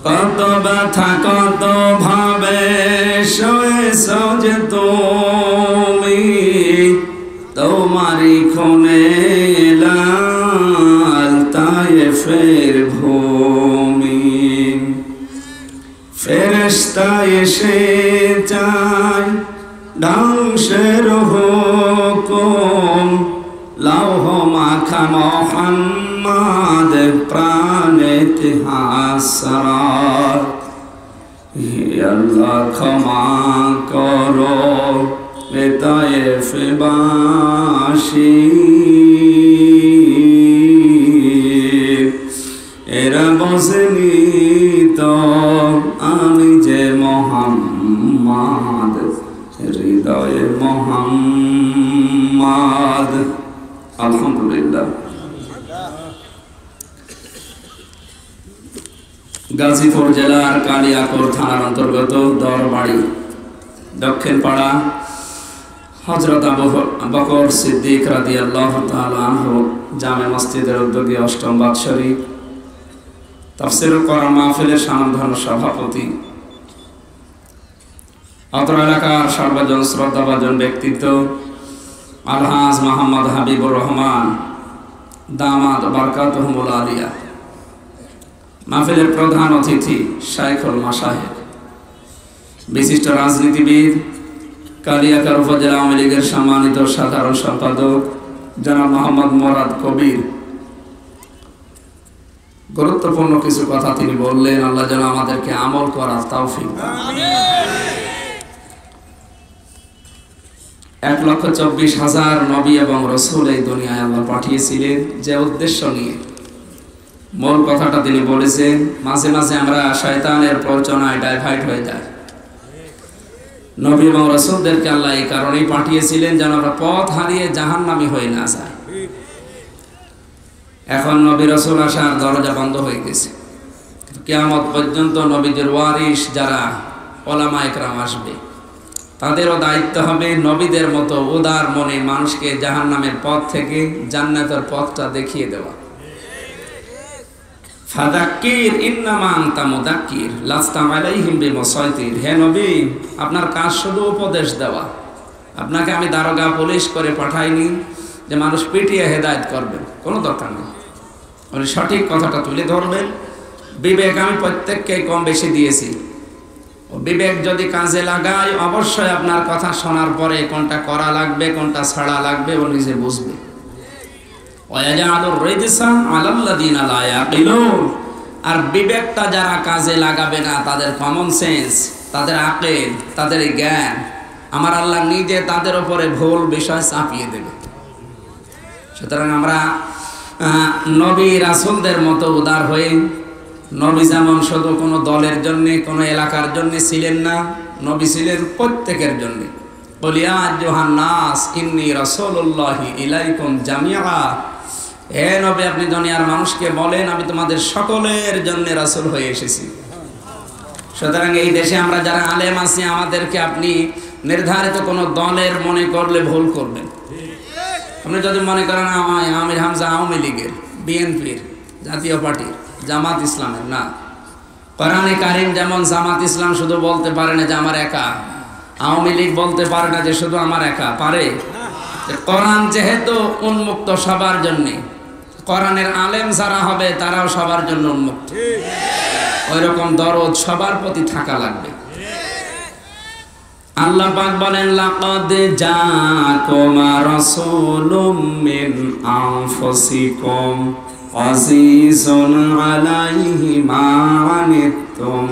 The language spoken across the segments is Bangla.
কত ব্যথা কত ভাবে সয়েছ যে তুমি, তোমারই খুনে লাল তায়েফের ভূমি। ফেরেশতা এসে চায় ধ্বংসের হুকুম, লৌহ মাখা মুহাম্মদ প্রাণে ইতিহাস। হে আল্লাহ ক্ষমা করো এ তায়েফবাসী, এরা বসেনি তো আমি যে মুহাম্মদ, হৃদয়ে মুহাম্মদ। আলহামদুলিল্লাহ। গাজীপুর জেলার কালিয়াকৈর থানার অন্তর্গত দরবাড়ি দক্ষিণ পাড়া হযরত আবু বকর সিদ্দিক রাদিয়াল্লাহু তাআলা আনহু জামে মসজিদের উদ্যোগে অষ্টম বাৎসরিক তাফসীরুল কোরআন মাহফিলের স্বনামধন্য সভাপতি, অত্র এলাকার সর্বজন শ্রদ্ধাভাজন ব্যক্তিত্ব আলহাজ মোহাম্মদ হাবিবুর রহমান দামাদ বারকাতুহুমুল আলিয়া, মাহফিলের প্রধান অতিথি শাইখুল মাশায়েখ, বিশিষ্ট রাজনীতিবিদ কালিয়াকৈর উপজেলা আওয়ামী লীগের সম্মানিত সাধারণ সম্পাদক জনাব মোহাম্মদ মোরাদ কবির। গুরুত্বপূর্ণ কিছু কথা তিনি বললেন, আল্লাহ যেন আমাদেরকে আমল করার তৌফিক দান। 1,24,000 নবী এবং রসুল এই দুনিয়ায় আল্লাহ পাঠিয়েছিলেন যে উদ্দেশ্য নিয়ে। মূল কথাটা তিনি বলেছেন, মাঝে মাঝে আমরা শয়তানের প্ররোচনায় ডাইভার্ট হয়ে যাই। নবী এবং রসুলদেরকে আল্লাহ এই কারণেই পাঠিয়েছিলেন যেন আমরা পথ হারিয়ে জাহান্নামী হয়ে না যায়। এখন নবী রসুল আসার দরজা বন্ধ হয়ে গেছে, কিয়ামত পর্যন্ত নবীদের ওয়ারিস যারা ওলামা ইকরাম আসবে তাদেরও দায়িত্ব হবে নবীদের মতো উদার মনে মানুষকে জাহান্নামের পথ থেকে জান্নাতের পথটা দেখিয়ে দেওয়া। ফাযাক্কির ইন্নামা আনতা মুযাক্কির লাস্তা আলাইহিম বিমুসাইতির। হে নবী, আপনার কাজ শুধু উপদেশ দেওয়া। আপনাকে আমি দারোগা পুলিশ করে পাঠাইনি যে মানুষ পিটিয়ে হেদায়েত করবেন, কোনো দরকার নেই। আপনি সঠিক কথাটা তুলে ধরবেন। বিবেক আমি প্রত্যেককে কম বেশি দিয়েছি, বিবেক যদি কাজে লাগায় অবশ্যই আপনার কথা শোনার পরে কোনটা করা লাগবে কোনটা ছাড়া লাগবে ও নিজে বুঝবে। আর বিবেকটা যারা কাজে লাগাবে না, তাদের কমন সেন্স, তাদের আকল, তাদের জ্ঞান, আমার আল্লাহ নিজে তাদের উপরে ভুল বিষয় চাপিয়ে দেবে। সুতরাং আমরা নবী রাসূলদের মতো উদার হয়ে, নবী যেমন শুধু কোনো দলের জন্য কোনো এলাকার জন্য ছিলেন না, নবী ছিলেন প্রত্যেকের জন্য। বলিয়া আইয়ুহান্নাস ইন্নী রাসূলুল্লাহি ইলাইকুম জামিআ। হে নবী, আপনি দুনিয়ার মানুষকে বলেন আমি তোমাদের সকলের জন্য রাসূল হয়ে এসেছি। সুতরাং এই দেশে আমরা যারা আলেম আছি, আমাদেরকে আপনি নির্ধারিত কোনো দলের মনে করলে ভুল করবেন। আপনি যদি মনে করেন আমির হামজা আওয়ামী লীগের, বিএনপির, জাতীয় পার্টির, জামাত ইসলামের, না। কোরআনে কারীম যেমন জামাত ইসলাম শুধু বলতে পারে না যে আমার একা, আওয়ামী লীগ বলতে পারে না যে শুধু আমার একা, পারে। কোরআন যেহেতু উন্মুক্ত সবার জন্য, কোরআনের আলেম যারা হবে তারাও সবার জন্য উন্মুক্ত। ওই রকম দরদ সবার প্রতি থাকা লাগবে। আল্লাহ পাক বলেন, লাকাদ জাআকুম রাসূলুম মিন আনফুসিকুম আজিজুন আলাইহি মা আনিতুম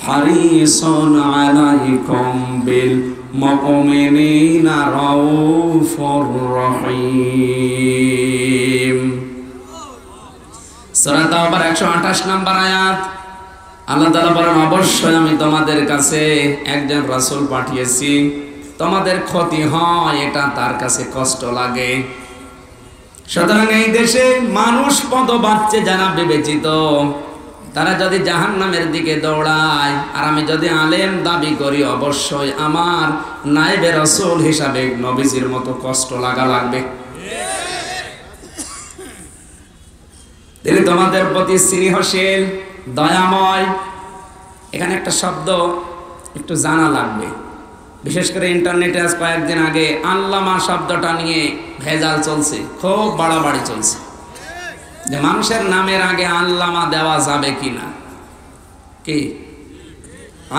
হারিসুন আলাইকুম বিল মুমিনিনা রাউফুর রহিম। সূরা তাওবার 128 নম্বর আয়াত। আল্লাহ তাআলা বলেন, অবশ্যই আমি তোমাদের কাছে একজন রাসূল পাঠিয়েছি, তোমাদের ক্ষতি হয় এটা তার কাছে কষ্ট লাগে। সুতরাং এই দেশে মানুষ পদবাচ্চে যারা বিবেচিত, তারা যদি জাহান্নামের দিকে দৌড়ায়, আর আমি যদি আলেম দাবি করি, অবশ্যই আমার নায়েবে রাসূল হিসাবে নবীজির মতো কষ্ট লাগা লাগবে। তিনি তোমাদের প্রতি স্নেহশীল, দয়াময়। এখানে একটা শব্দ একটু জানা লাগবে, বিশেষ করে ইন্টারনেটে আজ কয়েকদিন আগে আল্লামা শব্দটা নিয়ে ভেজাল চলছে, খুব বাড়াবাড়ি চলছে যে মানুষের নামের আগে আল্লামা দেওয়া যাবে কিনা। কি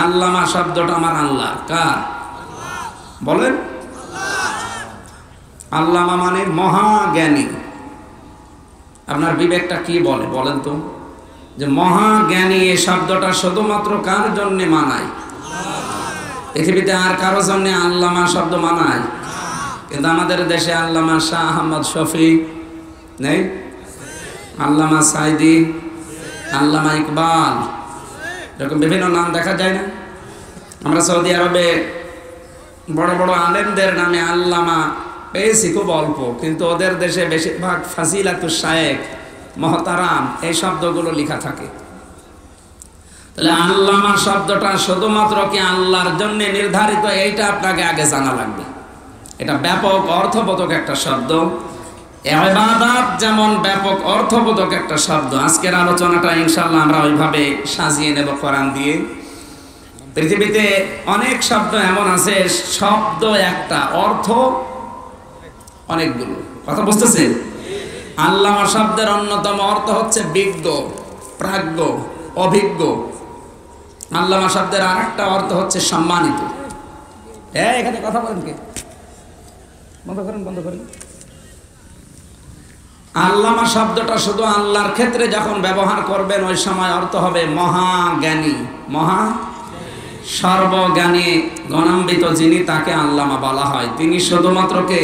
আল্লামা শব্দটা আমার আল্লাহ কার বলেন? আল্লামা মানে মহাজ্ঞানী। আপনার বিবেকটা কি বলে বলেন তো, যে মহাজ্ঞানী এই শব্দটা শুধুমাত্র কার জন্য মানায়? পৃথিবীতে আর কারো জন্য আল্লামা শব্দ মানায়? কিন্তু আমাদের দেশে আল্লামা শাহ আহমদ শফি নেই, আল্লামা সাইদি, আল্লামা ইকবাল, এরকম বিভিন্ন নাম দেখা যায় না? আমরা সৌদি আরবে বড় বড় আলেমদের নামে আল্লামা পেয়েছি খুব অল্প, কিন্তু ওদের দেশে বেশিরভাগ ফাজিলাতুশ শায়েখ, মহতারাম এই শব্দগুলো লেখা থাকে। তাহলে আল্লামা শব্দটা শুধুমাত্র কি আল্লাহর জন্য নির্ধারিত, এইটা আপনাকে আগে জানা লাগবে। এটা ব্যাপক অর্থবোধক একটা শব্দ, ইবাদত যেমন ব্যাপক অর্থবোধক একটা শব্দ। আজকের আলোচনাটা ইনশাআল্লাহ আমরা ওইভাবে সাজিয়ে নেব কোরআন দিয়ে। পৃথিবীতে অনেক শব্দ এমন আছে, শব্দ একটা, অর্থ অনেকগুলো। কথা বুঝতেছেন? আল্লামা শব্দের অন্যতম অর্থ হচ্ছে বিজ্ঞ, প্রাজ্ঞ, অভিজ্ঞ। আল্লামা শব্দের আরেকটা অর্থ হচ্ছে সম্মানিত। এখানে কথা বলেন কে? বন্ধ করেন, বন্ধ করেন। আল্লামা শব্দটা শুধু আল্লাহর ক্ষেত্রে যখন ব্যবহার করবেন ওই সময় অর্থ হবে মহাজ্ঞানী, মহা সর্বজ্ঞানী, গণান্বিত যিনি, তাকে আল্লামা বলা হয়। তিনি শুধুমাত্র কে?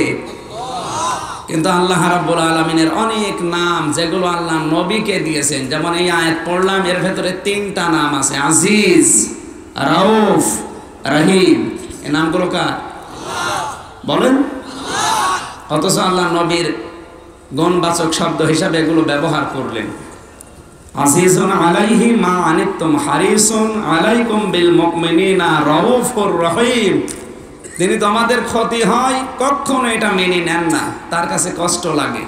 কিন্তু আল্লাহ রাব্বুল আলামিনের অনেক নাম যেগুলো আল্লাহ নবীকে দিয়েছেন, যেমন এই আয়াত পড়লাম, এর ভেতরে 3টা নাম আছে, আজিজ, রাউফ, রহিম। এই নামগুলো কার বলেন? অথচ আল্লাহ নবীর গুণবাচক শব্দ হিসাবে এগুলো ব্যবহার করলেন। আজিজুন আলাইহি মা আনিতুম হারিসুন আলাইকুম বিল মুমিনিনা রাউফুর রহিম। তিনি তোমাদের ক্ষতি হয় কখনো এটা মেনে নেন না, তার কাছে কষ্ট লাগে।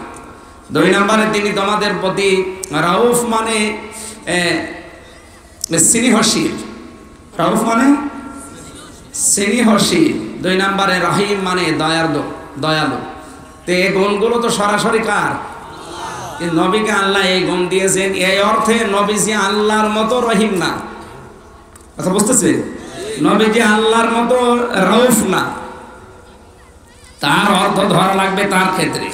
2 নম্বরে তিনি তোমাদের প্রতি রাউফ মানে স্নেহশীল, রাউফ মানে স্নেহশীল। 2 নম্বরে রহিম মানে দয়ালু। তো এই গুণগুলো তো সরাসরি কার? নবীকে আল্লাহ এই গুণ দিয়েছেন। এই অর্থে নবীজি আল্লাহর মতো রহিম না। কথা বুঝতেছে? নবীজি আল্লাহর মতো রাউফ না, তার অর্থ ধরা লাগবে তার ক্ষেত্রে।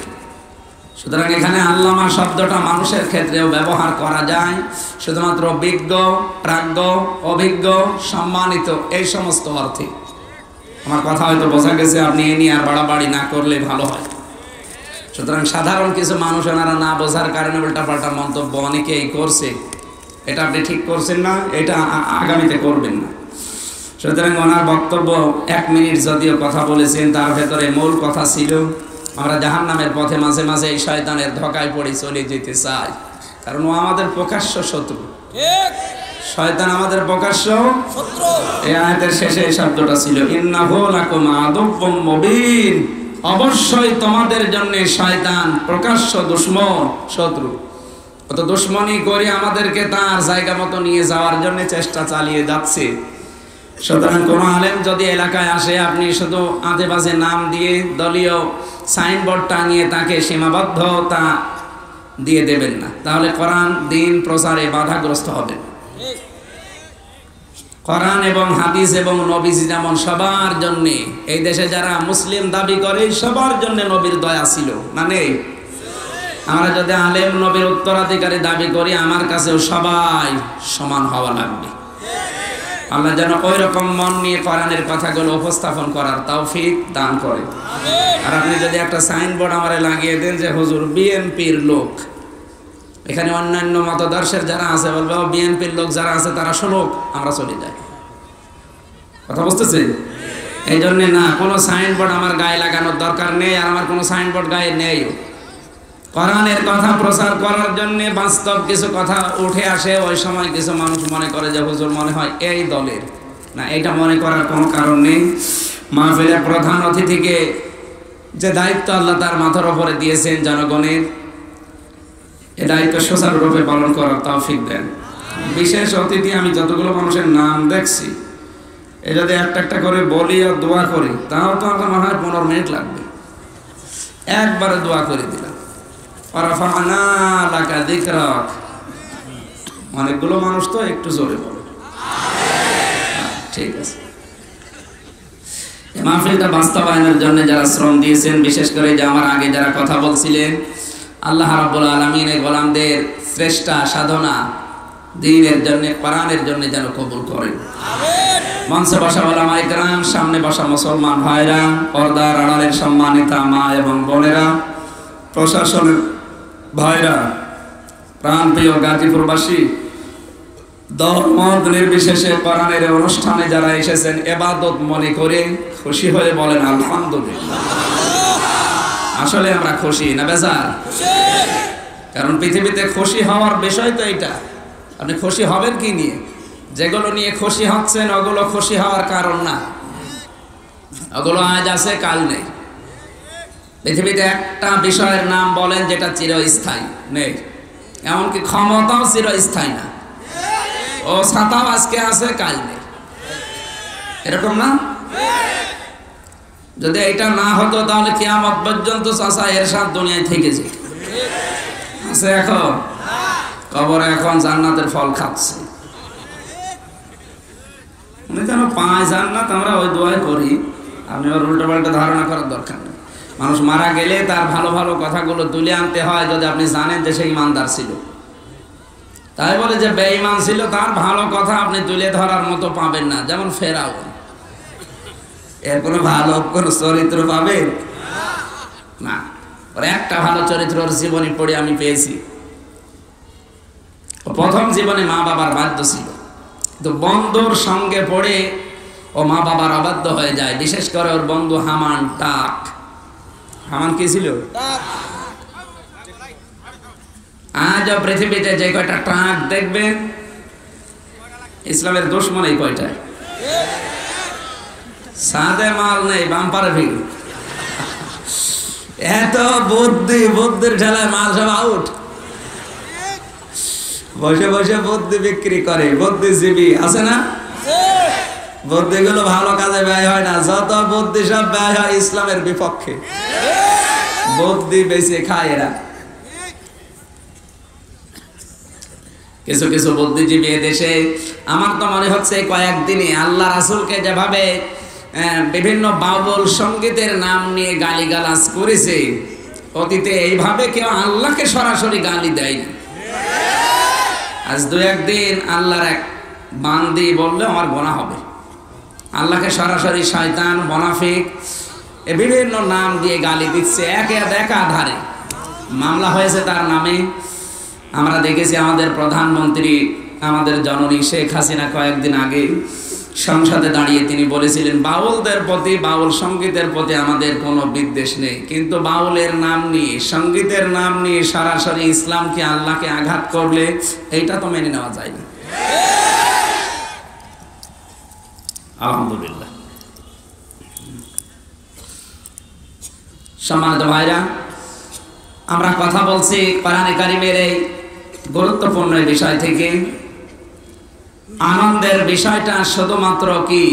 সুতরাং এখানে আল্লামা শব্দটা মানুষের ক্ষেত্রেও ব্যবহার করা যায়, শুধুমাত্র বিজ্ঞ, প্রাজ্ঞ, অভিজ্ঞ, সম্মানিত এই সমস্ত অর্থে। আমার কথা হয়তো বোঝা গেছে, আপনি এ নিয়ে আর বাড়াবাড়ি না করলে ভালো হয়। সুতরাং সাধারণ কিছু মানুষ ওনারা না বোঝার কারণে উল্টাপাল্টা মন্তব্য অনেকেই করছে, এটা আপনি ঠিক করছেন না, এটা আগামীতে করবেন না। সুতরাং ওনার বক্তব্য 1 মিনিট যদিও কথা বলেছেন, তার ভেতরে মূল কথা ছিল আমরা জাহান্নামের পথে মাঝে মাঝে এই শয়তানের ধোঁকায় পড়ে চলে যেতে চাই, কারণ ও আমাদের প্রকাশ্য শত্রু। শয়তান আমাদের প্রকাশ্য শত্রু। এই আয়াতের শেষে এই শব্দটা ছিল, ইন্নাহু লাকুম আদুউম মুবিন। অবশ্যই তোমাদের জন্য শয়তান প্রকাশ্য দুশমন, শত্রু। অত দুশমনি করে আমাদেরকে তার জায়গা মতো নিয়ে যাওয়ার জন্য চেষ্টা চালিয়ে যাচ্ছে। সুতরাং কোনো আলেম যদি এলাকায় আসে, আপনি শুধু আজে বাজে নাম দিয়ে দলীয় সাইনবোর্ড টাঙিয়ে তাকে সীমাবদ্ধতা দিয়ে দেবেন না, তাহলে কোরআন দিন প্রচারে বাধাগ্রস্ত হবে। কোরআন এবং হাদিস এবং নবীজি যেমন সবার জন্য, এই দেশে যারা মুসলিম দাবি করে সবার জন্য নবীর দয়া ছিল, মানে আমরা যদি আলেম নবীর উত্তরাধিকারী দাবি করি, আমার কাছেও সবাই সমান হওয়া লাগবে। আল্লাহ যেন ওই রকম মন নিয়ে কোরআনের কথাগুলো উপস্থাপন করার তৌফিক দান করে। আর আপনি যদি একটা সাইনবোর্ড আমারে লাগিয়ে দেন যে হুজুর বিএনপির লোক, এখানে অন্যান্য মতাদর্শের যারা আছে বলবে ও বিএনপির লোক যারা আছে তারা শুনুক, আমরা চলে যাই। কথা বুঝতেছে? এই জন্যে না, কোনো সাইনবোর্ড আমার গায়ে লাগানোর দরকার নেই, আর আমার কোনো সাইনবোর্ড গায়ে নেই। কোরআনের কথা প্রচার করার জন্য বাস্তব কিছু কথা উঠে আসে, ওই সময় কিছু মানুষ মনে করে যে হুজুর মনে হয় এই দলের, না, এটা মনে করার কোনো কারণ নেই। মাহফিলের প্রধান অতিথিকে যে দায়িত্ব আল্লাহ তার মাথার উপরে দিয়েছেন জনগণের, এ দায়িত্ব সুচারুরূপে পালন করার তৌফিক দেন। বিশেষ অতিথি আমি যতগুলো মানুষের নাম দেখছি, এ যদি একটা একটা করে বলি আর দোয়া করি, তাও তো আমার মনে হয় 15 মিনিট লাগবে। একবারে দোয়া করে দিলাম, ওয়ারাফা'না লাকা যিকরাক। অনেকগুলো মানুষ তো, একটু জোরে বলো। ঠিক আছে। এই মাহফিলটা বাস্তবায়নের জন্য যারা শ্রম দিয়েছেন, বিশেষ করে যে আমার আগে যারা কথা বলছিলেন, আল্লাহ রাব্বুল আলামিনের গোলামদের শ্রেষ্ঠ সাধনা দ্বীনের জন্য, কোরআনের জন্য যেন কবুল করেন। মঞ্চে বসা ওলামায়ে কেরাম, সামনে বসা মুসলমান ভাইরা, পর্দার আড়ালের সম্মানিতা মা এবং বোনেরা, প্রশাসনের ভাইরা, প্রাণপ্রিয় গাজীপুরবাসী, ধর্মমত নির্বিশেষে কোরআনের অনুষ্ঠানে যারা এসেছেন ইবাদত মনে করে খুশি হয়ে বলেন আলহামদুলিল্লাহ। আসলে আমরা খুশি না বেজার? কারণ পৃথিবীতে খুশি হওয়ার বিষয় তো এটা। আপনি খুশি হবেন কি নিয়ে? যেগুলো নিয়ে খুশি হচ্ছেন ওগুলো খুশি হওয়ার কারণ না, ওগুলো আজ আছে কাল নেই। পৃথিবীতে একটা বিষয়ের নাম বলেন যেটা চিরস্থায়ী নেই, এমনকি ক্ষমতাও চিরস্থায়ী না। ও ছাতাও আজকে আছে কাল নেই, এরকম না? যদি এটা না হতো তাহলে কিয়ামত পর্যন্ত চাচা এরশাদ দুনিয়ায় থেকে যেত। আছে এখন কবরে, এখন জান্নাতের ফল খাচ্ছে। উনি কেন পায় জান্নাত, আমরা ওই দোয়াই করি। আপনি ওর উল্টো পাল্টা ধারণা করার দরকার নেই। মানুষ মারা গেলে তার ভালো ভালো কথাগুলো তুলে আনতে হয়, যদি আপনি জানেন যে সে ইমানদার ছিল। তাই বলে যে বেঈমান ছিল তার ভালো কথা আপনি তুলে ধরার মতো পাবেন না। যেমন ফেরাউন, এর কোনো ভালো কোনো চরিত্র পাবেন না। ওর একটা ভালো চরিত্র ওর জীবনী পড়ে আমি পেয়েছি। প্রথম জীবনে মা বাবার বাধ্য ছিল, কিন্তু বন্ধুর সঙ্গে পড়ে ও মা বাবার অবাধ্য হয়ে যায়। বিশেষ করে ওর বন্ধু হামান টাক। হামান কি ছিল? আজও পৃথিবীতে যে কয়টা ট্রাক দেখবেন, ইসলামের দুশমন এই কয়টায়। সাদে মাল নেই, বাম্পারে ভিড়। এত বুদ্ধি, বুদ্ধির ঠেলায় মাল সব আউট। বসে বসে বুদ্ধি বিক্রি করে, বুদ্ধিজীবী আছে না? বুদ্ধিগুলো ভালো কাজে ব্যয় হয় না, যত বুদ্ধি সব ব্যয় হয় ইসলামের বিপক্ষে। বুদ্ধি বেশি খায় এরা। কিছু কিছু বুদ্ধিজীবী দেশে, আমার তো মনে হচ্ছে কয়েকদিনে আল্লাহ রাসূলকে যেভাবে বিভিন্ন বাউল সঙ্গীতের নাম নিয়ে গালিগালাজ করেছে, অতীতে এইভাবে কেউ আল্লাহকে সরাসরি গালি দেয়নি। আজ দু একদিন আল্লাহর এক বান্দি বললে আমার গোনাহ হবে। আল্লাহকে সরাসরি শয়তান, মুনাফিক এ বিভিন্ন নাম দিয়ে গালি দিচ্ছে, একাধারে মামলা হয়েছে তার নামে। আমরা দেখেছি আমাদের প্রধানমন্ত্রী, আমাদের জননী শেখ হাসিনা কয়েকদিন আগে সংসদে দাঁড়িয়ে তিনি বলেছিলেন, বাউলদের প্রতি, বাউল সঙ্গীতের প্রতি আমাদের কোনো বিদ্বেষ নেই, কিন্তু বাউলের নাম নিয়ে, সঙ্গীতের নাম নিয়ে সরাসরি ইসলামকে, আল্লাহকে আঘাত করলে এইটা তো মেনে নেওয়া যায় না। আলহামদুলিল্লাহ। সম্মানিত ভাইরা, আমরা কথা বলছি কোরআনে কারিমের এই গুরুত্বপূর্ণ বিষয় থেকে। আনন্দের বিষয়টা শুধুমাত্র কি,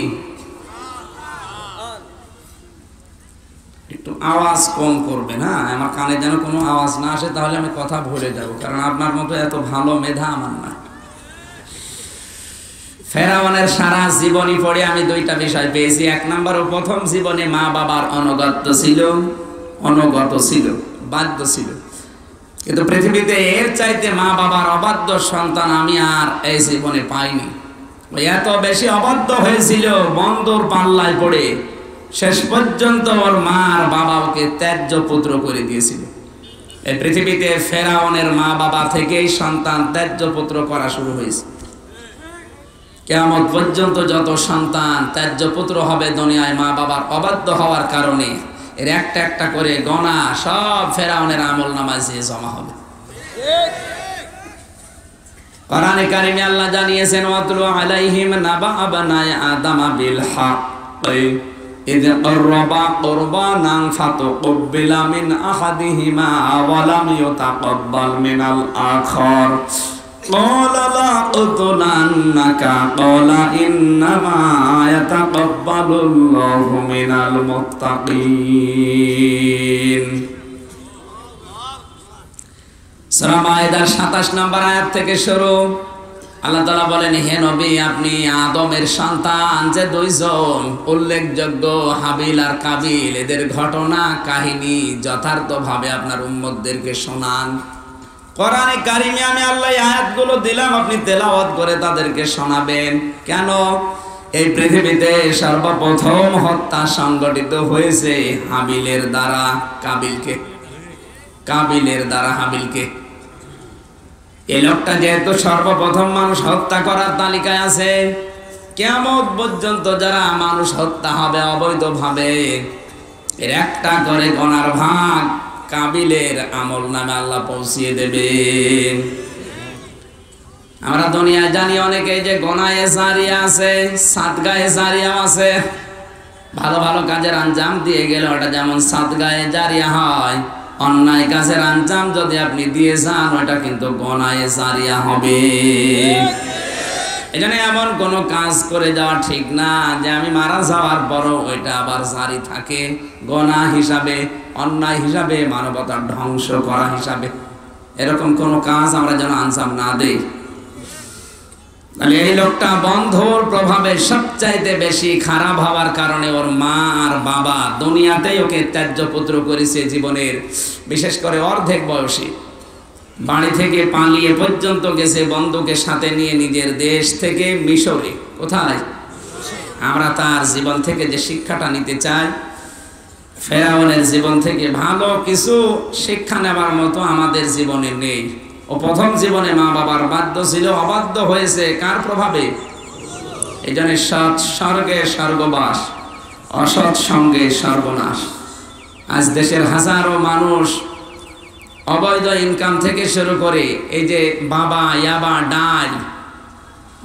একটু আওয়াজ কম করবেন, হ্যাঁ, আমার কানে যেন কোনো আওয়াজ না আসে, তাহলে আমি কথা ভুলে যাব, কারণ আপনার মতো এত ভালো মেধা আমার না। ফেরাউনের সারা জীবনী পড়ে আমি দুইটা বিষয় পেয়েছি। এক নম্বর, প্রথম জীবনে মা বাবার অনুগত ছিল, বাধ্য ছিল। কিন্তু পৃথিবীতে এর চাইতে মা বাবার অবাধ্য সন্তান আমি আর এই জীবনে পাইনি। এত বেশি অবাধ্য হয়েছিল, বন্ধুর পাল্লায় পড়ে শেষ পর্যন্ত ওর মা আর বাবা ওকে ত্যায্য পুত্র করে দিয়েছিল। এই পৃথিবীতে ফেরাউনের মা বাবা থেকেই সন্তান ত্যায্য পুত্র করা শুরু হয়েছে। কিয়ামত পর্যন্ত যত সন্তান ত্যায্য পুত্র হবে দুনিয়ায় মা বাবার অবাধ্য হওয়ার কারণে, এর একটা একটা করে গণা সব ফেরাউনের আমলনামায় জমা হবে। কোরআনে কারিমে আল্লাহ জানিয়েছেন, ওয়াতলু আলাইহিম নাবা আবনায়ে আদম বিল হক। ইযা ক্বাররাবা কুরবানান ফাতুকবিলা মিন আহাদিহিমা ওয়া লাম ইউতাকাব্বাল মিনাল আখার ক্বালা লা উতলান্নাকা ক্বালা ইন্নামা ইয়াতাকাব্বালুল্লাহু মিনাল মুত্তাকিন। সূরা মায়েদার 27 নম্বর আয়াত থেকে শুরু। আল্লাহ তাআলা বলেন, হে নবী, আপনি আদমের সন্তান যে দুইজন উল্লেখযোগ্য হাবিল আর কাবিল, এদের ঘটনা কাহিনী যথার্থভাবে আপনার উম্মতদেরকে শোনান। কোরআনে কারিমে আমি আল্লাহ আয়াতগুলো দিলাম, আপনি তেলাওয়াত করে তাদেরকে শোনাবেন। কেন? এই পৃথিবীতে সর্বপ্রথম হত্যা সংগঠিত হয়েছে হাবিলের দ্বারা কাবিলকে, কাবিলের দ্বারা হাবিলকে। এই লোকটা যেহেতু সর্বপ্রথম মানুষ হত্যা করার তালিকায় আছে, কিয়ামত পর্যন্ত যারা মানুষ হত্যা হবে অবৈধভাবে, এর একটা করে গোনার ভাগ কাবিলের আমল নামে আল্লাহ পৌঁছিয়ে দেবে। আমরা দুনিয়ায় জানি অনেকে যে গোনায়ে জারিয়া আছে, সাদগায়ে জারিয়া আছে। ভালো ভালো কাজের আঞ্জাম দিয়ে গেলে ওটা যেমন সাদগায়ে জারিয়া হয়, অন্যায় কাজের আঞ্জাম যদি আপনি দিয়ে যান ওটা কিন্তু গোনায়ে জারিয়া হবে। এজন্য এমন কোনো কাজ করে যাওয়া ঠিক না যে আমি মারা যাওয়ার পরও ওইটা আবার জারি থাকে, গোনা হিসাবে, অন্যায় হিসাবে, মানবতার ধ্বংস করা হিসাবে। এরকম কোনো কাজ আমরা যেন আঞ্জাম না দেই। তাহলে এই লোকটা বন্ধুর প্রভাবে সবচাইতে বেশি খারাপ হওয়ার কারণে ওর মা আর বাবা দুনিয়াতেই ওকে ত্যায্য পুত্র করেছে। জীবনের বিশেষ করে অর্ধেক বয়সী বাড়ি থেকে পালিয়ে পর্যন্ত গেছে বন্ধুকে সাথে নিয়ে নিজের দেশ থেকে মিশরে। কোথায়? আমরা তার জীবন থেকে যে শিক্ষাটা নিতে চাই, ফেরাউনের জীবন থেকে ভালো কিছু শিক্ষা নেবার মতো আমাদের জীবনে নেই। ও প্রথম জীবনে মা বাবার বাধ্য ছিল, অবাধ্য হয়েছে কার প্রভাবে? এই জন্য সৎ স্বর্গে স্বর্গবাস, অসৎ সঙ্গে সর্বনাশ। আজ দেশের হাজারো মানুষ অবৈধ ইনকাম থেকে শুরু করে এই যে বাবা, ইয়াবা, ডাল,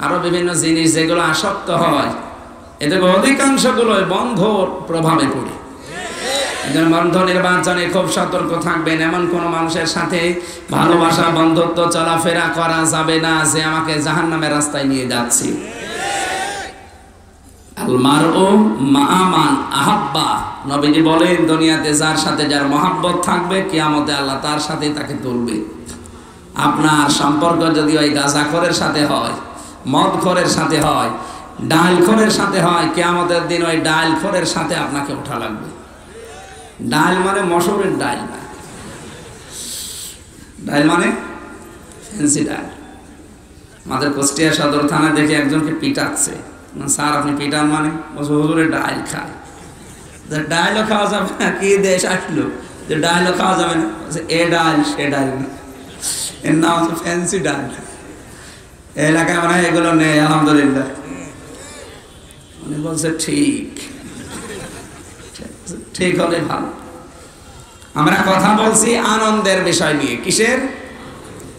আরো বিভিন্ন জিনিস যেগুলো আসক্ত হয়, এদের অধিকাংশগুলো বন্ধুর প্রভাবে পড়ে। বন্ধ নির্বাচনে খুব সতর্ক থাকবেন। এমন কোন মানুষের সাথে ভালোবাসা, বন্ধুত্ব, চলাফেরা করা যাবে না যে আমাকে জাহান্নামের রাস্তায় নিয়ে যাচ্ছে। আল মারউ মা মান আহাব্বা, নবীজি বলেন দুনিয়াতে যার সাথে যার মহব্বত থাকবে, কিয়ামতে আল্লাহ তার সাথেই তাকে তুলবে। আপনার সম্পর্ক যদি ওই গাঁজাখোরের সাথে হয়, মদখোরের সাথে হয়, ডালখোরের সাথে হয়, কিয়ামতের দিন ওই ডালখোরের সাথে আপনাকে ওঠা লাগবে। ডাল মানে মসুরের ডাল না, ডাল মানে ফ্যান্সি ডাল। আমাদের কুষ্টিয়া সদর থানা দেখে একজনকে পিটাচ্ছে, স্যার আপনি পিটান মানে? হুজুরের ডাল খায়। ডালও খাওয়া যাবে না? কি দেশ আসলো যে ডালও খাওয়া যাবে না? এ ডাল সে ডাল না, এর নাম হচ্ছে ফ্যান্সি ডাল। এলাকায় মানে এগুলো নেই আলহামদুলিল্লাহ। উনি বলছে ঠিক, ঠিক হলে ভালো। আমরা কথা বলছি আনন্দের বিষয় নিয়ে। কিসের?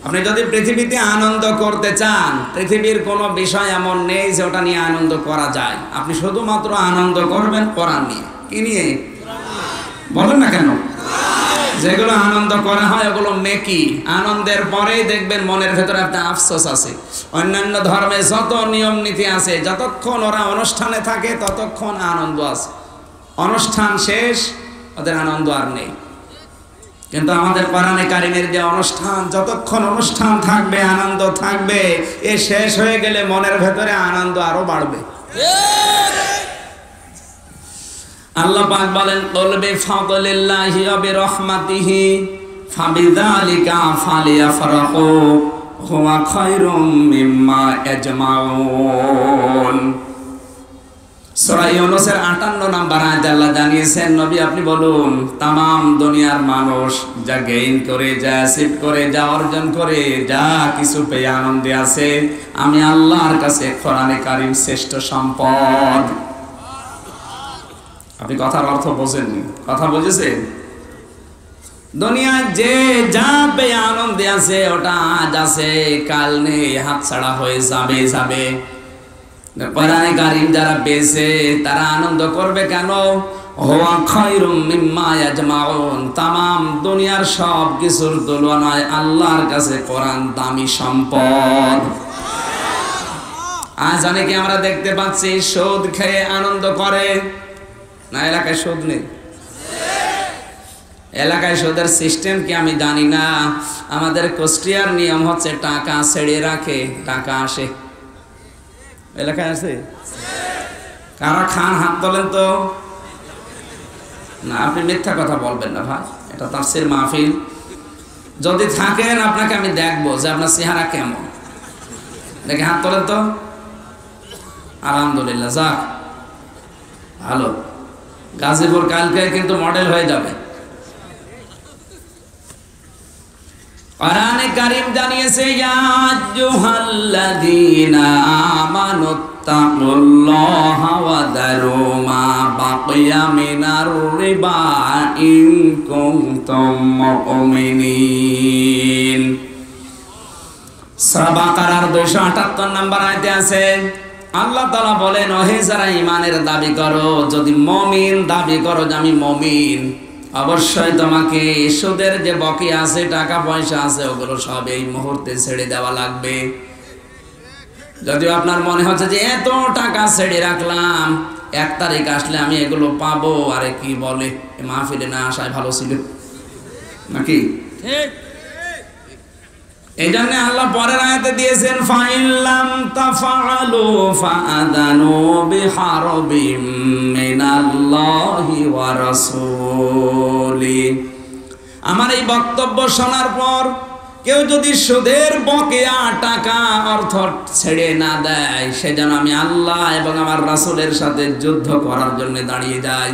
আপনি যদি পৃথিবীতে আনন্দ করতে চান, পৃথিবীর কোনো বিষয় এমন নেই যে ওটা নিয়ে আনন্দ করা যায়। আপনি শুধুমাত্র আনন্দ করবেন কোরআন নিয়ে। কি নিয়ে? বলেন না কেন? যেগুলো আনন্দ করা হয় ওগুলো নেকি। আনন্দের পরেই দেখবেন মনের ভেতরে একটা আফসোস আছে। অন্যান্য ধর্মে যত নিয়ম নীতি আছে, যতক্ষণ ওরা অনুষ্ঠানে থাকে ততক্ষণ আনন্দ আছে, অনুষ্ঠান শেষ ওদের আনন্দ আর নেই। কিন্তু আমাদের কোরআনে কারিমের যে অনুষ্ঠান, যতক্ষণ অনুষ্ঠান থাকবে আনন্দ থাকবে, এ শেষ হয়ে গেলে মনের ভেতরে আনন্দ আরো বাড়বে। আল্লাহ পাক বলেন, কুল বিফাদলিল্লাহি ওয়া বিরহমাতিহি ফাবিযালিকা ফালিয়াফরাহু হুয়া খায়রুম মিম্মা ইয়াজমাউন। সূরা ইউনূসের 58 নম্বর আয়াতে আল্লাহ জানিয়েছেন, নবী আপনি বলুন, তামাম দুনিয়ার মানুষ যা গেইন করে, যা অ্যাচিভ করে, যা অর্জন করে, যা কিছু পেয়ে আনন্দে আছে, আমি আল্লাহর কাছে কোরআনে কারীম শ্রেষ্ঠ সম্পদ। আপনি কথার অর্থ বোঝেননি? কথা বুঝেছেন? দুনিয়ায় যে যা পেয়ে আনন্দে আছে ওটা আজ আছে, কাল নেই, হাতছাড়া হয়ে যাবে। কোরআনে কারীম যারা পেয়েছে তারা আনন্দ করবে কেন? হুয়া খায়রুম মিম্মা ইয়াজমাউন, তামাম দুনিয়ার সব কিছুর তুলনায় আল্লাহর কাছে কোরআন দামি সম্পদ। আজ অনেকে আমরা দেখতে পাচ্ছি সুদ খেয়ে আনন্দ করে না। এলাকায় সুদ নেই, এলাকায় সুদের সিস্টেম কি আমি জানি না। আমাদের কুষ্টিয়ার নিয়ম হচ্ছে টাকা ছেড়ে রাখে, টাকা আসে। এলাকায় আছে? কারা খান হাত তোলেন তো। না, আপনি মিথ্যা কথা বলবেন না ভাই, এটা তাফসীর মাহফিল। যদি থাকেন আপনাকে আমি দেখবো যে আপনার চেহারা কেমন, দেখে হাত তোলেন তো। আলহামদুলিল্লাহ, যাক ভালো। গাজীপুর কালকে কিন্তু মডেল হয়ে যাবে। কোরআনে কারীম জানিয়েছে, ইয়া আইয়ুহাল্লাযীনা আমানুত্তাকুল্লাহা ওয়া দারু মা বাকিয়া মিনার রিবা ইন কুনতুম মুমিনিন। সূরা বাকারার 278 নম্বর আয়াতে আছে, আল্লাহ তাআলা বলেন, ওহে যারা ঈমানের দাবি করো, যদি মুমিন দাবি করো যে আমি মুমিন, অবশ্যই তোমাকে সুদের যে বকেয়া আছে, টাকা পয়সা আছে, ওগুলো সব এই মুহূর্তে ছেড়ে দেওয়া লাগবে। যদিও আপনার মনে হচ্ছে যে এত টাকা ছেড়ে রাখলাম, 1 তারিখ আসলে আমি এগুলো পাবো, আরে কি বলে, মাহফিলে না আসায় ভালো ছিল নাকি? ঠিক। এই জন্য আল্লাহ পরের আয়াতে দিয়েছেন, ফাইল্লাম তাফআলু ফাআযানু বিহারবিম মিনাল্লাহি ওয়া রাসূলি। আমার এই বক্তব্য শোনার পর কেউ যদি সুদের বকেয়া টাকা অর্থ ছেড়ে না দেয়, সেজন্য আমি আল্লাহ এবং আমার রাসূলের সাথে যুদ্ধ করার জন্য দাঁড়িয়ে যাই।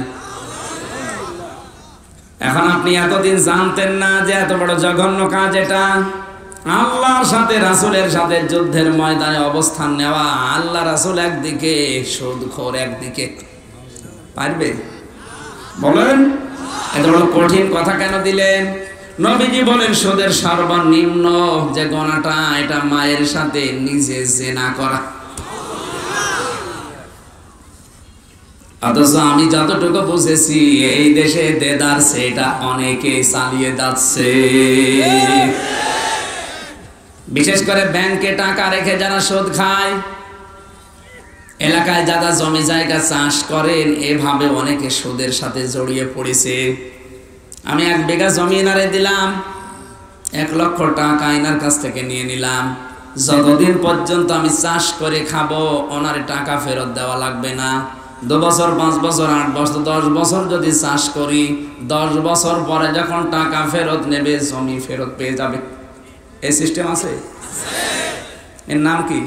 এখন আপনি এতদিন জানতেন না যে এত বড় জঘন্য কাজ এটা। আল্লাহর সাথে রাসূলের সাথে যুদ্ধের ময়দানে অবস্থান নেওয়া। আল্লাহ রাসূল একদিকে, সুদখোর একদিকে। পারবে? বলেন, এত বড় কঠিন কথা কেন দিলেন? নবীজি বলেন, সুদের সর্বনিম্ন যে গুনাহটা, এটা মায়ের সাথে নিজে জিনা করা। অথচ আমি যতটুকু বুঝেছি, এই দেশে দেদার সেটা অনেকে চালিয়ে যাচ্ছে। বিশেষ করে ব্যাংকে টাকা রেখে যারা সুদ খায়, এলাকায় যারা জমি জায়গা চাষ করেন, এভাবে অনেকে সুদের সাথে জড়িয়ে পড়েছে। আমি 1 বিঘা জমি এনারে দিলাম, 1 লক্ষ টাকা এনার কাছ থেকে নিয়ে নিলাম। যতদিন পর্যন্ত আমি চাষ করে খাবো, ওনারে টাকা ফেরত দেওয়া লাগবে না। 2 বছর, 5 বছর, 8 বছর, 10 বছর যদি চাষ করি, 10 বছর পরে যখন টাকা ফেরত নেবে, জমি ফেরত পেয়ে যাবে। এই সিস্টেম আছে। এর নাম কি?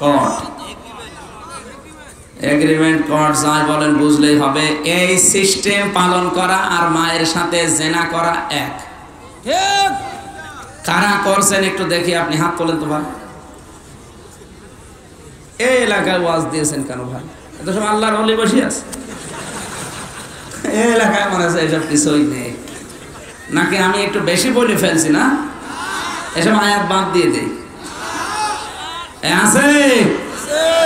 Court agreement. কোর্ট যাই বলেন, বুঝলেই হবে। এই সিস্টেম পালন করা আর মায়ের সাথে জেনা করা এক। কারা করছেন একটু দেখি, আপনি হাত তোলেন তো ভাই। এই এলাকায় ওয়াজ দিয়েছেন কেন ভাই? এত সব আল্লাহর ওলি বসে আছে। এই এলাকায় মনে হচ্ছে এসব কিছুই নেই, নাকি আমি একটু বেশি বলে ফেলছি না? এসব আয়াত বাদ দিয়ে দেই। আছে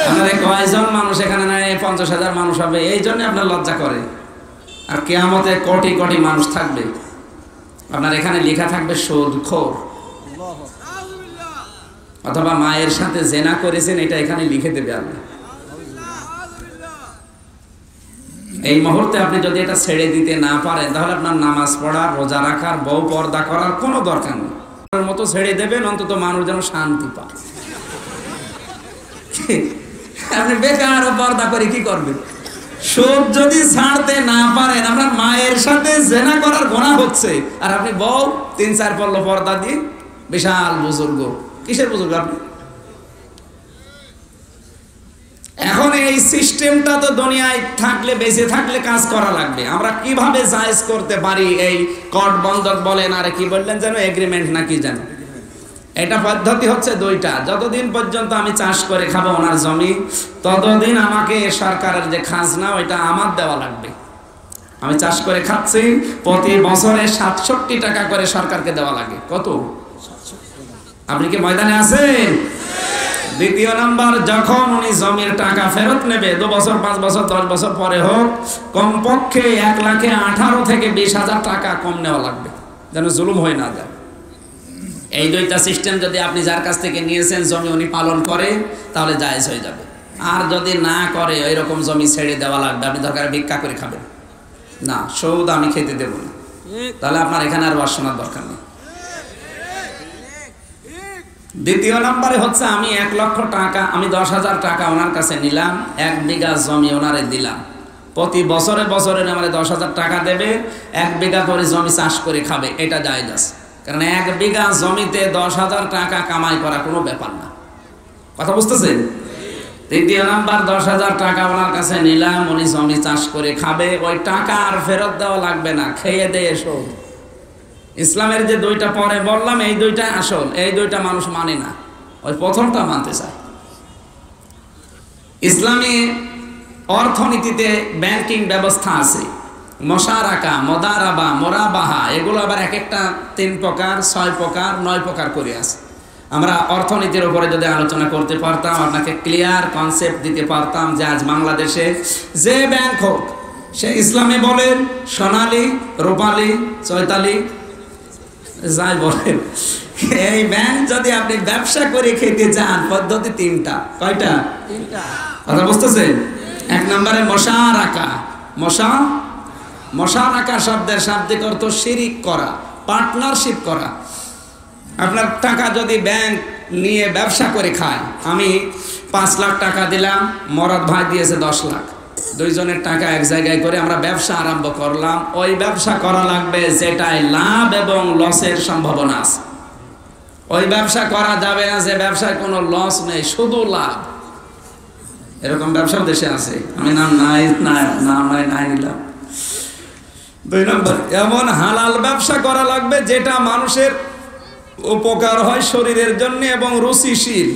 আমাদের কয়জন মানুষ এখানে নাই? 50,000 মানুষ হবে। এই জন্য আপনার লজ্জা করে। আর কিয়ামতে কোটি কোটি মানুষ থাকবে, আপনার এখানে লেখা থাকবে সুদখোর, অথবা মায়ের সাথে জেনা করেছেন, এটা এখানে লিখে দেবে আল্লাহ। এই মুহূর্তে আপনি যদি এটা ছেড়ে দিতে না পারেন, তাহলে আপনার নামাজ পড়ার, রোজা রাখার, বউ পর্দা করার কোনো দরকার নেই। মতো ছেড়ে দেবেন, অন্তত মানুষ যেন শান্তি পায়। আপনি বেকার পর্দা করে কি করবেন? সুদ যদি ছাড়তে না পারেন, আপনার মায়ের সাথে জেনা করার গুনাহ হচ্ছে, আর আপনি বউ 3-4 পল্ল পর্দা দিয়ে বিশাল বুজুর্গ। কিসের বুজুর্গ আপনি? এখন এই সিস্টেমটা তো দুনিয়ায় থাকলে, বেঁচে থাকলে কাজ করা লাগবে। আমরা কিভাবে জায়েজ করতে পারি? এই কোর্ট বন্ধক বলেন, আরে কি বললেন যেন, এগ্রিমেন্ট নাকি জানো, এটা পদ্ধতি হচ্ছে 2টা। যতদিন পর্যন্ত আমি চাষ করে খাবো ওনার জমি, ততদিন আমাকে সরকারের যে খাজনা, ওইটা আমার দেওয়া লাগবে। আমি চাষ করে খাচ্ছি, প্রতি বছরে 67 টাকা করে সরকারকে দেওয়া লাগে। কত? আপনি কি ময়দানে আছেন? দ্বিতীয় নাম্বার, যখন উনি জমির টাকা ফেরত নেবে 2 বছর 5 বছর 10 বছর পরে হোক, কমপক্ষে 1,18,000 থেকে 20,000 টাকা কম নেওয়া লাগবে, যেন জুলুম হয়ে না যায়। এই দুইটা সিস্টেম যদি আপনি যার কাছ থেকে নিয়েছেন জমি উনি পালন করে, তাহলে জায়েজ হয়ে যাবে। আর যদি না করে এরকম জমি ছেড়ে দেওয়া লাগবে, আপনি দরকার ভিক্ষা করে খাবেন না, সুদ আমি খেতে দেব না, তাহলে আপনার এখানে আর ওয়াজ শোনার দরকার নেই। দ্বিতীয় নম্বরে হচ্ছে, আমি 1 লক্ষ টাকা, আমি 10,000 টাকা ওনার কাছে নিলাম, 1 বিঘা জমি ওনারে দিলাম, প্রতি বছরে বছরে আমাদের 10,000 টাকা দেবে, 1 বিঘা করে জমি চাষ করে খাবে, এটা জায়েজ আছে। কারণ 1 বিঘা জমিতে 10,000 টাকা কামাই করা কোনো ব্যাপার না, কথা বুঝতেছেন? তৃতীয় নাম্বার, 10,000 টাকা ওনার কাছে নিলাম, উনি জমি চাষ করে খাবে, ওই টাকা আর ফেরত দেওয়া লাগবে না, খেয়ে দিয়ে এসো। ইসলামের যে দুইটা পরে বললাম, এই দুইটা আসল, এই দুইটা মানুষ মানে না, ওই প্রথমটা মানতে চায়। ইসলামী অর্থনীতিতে ব্যাংকিং ব্যবস্থা আছে, মশারাকা, মদারাবা, মোরাবাহা, এগুলো আবার এক একটা 3 প্রকার, 6 প্রকার, 9 প্রকার করে আছে। আমরা অর্থনীতির উপরে যদি আলোচনা করতে পারতাম, আপনাকে ক্লিয়ার কনসেপ্ট দিতে পারতাম যে আজ বাংলাদেশে যে ব্যাংক হোক, সে ইসলামে বলেন সোনালী, রূপালী, চৈতালি, যাই বলেন, এই ব্যাংক যদি আপনি ব্যবসা করে খেতে চান, পদ্ধতি 3টা। কয়টা? 3টা। কথা বুঝতেছেন? 1 নম্বরে মশারাকা। মশারাকা শব্দের শাব্দিক অর্থ শিরিক করা, পার্টনারশিপ করা। আপনার টাকা যদি ব্যাংক নিয়ে ব্যবসা করে খায়, আমি 5 লাখ টাকা দিলাম, মরাদ ভাই দিয়েছে 10 লাখ, দুইজনের টাকা এক জায়গায় করে আমরা ব্যবসা আরম্ভ করলাম, ওই ব্যবসা করা লাগবে যেটায় লাভ এবং লসের সম্ভাবনা আছে। ওই ব্যবসা করা যাবে না যে ব্যবসায় কোনো লস নেই, শুধু লাভ। এরকম ব্যবসাও দেশে আছে, আমি নাম নাই নিলাম। 2 নম্বর, এমন হালাল ব্যবসা করা লাগবে যেটা মানুষের উপকার হয় শরীরের জন্য এবং রুচিশীল।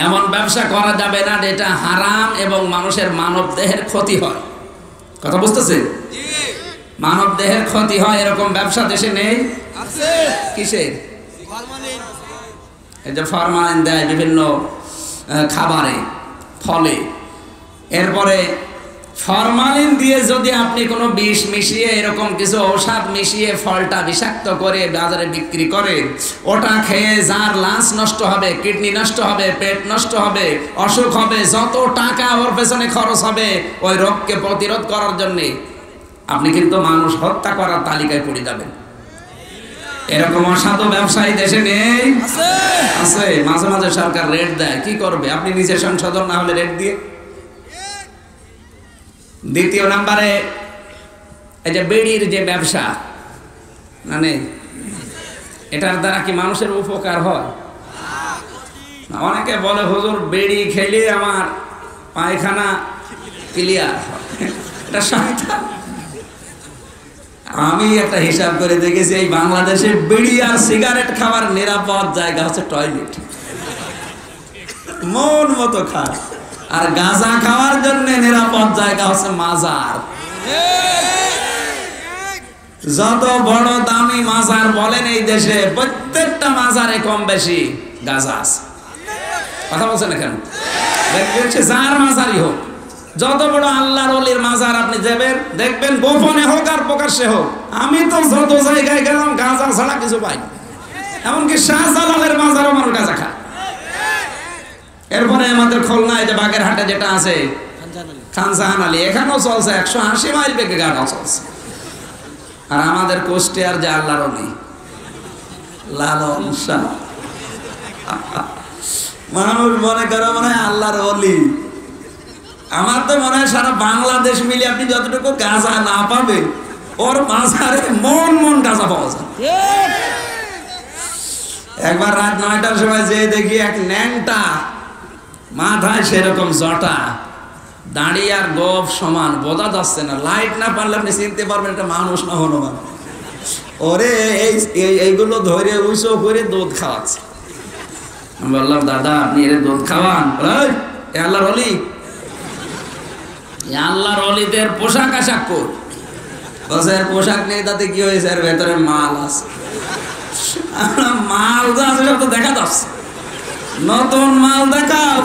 এমন ব্যবসা করা যাবে না যেটা হারাম এবং মানুষের মানব দেহের ক্ষতি হয়। কথা বুঝতেছেন? মানব দেহের ক্ষতি হয় এরকম ব্যবসা দেশে নেই? আছে। কিসের? ফরমালিন। এই যে ফরমালিন দেয় বিভিন্ন খাবারে, ফলে। এরপরে ফরমালিন দিয়ে যদি আপনি কোনো বিষ মিশিয়ে, এরকম কিছু ঔষধ মিশিয়ে ফলটা বিষাক্ত করে বাজারে বিক্রি করেন, ওটা খেয়ে যার লাঞ্চ নষ্ট হবে, কিডনি নষ্ট হবে, পেট নষ্ট হবে, অসুখ হবে, যত টাকা ওর পেছনে খরচ হবে ওই রোগকে প্রতিরোধ করার জন্যে, আপনি কিন্তু মানুষ হত্যা করার তালিকায় পড়ে যাবেন। এরকম অসাধু ব্যবসায়ী দেশে নেই? আছে। মাঝে মাঝে সরকার রেট দেয়, কি করবে? আপনি নিজে সংশোধন না হলে রেট দিয়ে। দ্বিতীয় নম্বরে, এই যে বিড়ির যে ব্যবসা, মানে এটার দ্বারা কি মানুষের উপকার হয়? অনেকে বলে হুজুর বিড়ি খেলে আমার পায়খানা ক্লিয়ার হয়, এটা শয়তান। আমি একটা হিসাব করে দেখেছি, এই বাংলাদেশে বিড়ি আর সিগারেট খাবার নিরাপদ জায়গা হচ্ছে টয়লেট, মন মতো খায়। আর গাঁজা খাওয়ার জন্য নিরাপদ জায়গা হচ্ছে মাজার। যত বড় দামি মাজার বলেন এই দেশে, প্রত্যেকটা মাজারে কম বেশি গাঁজা আছে। কথা বলছেন এখানে? যার মাজারই হোক, যত বড় আল্লাহর ওলির মাজার আপনি যাবেন, দেখবেন গোপনে হোক আর প্রকাশ্যে হোক, আমি তো যত জায়গায় গেলাম গাঁজা ছাড়া কিছু পাই। এমনকি শাহজালালের মাজারও মানুষ গাঁজা খায়। এরপরে আমাদের খুলনায় যে বাগেরহাটে যেটা আছে খানজাহান আলী, এখানেও চলছে 180 মাইল বেগে গাড়া চলছে। আর আমাদের কুষ্টিয়ার যে আল্লাহর ওলি লালন শাহ, মানুষ মনে করে মনে হয় আল্লাহর ওলি। আমার তো মনে হয় সারা বাংলাদেশ মিলে আপনি যতটুকু গাঁজা না পাবেন, ওর মাঝারে মন গাঁজা পাওয়া যায়। একবার রাত 9টার সময় যেয়ে দেখি এক ন্যাংটা, মাথায় সেরকম জটা, দাঁড়িয়ে আর গোপ সমান, বোঝা যাচ্ছে না, লাইট না পারলে আপনি চিনতে পারবেন এটা মানুষ না হনুমান। ওরে এইগুলো ধরে উঁচু করে দুধ খাওয়াচ্ছে। আমি বললাম, দাদা আপনি এর দুধ খাওয়ান? আল্লাহর ওলি, আল্লাহর ওলিদের পোশাক আশাক কর, বলছে পোশাক নেই, তাতে কি হয়েছে? এর ভেতরে মাল আছে। মাল যা আছে সব তো দেখা যাচ্ছে। নতুন মাল দেখাও,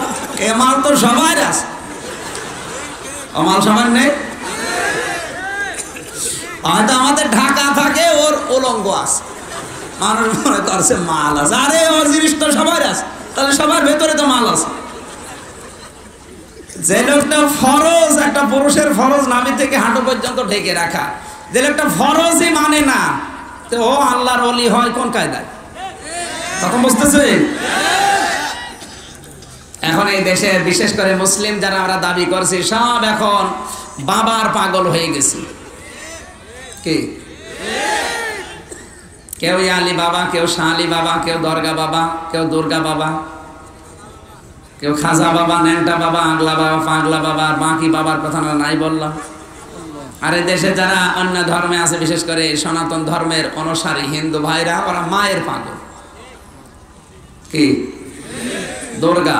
এ মাল তো সবার আছে, ও মাল সবার নেই। হয়তো আমাদের ঢাকা থাকে, ওর উলঙ্গ আছে, মানুষ মনে করছে মাল আছে। আরে ওর জিনিস তো সবার আছে, তাহলে সবার ভেতরে তো মাল আছে। যে লোকটা ফরজ, একটা পুরুষের ফরজ নাভি থেকে হাঁটু পর্যন্ত ঢেকে রাখা, যে লোকটা ফরজই মানে না, তো ও আল্লাহর ওলি হয় কোন কায়দায়? তখন বুঝতেছে। এখন এই দেশে বিশেষ করে মুসলিম যারা আমরা দাবি করছি, সব এখন বাবার পাগল হয়ে গেছে। কি কেউ আলী বাবা, কেউ শালি বাবা, কেউ দরগা বাবা, কেউ দুর্গা বাবা, কেউ খাজা বাবা, ন্যাংটা বাবা, আগলা বাবা, পাগলা বাবা, আর বাকি বাবার কথা নাই বললাম। আর এই দেশে যারা অন্য ধর্মে আছে, বিশেষ করে সনাতন ধর্মের অনুসারী হিন্দু ভাইরা, ওরা মায়ের পাগল। কি দুর্গা,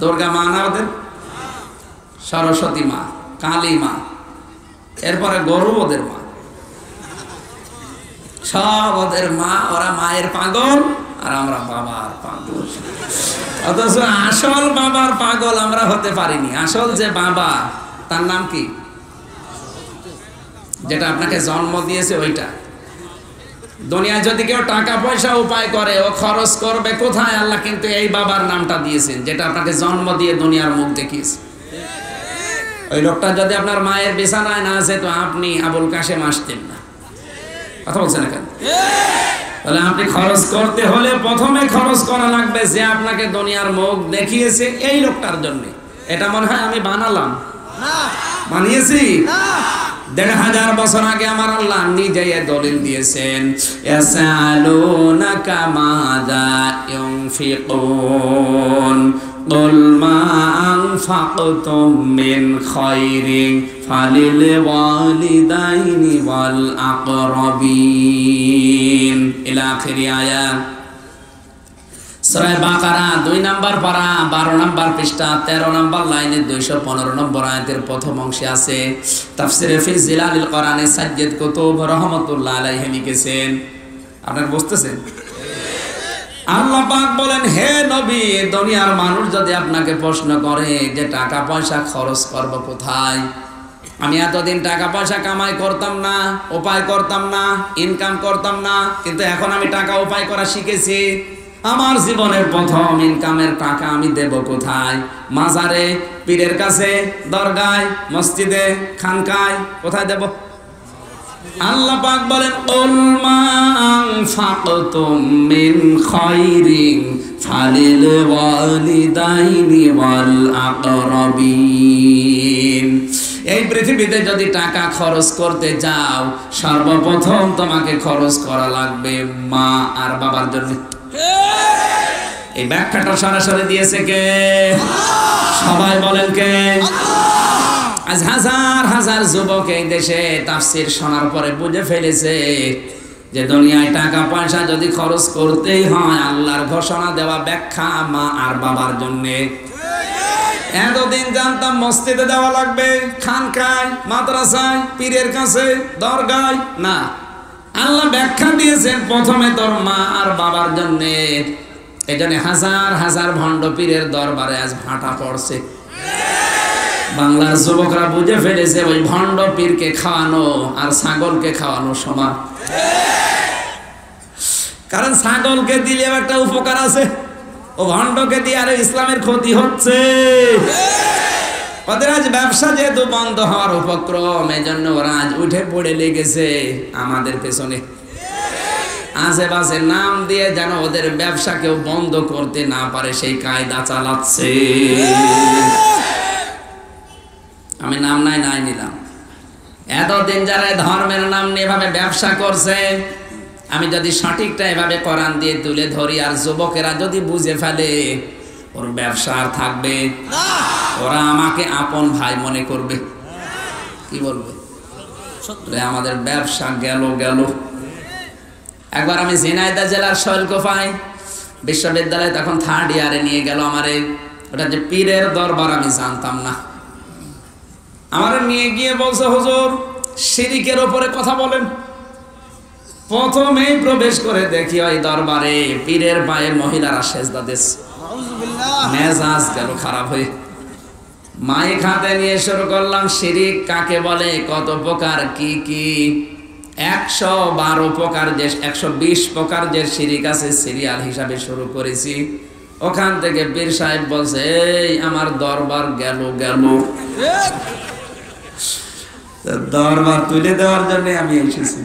দুর্গা মা না ওদের, সরস্বতী মা, কালী মা, এরপরে গরু ওদের মা, সব ওদের মা। ওরা মায়ের পাগল আর আমরা বাবার পাগল। অথচ আসল বাবার পাগল আমরা হতে পারিনি। আসল যে বাবা, তার নাম কি? যেটা আপনাকে জন্ম দিয়েছে ওইটা। দুনিয়ায় যদি কেউ টাকা পয়সা উপায় করে, ও খরচ করবে কোথায়? আল্লাহ কিন্তু এই বাবার নামটা দিয়েছেন, যেটা আপনাকে জন্ম দিয়ে দুনিয়ার মুখ দেখিয়েছে। ওই লোকটা যদি আপনার মায়ের বিছানায় না আছে, তো আপনি আবুল কাশেম আসতেন না। কথা বলছেন না কেন? তাহলে আপনি খরচ করতে হলে প্রথমে খরচ করা লাগবে যে আপনাকে দুনিয়ার মুখ দেখিয়েছে, এই লোকটার জন্য। এটা মনে হয় আমি বানালাম, বানিয়েছি? ১৫০০ বছর আগে আমার আল্লাহ নিজে দলিল দিয়েছেন। ইয়াসালুনাকা মাযা ইউনফিকুন কুল মা আনফাকতুম মিন খায়রিন ফালিল ওয়ালিদাইনি ওয়াল আকরাবিন ইলা আখিরি আয়াত। সূরা বাকারা ২ নম্বর পারা ১২ নম্বর পৃষ্ঠা ১৩ নম্বর লাইনে ২১৫ নম্বর আয়াতের প্রথম অংশে আছে। তাফসিরে ফি জিলালিল কোরআনে সাজ্জাদ কুতুব রাহমাতুল্লাহ আলাইহি লিখেছেন। আপনারা বুঝতেছেন? আল্লাহ পাক বলেন, হে নবী, দুনিয়ার মানুষ যদি আপনাকে প্রশ্ন করে যে টাকা পয়সা খরচ করব কোথায়, আমি এতদিন টাকা পয়সা কামাই করতাম না, উপায় করতাম না, ইনকাম করতাম না, কিন্তু এখন আমি টাকা উপায় করা শিখেছি। আমার জীবনের প্রথম ইনকামের টাকা আমি দেব কোথায়? মাজারে, পীরের কাছে, দরগায়, মসজিদে, খানকায়, কোথায় দেব? আল্লাহ পাক বলেন, কুল মা আনফাকতুম মিন খায়রিন ফালিল ওয়ালিদাইনি ওয়াল আকরাবিন। এই পৃথিবীতে যদি টাকা খরচ করতে যাও, সর্বপ্রথম তোমাকে খরচ করা লাগবে মা আর বাবার জন্য। এই ব্যাখ্যাটা সরাসরি দিয়েছে কে? সবাই বলেন কে? আজ হাজার হাজার যুবক এই দেশে তাফসীর শোনার পরে বুঝে ফেলেছে যে দুনিয়ায় টাকা পয়সা যদি খরচ করতেই হয়, আল্লাহর ঘোষণা দেওয়া ব্যাখ্যা মা আর বাবার জন্য। এতদিন জানতাম মসজিদে দেওয়া লাগবে, খানকায়, মাদ্রাসায়, পীরের কাছে, দরগায়। না, আল্লাহ ব্যাখ্যা দিয়েছেন প্রথমে তোর মা আর বাবার জন্য। এই জন্য হাজার হাজার ভণ্ড পীরের দরবারে আজ ভাটা পড়ছে। বাংলার যুবকরা বুঝে ফেলেছে ওই ভণ্ড পীরকে খাওয়ানো আর ছাগলকে খাওয়ানো সমান। কারণ ছাগলকে দিলে একটা উপকার আছে, ও ভণ্ডকে দিয়ে আর ইসলামের ক্ষতি হচ্ছে। ওদের আজ ব্যবসা যেহেতু বন্ধ হওয়ার উপক্রম, এই জন্য ওরা আজ উঠে পড়ে লেগেছে আমাদের পেছনে। আশেপাশে নাম দিয়ে যেন ওদের ব্যবসা কেউ বন্ধ করতে না পারে সেই কায়দা চালাচ্ছে। আমি নাম নাই নিলাম। এতদিন যারা ধর্মের নাম নিয়ে এভাবে ব্যবসা করছে, আমি যদি সঠিকটা এভাবে কোরআন দিয়ে তুলে ধরি আর যুবকেরা যদি বুঝে ফেলে, ওর ব্যবসা আর থাকবে না। ওরা আমাকে আপন ভাই মনে করবে। কি বলবে? আমাদের ব্যবসা গেল। একবার আমি ঝিনাইদহ জেলার শৈলকুপায় বিশ্ববিদ্যালয়ে তখন 3rd ইয়ারে নিয়ে গেল আমারে। ওটা যে পীরের দরবার আমি জানতাম না। আমার নিয়ে গিয়ে বলছে, হুজুর শিরিকের উপরে কথা বলেন। প্রথমেই প্রবেশ করে দেখি ওই দরবারে পীরের পায়ে মহিলারা সেজদা দিচ্ছে। মেজাজ গেল খারাপ হয়ে। মাইক হাতে নিয়ে শুরু করলাম শিরিক কাকে বলে, কত প্রকার, কি কি 112 প্রকার, যে 120 প্রকার যে শিরিক আছে সিরিয়াল হিসাবে শুরু করেছি। ওখান থেকে পীর সাহেব বলছে, এই আমার দরবার গেল গেল, দরবার তুলে দেওয়ার জন্য আমি এসেছি।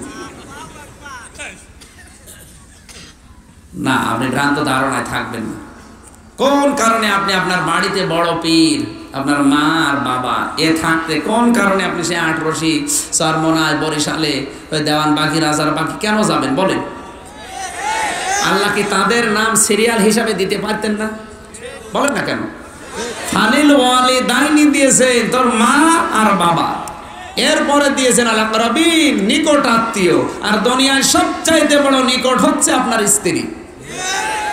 না, আপনি ভ্রান্ত ধারণায় থাকবেন না। কোন কারণে আপনি আপনার বাড়িতে বড় পীর, আপনার মা আর বাবা এ থাকতে কোন কারণে আপনি সে 18 চরমনায় বরিশালে ওই দেওয়ান বাকি রাজার বাকি কেন যাবেন বলেন? আল্লাহ কি তাদের নাম সিরিয়াল হিসাবে দিতে পারতেন না? বলেন না কেন? ফালিল ওয়ালিদাইনি দিয়েছেন তোর মা আর বাবা, এরপরে দিয়েছেন আল আকরাবিন নিকট আত্মীয়, আর দুনিয়ার সবচাইতে বড় নিকট হচ্ছে আপনার স্ত্রী।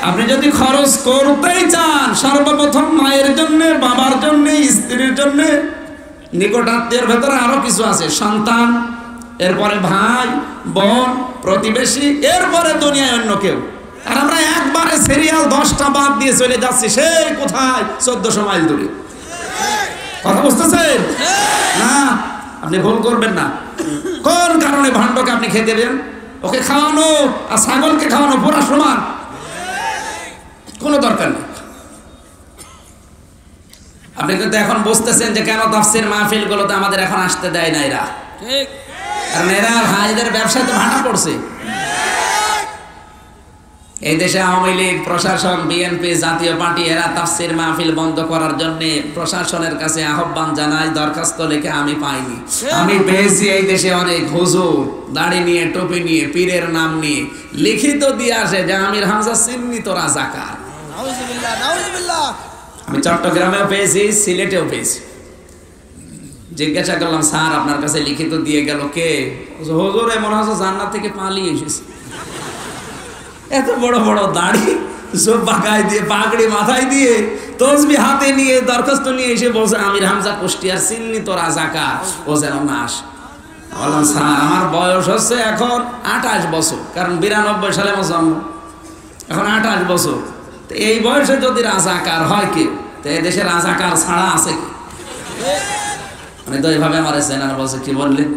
আপনি যদি খরচ করতেই চান সর্বপ্রথম মায়ের জন্য, বাবার জন্য, স্ত্রীর জন্য, নিকট আত্মীয়ের ভেতরে আরো কিছু আছে, সন্তান, এরপরে ভাই বোন প্রতিবেশী, এরপরে দুনিয়ায় অন্য কেউ। আর আমরা একবারে সিরিয়াল 10টা বাদ দিয়ে চলে যাচ্ছি সেই কোথায় 1400 মাইল দূরে। কথা বুঝতেছেন না? আপনি ভুল করবেন না। কোন কারণে ভান্ডকে আপনি খেতে দেবেন? ওকে খাওয়ানো আর ছাগলকে খাওয়ানো পুরা সমান, কোনো দরকার নেই। আপনি কিন্তু এখন বুঝতেছেন যে কেন তাফসীর মাহফিল গুলোতে আমাদের এখন আসতে দেয় না এরা। ঠিক, কারণ এরা ভাইদের ব্যবসায় তো ভাটা পড়ছে। এই দেশে আওয়ামী লীগ, প্রশাসন, বিএনপি, জাতীয় পার্টি এরা তাফসীর মাহফিল বন্ধ করার জন্য প্রশাসনের কাছে আহ্বান জানায়, দরখাস্ত লিখে আমি পাইনি। আমি পেয়েছি এই দেশে অনেক হুজুর দাড়ি নিয়ে, টুপি নিয়ে, পীরের নাম নিয়ে লিখিত দিয়ে আসে যে আমির হামজা চিহ্নিত রাজাকার। আমি চট্টগ্রামেও পেয়েছি, সিলেটেও পেয়েছি। জিজ্ঞাসা করলাম, স্যার আপনার কাছে লিখিত দিয়ে গেল কে? হুজুর এমন হচ্ছে জান্নাত থেকে পালিয়ে এসেছে। এত বড় বড় দাড়ি, জুব্বা গায়ে দিয়ে, পাগড়ি মাথায় দিয়ে, তসবিহ হাতে নিয়ে দরখাস্ত নিয়ে এসে বলছে আমির হামজা কুষ্টিয়ার চিহ্নিত রাজাকার, ও যেন নাশ। বললাম, স্যার আমার বয়স হচ্ছে এখন 28 বছর, কারণ 92 সালে আমার জন্ম, এখন 28 বছর। তো এই বয়সে যদি রাজাকার হয় কেউ, তো এই দেশে রাজাকার ছাড়া আছে কি? মানে তো এইভাবে আমার চেনার বলছে, কি বললেন?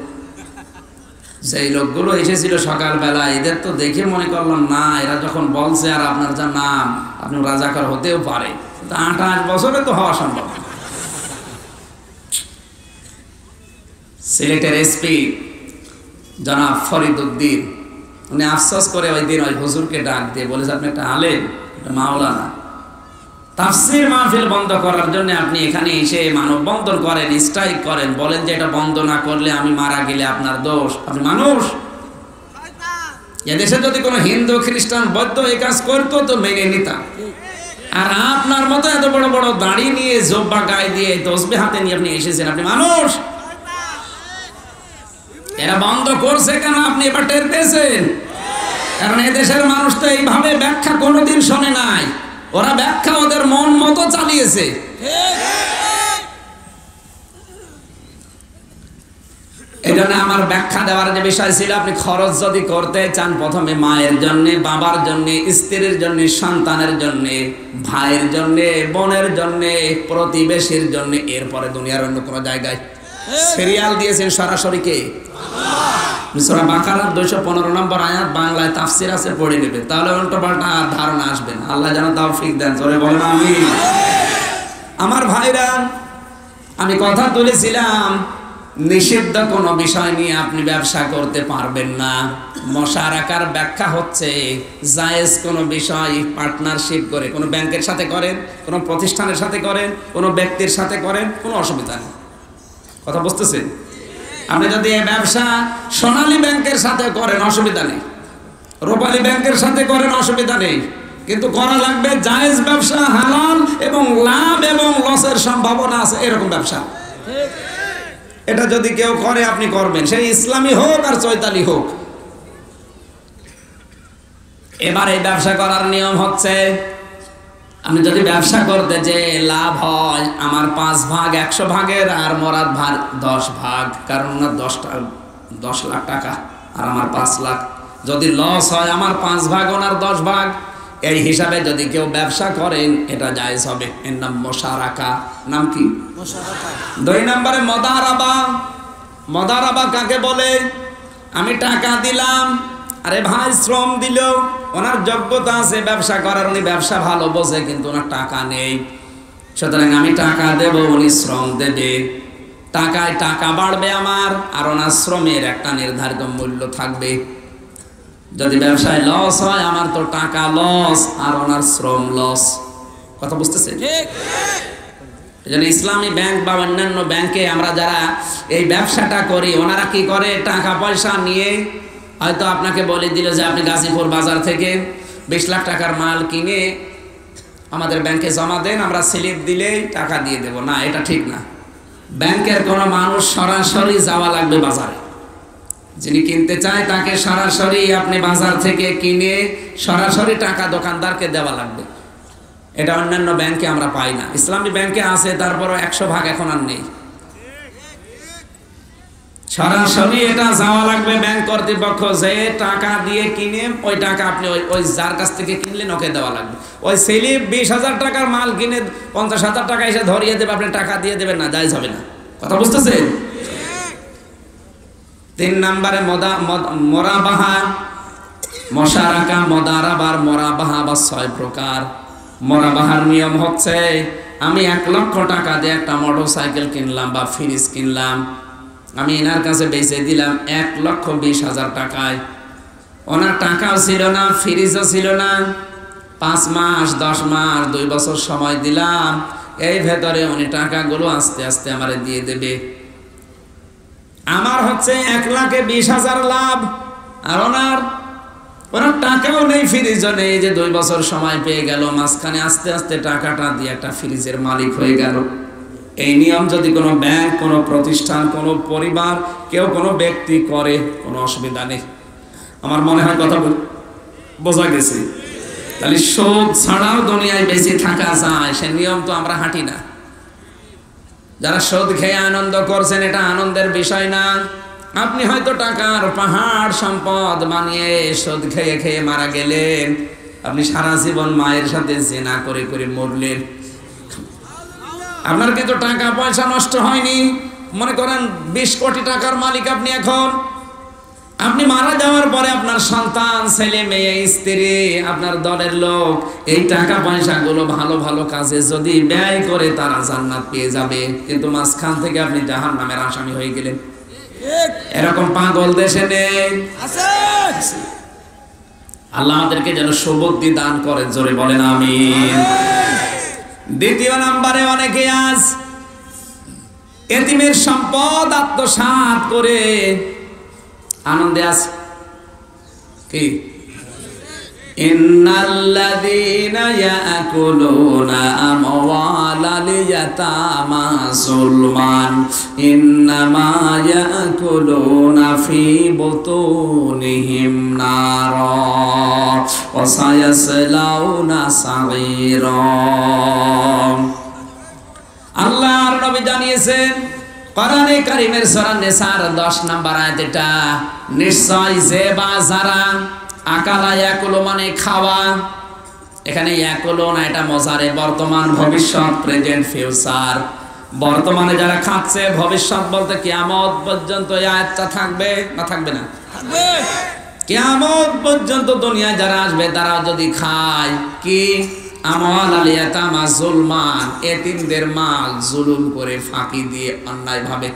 সেই লোকগুলো এসেছিল সকালবেলা, এদের তো দেখে মনে করলাম না, এরা যখন বলছে আর আপনার যা নাম, আপনি রাজাকার হতেও পারে, 28 বছরে তো হওয়া সম্ভব। সিলেটের এসপি জনাব ফরিদ উদ্দিন, উনি আফসোস করে ওই দিন ওই হুজুরকে ডাক দিয়ে বলেছে, আপনি একটা আলেম, একটা মাওলানা, তাফসীর মাহফিল বন্ধ করার জন্য আপনি এখানে এসে মানববন্ধন করেন, স্ট্রাইক করেন, বলেন যে এটা বন্ধ না করলে আমি মারা গেলে আপনার দোষ। আপনি মানুষ? এদেশে যদি কোনো হিন্দু, খ্রিস্টান, বৌদ্ধ এই কাজ করতো তো মেনে নিতাম। আর আপনার মতো এত বড় বড় দাড়ি নিয়ে, জুব্বা গায়ে দিয়ে, তসবিহ হাতে নিয়ে আপনি এসেছেন, আপনি মানুষ? এরা বন্ধ করছে কেন আপনি এবার টের পেয়েছেন? কারণ এদেশের মানুষ তো এইভাবে ব্যাখ্যা কোনোদিন শোনে নাই, ওরা ব্যাখ্যা ওদের মন মতো চালিয়েছে। এই জন্য আমার ব্যাখ্যা দেওয়ার যে বিষয় ছিল, আপনি খরচ যদি করতে চান প্রথমে মায়ের জন্য, বাবার জন্য, স্ত্রীর জন্য, সন্তানের জন্য, ভাইয়ের জন্য, বোনের জন্য, প্রতিবেশীর জন্য, এরপরে দুনিয়ার অন্য কোনো জায়গায় সিরিয়াল দিয়েছেন সরাসরি কে? সূরা বাকারার 215 নম্বর আয়াত বাংলায় তাফসীর আছে, পড়ে নেবে, তাহলে উল্টোপাল্টা ধারণা আসবে না। আল্লাহ যেন তৌফিক দেন, জোরে বলেন আমিন। আমার ভাইরা, আমি কথা তুলেছিলাম নিষিদ্ধ কোনো বিষয় নিয়ে আপনি ব্যবসা করতে পারবেন না। মুশারাকার ব্যাখ্যা হচ্ছে জায়েজ কোনো বিষয় পার্টনারশিপ করে, কোনো ব্যাংকের সাথে করেন, কোনো প্রতিষ্ঠানের সাথে করেন, কোনো ব্যক্তির সাথে করেন, কোনো অসুবিধা নেই। কথা বুঝতেছেন? আপনি যদি এই ব্যবসা সোনালী ব্যাংকের সাথে করেন অসুবিধা নেই, রূপালী ব্যাংকের সাথে করেন অসুবিধা নেই, কিন্তু করা লাগবে জায়েজ ব্যবসা, হালাল এবং লাভ এবং লসের সম্ভাবনা আছে এরকম ব্যবসা। এটা যদি কেউ করে আপনি করবেন, সেই ইসলামী হোক আর চৈতালি হোক। এবার এই ব্যবসা করার নিয়ম হচ্ছে, আমি যদি ব্যবসা করতে যে লাভ হয় আমার 5 ভাগ 100 ভাগের, আর মরাদ ভাগ 10 ভাগ, কারণ ওনার 10 লাখ টাকা আর আমার 5 লাখ। যদি লস হয় আমার 5 ভাগ, ওনার 10 ভাগ। এই হিসাবে যদি কেউ ব্যবসা করেন এটা জায়েজ হবে। এর নাম মুশারাকা। নাম কি? মুশারাকা। 2 নম্বরে মুদারাবা। মুদারাবা কাকে বলে? আমি টাকা দিলাম, আরে ভাই শ্রম দিল, ওনার যোগ্যতা আছে ব্যবসা করার, উনি ব্যবসা ভালো বোঝে, কিন্তু ওনার টাকা নেই, সুতরাং আমি টাকা দেব, উনি শ্রম দেবে, টাকায় টাকা বাড়বে আমার, আর ওনার শ্রমের একটা নির্ধারিত মূল্য থাকবে। যদি ব্যবসায় লস হয়, আমার তো টাকা লস আর ওনার শ্রম লস। কথা বুঝতেছে? এজন্য ইসলামী ব্যাংক বা অন্যান্য ব্যাংকে আমরা যারা এই ব্যবসাটা করি, ওনারা কি করে, টাকা পয়সা নিয়ে হয়তো আপনাকে বলে দিল যে আপনি গাজীপুর বাজার থেকে 20 লাখ টাকার মাল কিনে আমাদের ব্যাংকে জমা দেন, আমরা স্লিপ দিলেই টাকা দিয়ে দেব। না, এটা ঠিক না। ব্যাংকের কোনো মানুষ সরাসরি যাওয়া লাগবে বাজারে, যিনি কিনতে চায় তাকে সরাসরি আপনি বাজার থেকে কিনে সরাসরি টাকা দোকানদারকে দেওয়া লাগবে। এটা অন্যান্য ব্যাংকে আমরা পাই না। ইসলামী ব্যাংকে আছে, তারপরও 100% এখন আর নেই। সরাসরি এটা যাওয়া লাগবে ব্যাংক কর্তৃপক্ষ, যে টাকা দিয়ে কিনে ওই টাকা আপনি ওই যার কাছ থেকে কিনলেন ওকে দেওয়া লাগবে। ওই স্লিপ 20,000 টাকার মাল কিনে 50,000 টাকা এসে ধরিয়ে দেবে, আপনি টাকা দিয়ে দেবেন না, জায়েজ হবে না। কথা বুঝতেছেন? 3 নম্বরে মুরাবাহা। মুশারাকা, মুদারাবার, মুরাবাহা বা 6 প্রকার। মুরাবাহার নিয়ম হচ্ছে, আমি 1 লক্ষ টাকা দিয়ে একটা মোটরসাইকেল কিনলাম বা ফ্রিজ কিনলাম, আমি এনার কাছে বেচে দিলাম 1,20,000 টাকায়। ওনার টাকাও ছিল না, ফ্রিজও ছিল না, 5 মাস 10 মাস 2 বছর সময় দিলাম, এই ভেতরে উনি টাকাগুলো আস্তে আস্তে আমারে দিয়ে দেবে। আমার হচ্ছে 1,20,000 লাভ, আর ওনার টাকাও নেই, ফ্রিজও নেই, যে 2 বছর সময় পেয়ে গেল, মাঝখানে আস্তে আস্তে টাকাটা দিয়ে একটা ফ্রিজের মালিক হয়ে গেল। এই নিয়ম যদি কোনো ব্যাংক, কোনো প্রতিষ্ঠান, কোনো পরিবার, কেউ কোনো ব্যক্তি করে, কোনো অসুবিধা নেই। আমার মনে হয় কথা বোঝা গেছে। তাহলে সুদ ছাড়াও দুনিয়ায় বেশি থাকা যায়, সে নিয়ম তো আমরা হাঁটি না। যারা সুদ খেয়ে আনন্দ করছেন, এটা আনন্দের বিষয় না। আপনি হয়তো টাকার পাহাড় সম্পদ বানিয়ে সুদ খেয়ে খেয়ে মারা গেলেন, আপনি সারা জীবন মায়ের সাথে জিনা করে করে মরলেন, আপনার কিন্তু টাকা পয়সা নষ্ট হয়নি। মনে করেন 20 কোটি টাকার মালিক আপনি, এখন আপনি মারা যাওয়ার পরে আপনার সন্তান, ছেলে মেয়ে, স্ত্রী, আপনার দলের লোক এই টাকা পয়সাগুলো ভালো ভালো কাজে যদি ব্যয় করে তারা জান্নাত পেয়ে যাবে, কিন্তু মাঝখান থেকে আপনি জাহান্নামের আসামি হয়ে গেলেন। এরকম পাগল দেশে নেই, আল্লাহ আমাদেরকে যেন সুবুদ্ধি দান করেন, জোরে বলেন আমিন। 2 নম্বরে অনেকে আজ এতিমের সম্পদ আত্মসাৎ করে আনন্দে আছে। কি? ইন্নাল্লাযীনা ইয়াকুলুনা আমওয়ালাল ইয়াতামা যুলমান ইন্নামা ইয়াকুলুনা ফি বুতুনিহিম নারা ওয়া সায়াসলাউনা সাঈরা। আল্লাহর নবী জানিয়েছেন কোরআনে কারীমের সূরা নিসার 10 নম্বর আয়াত, এটা নিশ্চয় যে বা যারা আকালা ইয়াকুলু মানে খাওয়া, এখানে ইয়াকুলু না, এটা মজারে বর্তমান, ভবিষ্যৎ, প্রেজেন্ট, ফিউচার। বর্তমানে যারা খাচ্ছে, ভবিষ্যৎ বলতে কিয়ামত পর্যন্ত এই আয়াতটা থাকবে না, থাকবে না? থাকবে। কিয়ামত পর্যন্ত দুনিয়ায় যারা আসবে তারা যদি খায় কি? আমওয়ালাল ইয়াতামা যুলমান, এতিমদের মাল জুলুম করে, ফাঁকি দিয়ে, অন্যায় ভাবে।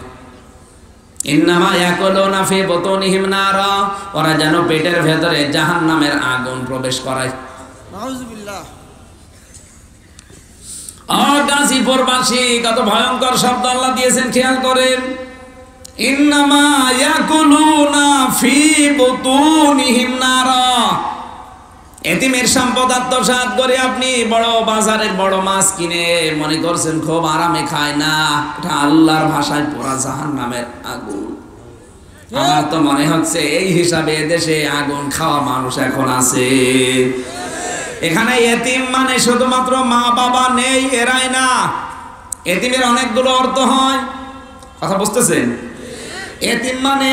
ইন্নামা ইয়াকুলুনা ফি বুতুনিহিম নারা, ওরা যেন পেটের ভেতরে জাহান্নামের আগুন প্রবেশ করায়। নাউযুবিল্লাহ। গাজীপুরবাসী কত ভয়ঙ্কর শব্দ আল্লাহ দিয়েছেন, খেয়াল করেন। ইন্নামা ইয়াকুলুনা ফি বুতুনিহিম নারা, এতিমের সম্পদ আত্মসাৎ করে আপনি বড় বাজারের বড় মাছ কিনে মনে করছেন খুব আরামে খায়, না, এটা আল্লাহর ভাষায় পুরা জাহান্নামের আগুন। আমার তো মনে হচ্ছে এই হিসাবে এদেশে আগুন খাওয়া মানুষ এখন আছে। এখানে এতিম মানে শুধুমাত্র মা বাবা নেই এরাই না, এতিমের অনেকগুলো অর্থ হয়। কথা বুঝতেছেন? এতিম মানে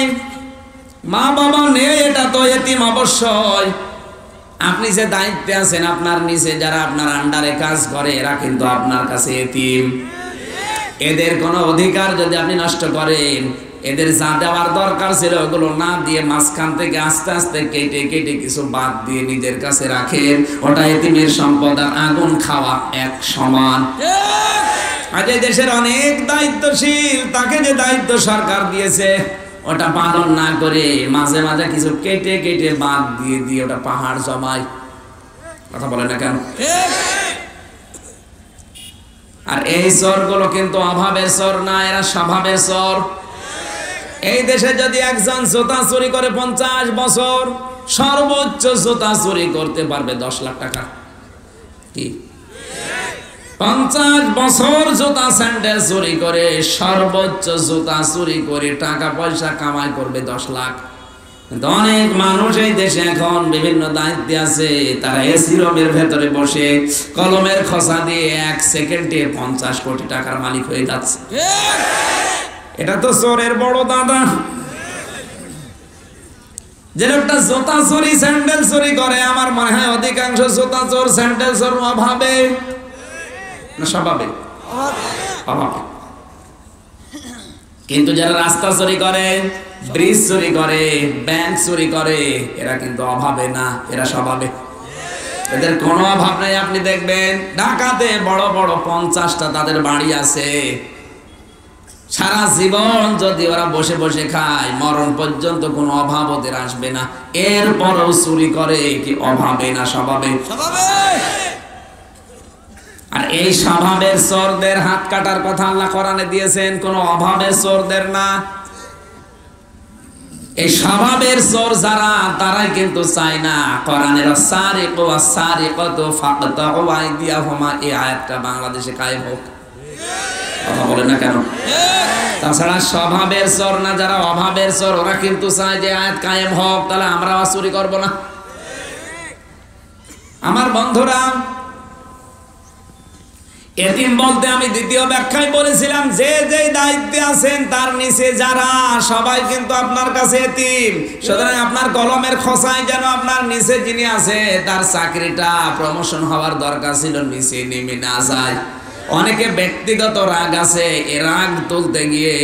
মা বাবা নেই, এটা তো এতিম অবশ্যই। আপনি যে দায়িত্বে আছেন, আপনার নিচে যারা আপনার আন্ডারে কাজ করে এরা কিন্তু আপনার কাছে এতিম। এদের কোনো অধিকার যদি আপনি নষ্ট করেন, এদের যা দেওয়ার দরকার ছিল ওগুলো না দিয়ে মাঝখান থেকে আস্তে আস্তে কেটে কেটে কিছু বাদ দিয়ে নিজের কাছে রাখেন, ওটা এতিমের সম্পদ আর আগুন খাওয়া এক সমান। আজ এই দেশের অনেক দায়িত্বশীল, তাকে যে দায়িত্ব সরকার দিয়েছে ওটা পালন না করে মাঝে মাঝে কিছু কেটে কেটে বাদ দিয়ে দিয়ে ওটা পাহাড় জমায়। কথা বলে না কেন? আর এই চোরগুলো কিন্তু অভাবের চোর না, এরা স্বভাবের চোর। এই দেশে যদি একজন জুতা চুরি করে 50 বছর, সর্বোচ্চ জুতা চুরি করতে পারবে 10 লাখ টাকা। কি 50 বছর জুতা স্যান্ডেল চুরি করে, সর্বোচ্চ জুতা চুরি করে টাকা পয়সা কামাই করবে 10 লাখ। কিন্তু অনেক মানুষ এই দেশে এখন বিভিন্ন দায়িত্বে আছে, তারা এসি রুমের ভেতরে বসে কলমের খোসা দিয়ে 1 সেকেন্ডে 50 কোটি টাকার মালিক হয়ে যাচ্ছে। এটা তো চোরের বড় দাদা। যে লোকটা জুতা চুরি স্যান্ডেল চুরি করে, আমার মনে হয় অধিকাংশ জুতা চোর স্যান্ডেল চোর অভাবে না স্বভাবে? অভাবে। কিন্তু যারা রাস্তা চুরি করে, ব্রিজ চুরি করে, ব্যাংক চুরি করে, এরা কিন্তু অভাবে না, এরা স্বভাবে। এদের কোনো অভাব নাই। আপনি দেখবেন ঢাকাতে বড় বড় 50টা তাদের বাড়ি আছে, সারা জীবন যদি ওরা বসে বসে খায়, মরণ পর্যন্ত কোনো অভাব ওদের আসবে না। এরপরও চুরি করে, কি অভাবে না স্বভাবে? আর এই স্বভাবের চোরদের হাত কাটার কথা আল্লাহ কোরআনে দিয়েছেন, কোনো অভাবের চোরদের না। এই স্বভাবের চোর যারা, তারাই কিন্তু চায় না কোরআনের সারিকু ওয়াস-সারিকাতু ফাকতাউ আইদিয়াহুমা, এই আয়াতটা বাংলাদেশে কায়েম হোক। কথা বলে না কেন? তাছাড়া স্বভাবের চোর না, যারা অভাবের চোর, ওরা কিন্তু চায় যে আয়াত কায়েম হোক, তাহলে আমরা চুরি করব না। আমার বন্ধুরা, এতিম বলতে আমি দ্বিতীয় ব্যাখ্যায় বলেছিলাম, যে যে দায়িত্বে আছেন তার নিচে যারা, সবাই কিন্তু আপনার কাছে এতিম। সুতরাং আপনার কলমের খোসায় যেন আপনার নিচে যিনি আছে তার চাকরিটা প্রমোশন হওয়ার দরকার ছিল, নিচে নেমে না যায়। অনেকে ব্যক্তিগত রাগ আছে, এ রাগ তুলতে গিয়ে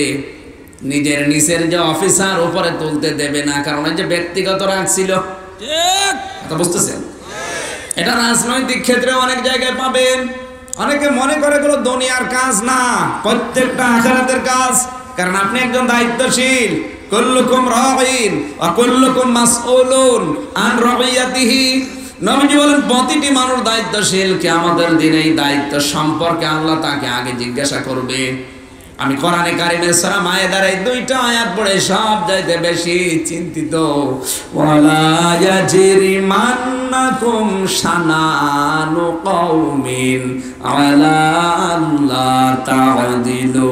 নিজের নিচের যে অফিসার উপরে তুলতে দেবে না, কারণ এই যে ব্যক্তিগত রাগ ছিল। বুঝতেছেন? এটা রাজনৈতিক ক্ষেত্রে অনেক জায়গায় পাবেন। অনেকে মনে করে এগুলো দুনিয়ার কাজ না, প্রত্যেকটা আখিরাতের কাজ। কারণ আপনি একজন দায়িত্বশীল, কুল্লুকুম রাঈন ওয়া কুল্লুকুম মাসউলুন আন রাইয়াতিহি। নবীজি বলেন প্রতিটি মানুষ দায়িত্বশীল, কিয়ামতের দিনে এই দায়িত্ব সম্পর্কে আল্লাহ তাকে আগে জিজ্ঞাসা করবে। আমি কোরআনে কারিমের সূরা মায়েদার এই 2টা আয়াত পড়ে সব চাইতে বেশি চিন্তিত। ওয়ালা ইয়াজরিমান্নাকুম শানানু কওমিন আলা আল্লা তা'দিলু।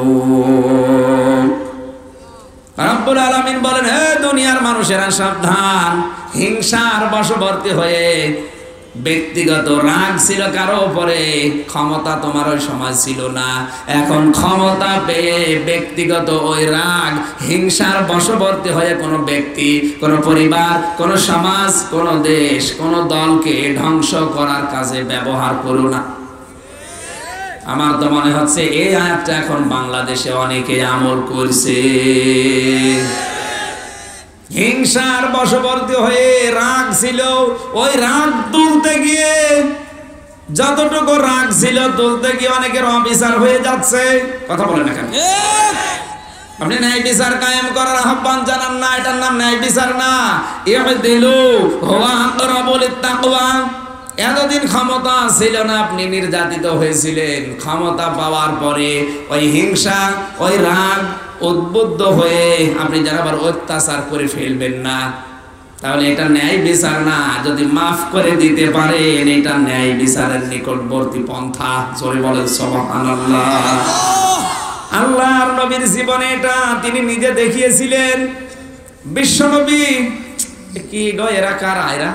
রব্বুল আলামিন বলেন, হে দুনিয়ার মানুষেরা সাবধান, হিংসার বশবর্তী হয়ে, ব্যক্তিগত রাগ ছিল কারো উপরে, ক্ষমতা তোমার ওই সময় ছিল না, এখন ক্ষমতা পেয়ে ব্যক্তিগত ওই রাগ, হিংসার বশবর্তী হয়ে কোনো ব্যক্তি, কোনো পরিবার, কোনো সমাজ, কোনো দেশ, কোনো দলকে ধ্বংস করার কাজে ব্যবহার করো না। আমার তো মনে হচ্ছে এই আয়াতটা এখন বাংলাদেশে অনেকে আমল করছে। হিংসার বশবর্তী হয়ে রাগ ছিল, ওই রাগ তুলতে গিয়ে, যতটুকু রাগ ছিল তুলতে গিয়ে অনেকের অবিচার হয়ে যাচ্ছে। কথা বলে না কেন? আপনি ন্যায় বিচার কায়েম করার আহ্বান জানান না, এটার নাম ন্যায় বিচার না। ইহদিলু হুয়া আকরাবু লিত-তাকওয়া। এতদিন ক্ষমতা ছিল না, আপনি নির্যাতিত হয়েছিলেন। ক্ষমতা পাওয়ার পরে ওই হিংসা, ওই রাগ উদ্বুদ্ধ হয়ে আপনি যারা আবার অত্যাচার করে ফেলবেন না, তাহলে এটা ন্যায় বিচার না। যদি মাফ করে দিতে পারেন, এটা ন্যায় বিচারের নিকটবর্তী পন্থা। জোরে বলেন সুবহানাল্লাহ। আল্লাহর নবীর জীবনে এটা তিনি নিজে দেখিয়েছিলেন। বিশ্বনবী কি গো, এরা কারা? এরা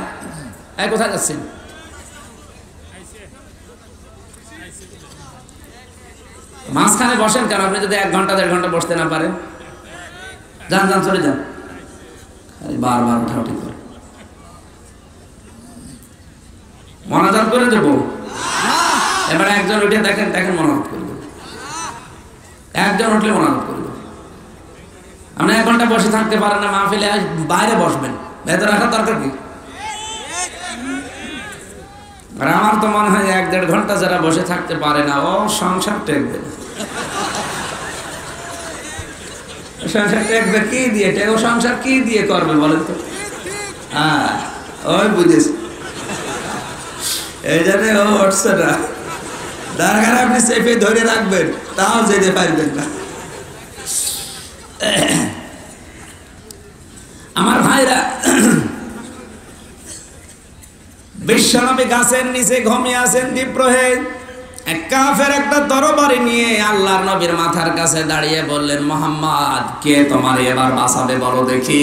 কোথায় যাচ্ছেন? মাঝখানে বসেন কেন? আপনি যদি 1 ঘন্টা 1.5 ঘন্টা বসতে না পারেন, যান যান, চলে যান। বারবার উঠাউঠি করে মোনাজাত করে দেবো? এবার একজন উঠে দেখেন, দেখেন মোনাজাত করে দেবো। একজন উঠলে মোনাজাত করে দেবো। আপনি 1 ঘন্টা বসে থাকতে পারেন না মাহফিলে, বাইরে বসবেন, ভেতরে রাখার দরকার কি? আর আমার তো মনে হয় 1-1.5 ঘন্টা যারা বসে থাকতে পারে না, ও সংসার টেকবে না। সংসার টেকবে কি দিয়ে? ও সংসার কি দিয়ে করবে বলেন তো? হ্যাঁ, ওই বুঝেছি, এই জন্য ও উঠছে না। দরকার আপনি চেপে ধরে রাখবেন, তাও যেতে পারবেন না। আমার ভাইরা, বিশ্বনবী গাছের নিচে ঘুমিয়ে আছেন দ্বীপ্রহে। এক কাফের একটা তরবারি নিয়ে আল্লাহর নবীর মাথার কাছে দাঁড়িয়ে বললেন, মুহাম্মদ, কে তোমার এবার বাঁচাবে বলো দেখি।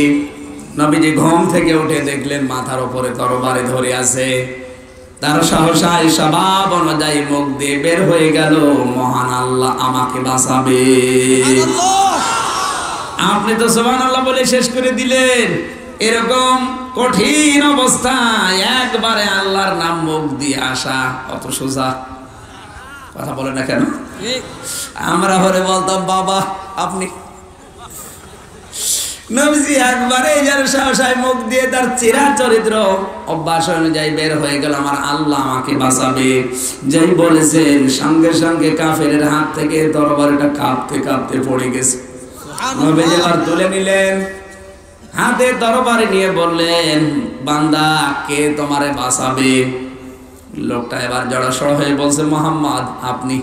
নবীজি ঘুম থেকে উঠে দেখলেন মাথার উপরে তরবারি ধরে আছে। তার সহসা স্বভাব অনুযায়ী মুখ দিয়ে বের হয়ে গেল, মহান আল্লাহ আমাকে বাঁচাবে। আপনি তো সুবহানাল্লাহ বলে শেষ করে দিলেন। এরকম কঠিন অবস্থায় একবারে আল্লাহর নাম মুখ দিয়ে আসা অত সোজা? কথা বলে না কেন? আমরা হলে বলতাম বাবা আপনি। নবীজি একবারে যার সাহসায় মুখ দিয়ে তার চেহারা চরিত্র অভ্যাস অনুযায়ী বের হয়ে গেল, আমার আল্লাহ আমাকে বাঁচাবে। যেই বলেছেন সঙ্গে সঙ্গে কাফেরের হাত থেকে তরবারিটা কাঁপতে কাঁপতে পড়ে গেছে। নবীজি আর তুলে নিলেন, হাতে তরবারি নিয়ে বললেন, বান্দা, কে তোমারে বাঁচাবে? লোকটা এবার জড়সড় হয়ে বলছে, মুহাম্মদ আপনি।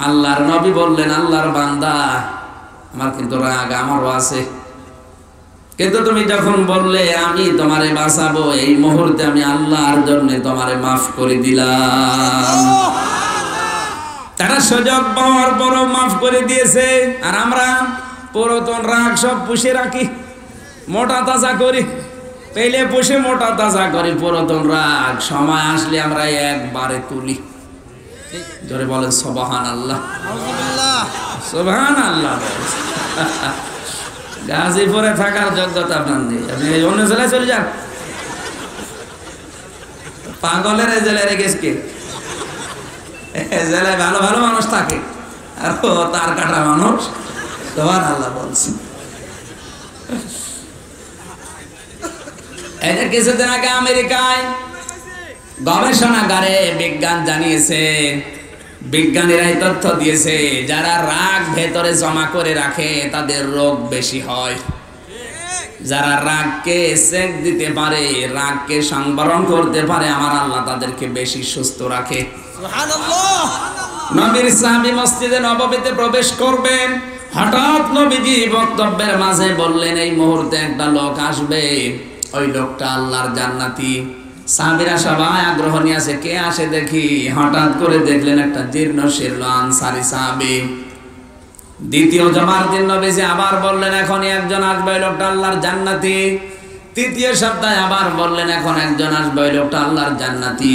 আল্লাহর নবী বললেন, আল্লাহর বান্দা, আমার কিন্তু রাগ আমারও আছে, কিন্তু তুমি যখন বললে আমি তোমারে বাঁচাবো, এই মুহূর্তে আমি আল্লাহর জন্য তোমারে মাফ করে দিলাম। তারা সুযোগ পাওয়ার পরও মাফ করে দিয়েছে, আর আমরা পুরাতন রাগ সব পুষে রাখি, মোটা তাজা করি, পেলে পুষে মোটা তাজা করি। পুরাতন রাগ সময় আসলে আমরা একবারে তুলি। জোরে বলেন সুবহানাল্লাহ, সুবহানাল্লাহ। গাজীপুরে থাকার যোগ্যতা আপনার নেই, আপনি অন্য জেলায় চলে যান। পাগলের জেলায় রেখেছে কে? জেলায় ভালো ভালো মানুষ থাকে, আর ও তার কাটা মানুষ। সুবহানাল্লাহ বলছি। এদের কিছুদিন আগে আমেরিকায় গবেষণাগারে বিজ্ঞান জানিয়েছে, বিজ্ঞানীরাই তথ্য দিয়েছে, যারা রাগ ভেতরে জমা করে রাখে তাদের রোগ বেশি হয়। যারা রাগকে সেক দিতে পারে, রাগকে সংবরণ করতে পারে, আমার আল্লাহ তাদেরকে বেশি সুস্থ রাখে। সুবহানাল্লাহ। নবীর সাহাবী মসজিদে নববীতে প্রবেশ করবেন, হঠাৎ নবীজি বক্তব্যের মাঝে বললেন, এই মুহূর্তে একটা লোক আসবে, ওই লোকটা আল্লাহর জান্নাতি। সাহাবীরা সবাই আগ্রহ নিয়ে আছে, কে আসে দেখি। হঠাৎ করে দেখলেন একটা জীর্ণ শীর্ণ আনসারী সাহাবী। দ্বিতীয় জমার দিন নবীজি আবার বললেন, এখনই একজন আসবে, ওই লোকটা আল্লাহর জান্নাতি। তৃতীয় সপ্তাহে আবার বললেন, এখন একজন আসবে, ওই লোকটা আল্লাহর জান্নাতি।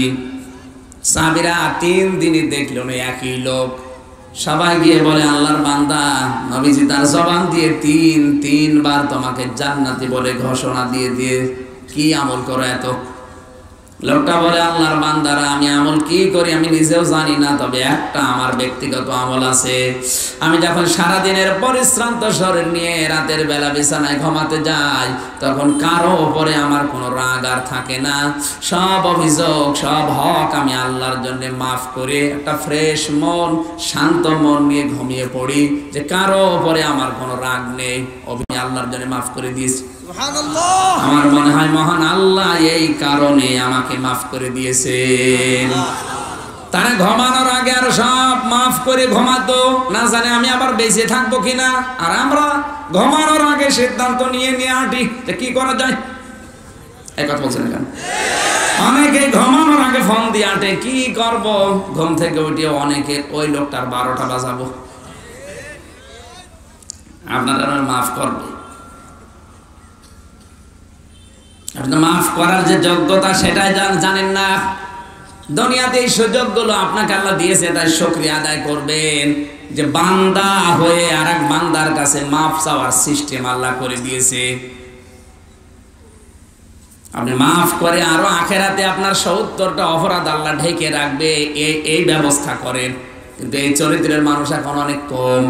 সাহাবীরা 3 দিনই দেখল না একই লোক। সবাই গিয়ে বলে, আল্লাহর বান্দা, নবীজি তার জবান দিয়ে 3 বার তোমাকে জান্নাতি বলে ঘোষণা দিয়ে কি আমল করো এত? লোকটা বলে, আল্লাহর বান্দারা, আমি আমল কি করি আমি নিজেও জানি না, তবে একটা আমার ব্যক্তিগত আমল আছে। আমি যখন সারাদিনের পরিশ্রান্ত শরীর নিয়ে রাতের বেলা বিছানায় ঘুমাতে যাই, তখন কারো উপরে আমার কোনো রাগ আর থাকে না। সব অভিযোগ, সব হক আমি আল্লাহর জন্য মাফ করে একটা ফ্রেশ মন, শান্ত মন নিয়ে ঘুমিয়ে পড়ি, যে কারো উপরে আমার কোনো রাগ নেই, আমি আল্লাহর জন্য মাফ করে দিয়েছি। আমার মনে হয় মহান আল্লাহ এই কারণে আমাকে মাফ করে দিয়েছেন। তারা ঘুমানোর আগে আর সব মাফ করে ঘুমাতো, না জানে আমি আবার বেঁচে থাকবো কিনা। আর আমরা ঘুমানোর আগে সিদ্ধান্ত নিয়ে হাঁটি যে কি করা যায়। এই কথা বলছেন কেন? অনেকে ঘুমানোর আগে ফোন দিয়ে হাঁটে, কি করব। ঘুম থেকে উঠে অনেকে ওই লোকটার 12টা বাজাবো, আপনারা মাফ করবে। আপনি মাফ করার যে যোগ্যতা সেটাই জানেন না। দুনিয়াতে এই সুযোগগুলো আপনাকে আল্লাহ দিয়েছে, তাই শুকরিয়া আদায় করবেন। যে বান্দা হয়ে আরেক বান্দার কাছে মাফ চাওয়ার সিস্টেম আল্লাহ করে দিয়েছে। আপনি মাফ করে আরো আখেরাতে আপনার ৭০টা অপরাধ আল্লাহ ঢেকে রাখবে, এই ব্যবস্থা করেন। কিন্তু এই চরিত্রের মানুষ এখন অনেক কম।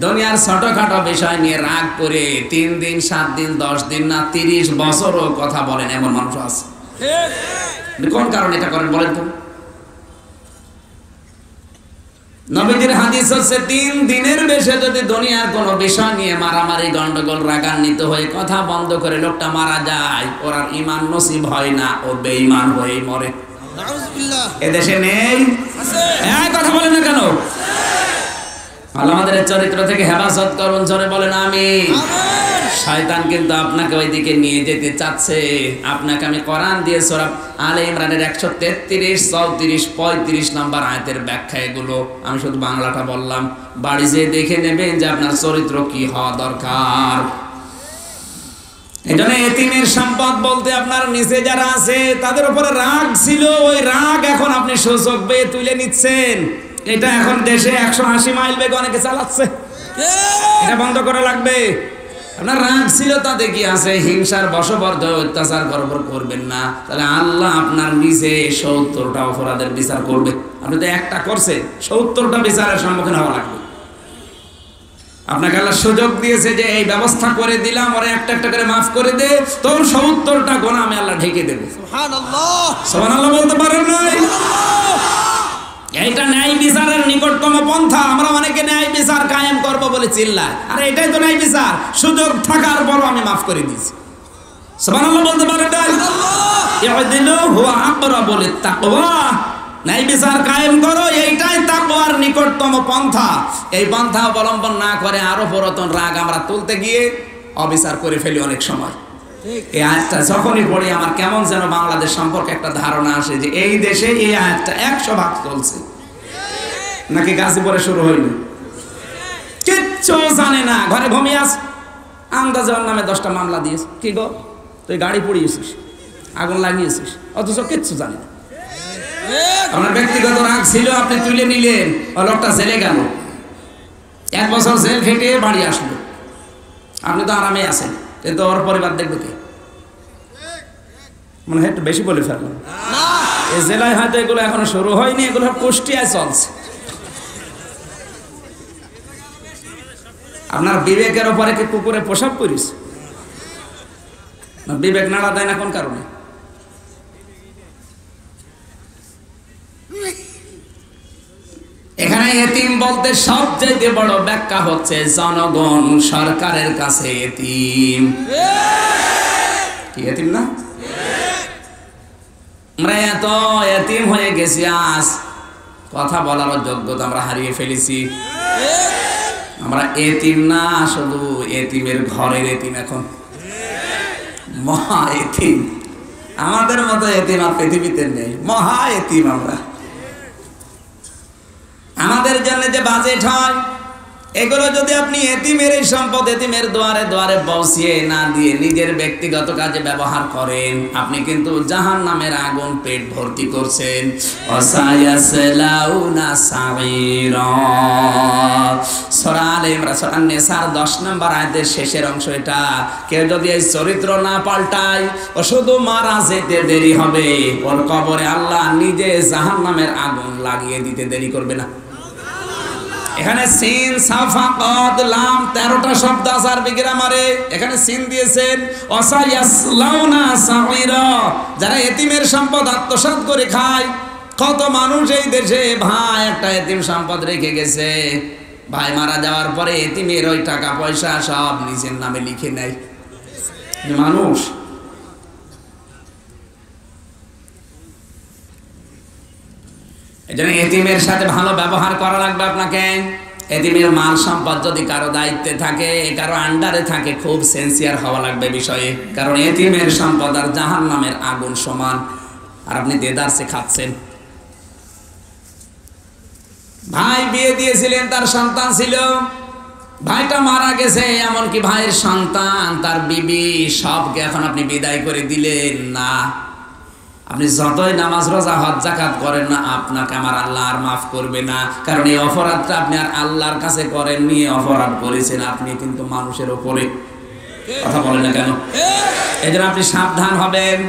দুনিয়ার ছোটখাটো বিষয় নিয়ে রাগ করে ৩ দিন ৭ দিন ১০ দিন না ৩০ বছরও কথা বলেন, এমন মানুষ আছে। কোন কারণে এটা করেন বলেন তো? নবীজির হাদিস হচ্ছে ৩ দিনের বেশি যদি দুনিয়ার কোনো বিষয় নিয়ে মারামারি গন্ডগোল রাগান্বিত হয়ে কথা বন্ধ করে লোকটা মারা যায়, ওর আর ঈমান নসিব হয় না, ও বেঈমান হয়েই মরে। এদেশে নেই? কথা বলেন না কেন? আল্লাহ আমাদের চরিত্র থেকে হেফাজত করুন, জোরে বলেন আমিন। শয়তান কিন্তু আপনাকে ওইদিকে নিয়ে যেতে চাচ্ছে। আপনাকে আমি কোরআন দিয়ে সূরা আলে ইমরানের 133, 34, 35 নম্বর আয়াতের ব্যাখ্যা এগুলো। আমি শুধু বাংলাটা বললাম, বাড়ি যেয়ে দেখে নেবেন যে আপনার চরিত্র কি হওয়া দরকার। এজন্য এতিমের সম্পদ বলতে আপনার নিচে যারা আছে তাদের উপরে রাগ ছিল, ওই রাগ এখন আপনি সুযোগ পেয়ে তুলে নিচ্ছেন। এটা এখন দেশে 180 মাইল বেগে অনেকে চালাচ্ছে, এটা বন্ধ করা লাগবে। আপনার রাগ ছিল তাতে কি আছে, হিংসার বশবর্ধ অত্যাচার করবেন না, তাহলে আল্লাহ আপনার নিজে ৭০টা অপরাধের বিচার করবে। আপনি তো একটা করছে, ৭০টা বিচারের সম্মুখীন হওয়া লাগবে। আপনাকে আল্লাহ সুযোগ দিয়েছে যে এই ব্যবস্থা করে দিলাম, ওরা একটা একটা করে মাফ করে দে, তোর ৭০টা গুনাহ আমি আল্লাহ ঢেকে দেব। সুবহানাল্লাহ, সুবহানাল্লাহ বলতে পারেন নাই? এইটা ন্যায় বিচারের নিকটতম পন্থা। আমরা অনেকে ন্যায় বিচার কায়েম করব বলে চিল্লায়, আরে এটাই তো ন্যায় বিচার। সুযোগ থাকার পরও আমি মাফ করে দিয়েছি। সুবহানাল্লাহ বলতে পারেন নাই? ইয়াদিলু হুয়া আকরাবু লিত্তাকওয়া। ন্যায় বিচার কায়েম করো, এইটাই তাকওয়ার নিকটতম পন্থা। এই পন্থা অবলম্বন না করে আরো পুরাতন রাগ আমরা তুলতে গিয়ে অবিচার করে ফেলি অনেক সময়। এই আয়াতটা যখনই পড়ি আমার কেমন যেন বাংলাদেশ সম্পর্কে একটা ধারণা আসে যে এই দেশে এই আয়াতটা 100% চলছে, নাকি গাজীপুরে শুরু হয়নি। কিচ্ছু জানে না, ঘরে ঘুমিয়ে আস, আন্দাজে ওর নামে 10টা মামলা দিয়েছ। কি গো, তুই গাড়ি পুড়িয়েছিস, আগুন লাগিয়েছিস, অথচ কিচ্ছু জানে না। আপনার ব্যক্তিগত রাগ ছিল, আপনি তুলে নিলেন, ও লোকটা জেলে গেল, 1 বছর জেল খেটে বাড়ি আসলো, আপনি তো আরামে আছেন, কিন্তু ওর পরিবার দেখবে কে? মানে একটু বেশি বলে ফেললাম। এই জেলায় হয়তো এগুলো এখনো শুরু হয়নি, এগুলো কুষ্টিয়ায় চলছে। আপনার বিবেকের উপরে কি কুকুরে প্রসাব করিস? বিবেক নাড়া দেয় না কোন কারণে? এখানে এতিম বলতে সবচেয়ে বড় ব্যাখ্যা হচ্ছে জনগণ সরকারের কাছে এতিম। কি এতিম না? আমরা এত এতিম হয়ে গেছি, আজ কথা বলার যোগ্যতা আমরা হারিয়ে ফেলেছি। আমরা এতিম না, শুধু এতিমের ঘরের এতিম। এখন মহা এতিম, আমাদের মতো এতিম আর পৃথিবীতে নেই। মহা এতিম আমরা। আমাদের জন্য যে বাজেট হয়, এগুলো যদি আপনি এতিমের এই সম্পদ এতিমের দুয়ারে দুয়ারে পৌঁছিয়ে না দিয়ে নিজের ব্যক্তিগত কাজে ব্যবহার করেন, আপনি কিন্তু জাহান্নামের আগুন পেট ভর্তি করছেন। ওয়াসায়াসলাউনা সাঈরা। সূরা আলে ইমরান সূরা নিসার 10 নম্বর আয়াতের শেষের অংশ এটা। কেউ যদি এই চরিত্র না পাল্টায়, ও শুধু মারা যেতে দেরি হবে, ওর কবরে আল্লাহ নিজে জাহান্নামের আগুন লাগিয়ে দিতে দেরি করবে না। এখানে সিন সাফা কদ লাম 13টা শব্দ আছে আরবি গ্রামারে। এখানে সিন দিয়েছেন ওয়াসায়াসলাউনা সাঈরা। যারা এতিমের সম্পদ আত্মসাৎ করে খায়, কত মানুষ এই দেশে ভাই একটা এতিম সম্পদ রেখে গেছে, ভাই মারা যাওয়ার পরে এতিমের ওই টাকা পয়সা সব নিজের নামে লিখে নেয় মানুষ। এজন্য এতিমের সাথে ভালো ব্যবহার করা লাগবে আপনাকে। এতিমের মাল সম্পদ যদি কারো দায়িত্বে থাকে, কারো আন্ডারে থাকে, খুব সেন্সিয়ার হওয়া লাগবে বিষয়ে। কারণ এতিমের সম্পদ আর জাহান্নামের আগুন সমান, আর আপনি দেদারসে খাচ্ছেন। ভাই বিয়ে দিয়েছিলেন, তার সন্তান ছিল, ভাইটা মারা গেছে, এমনকি ভাইয়ের সন্তান, তার বিবি, সবকে এখন আপনি বিদায় করে দিলেন না। আপনি যতই নামাজ রোজা হজ যাকাত করেন না, আপনাকে আমার আল্লাহ আর মাফ করবে না। কারণ এই অপরাধটা আপনি আর আল্লাহর কাছে করেননি, অপরাধ করেছেন আপনি কিন্তু মানুষের উপরে। কথা বলেন না কেন? এই জন্য আপনি সাবধান হবেন।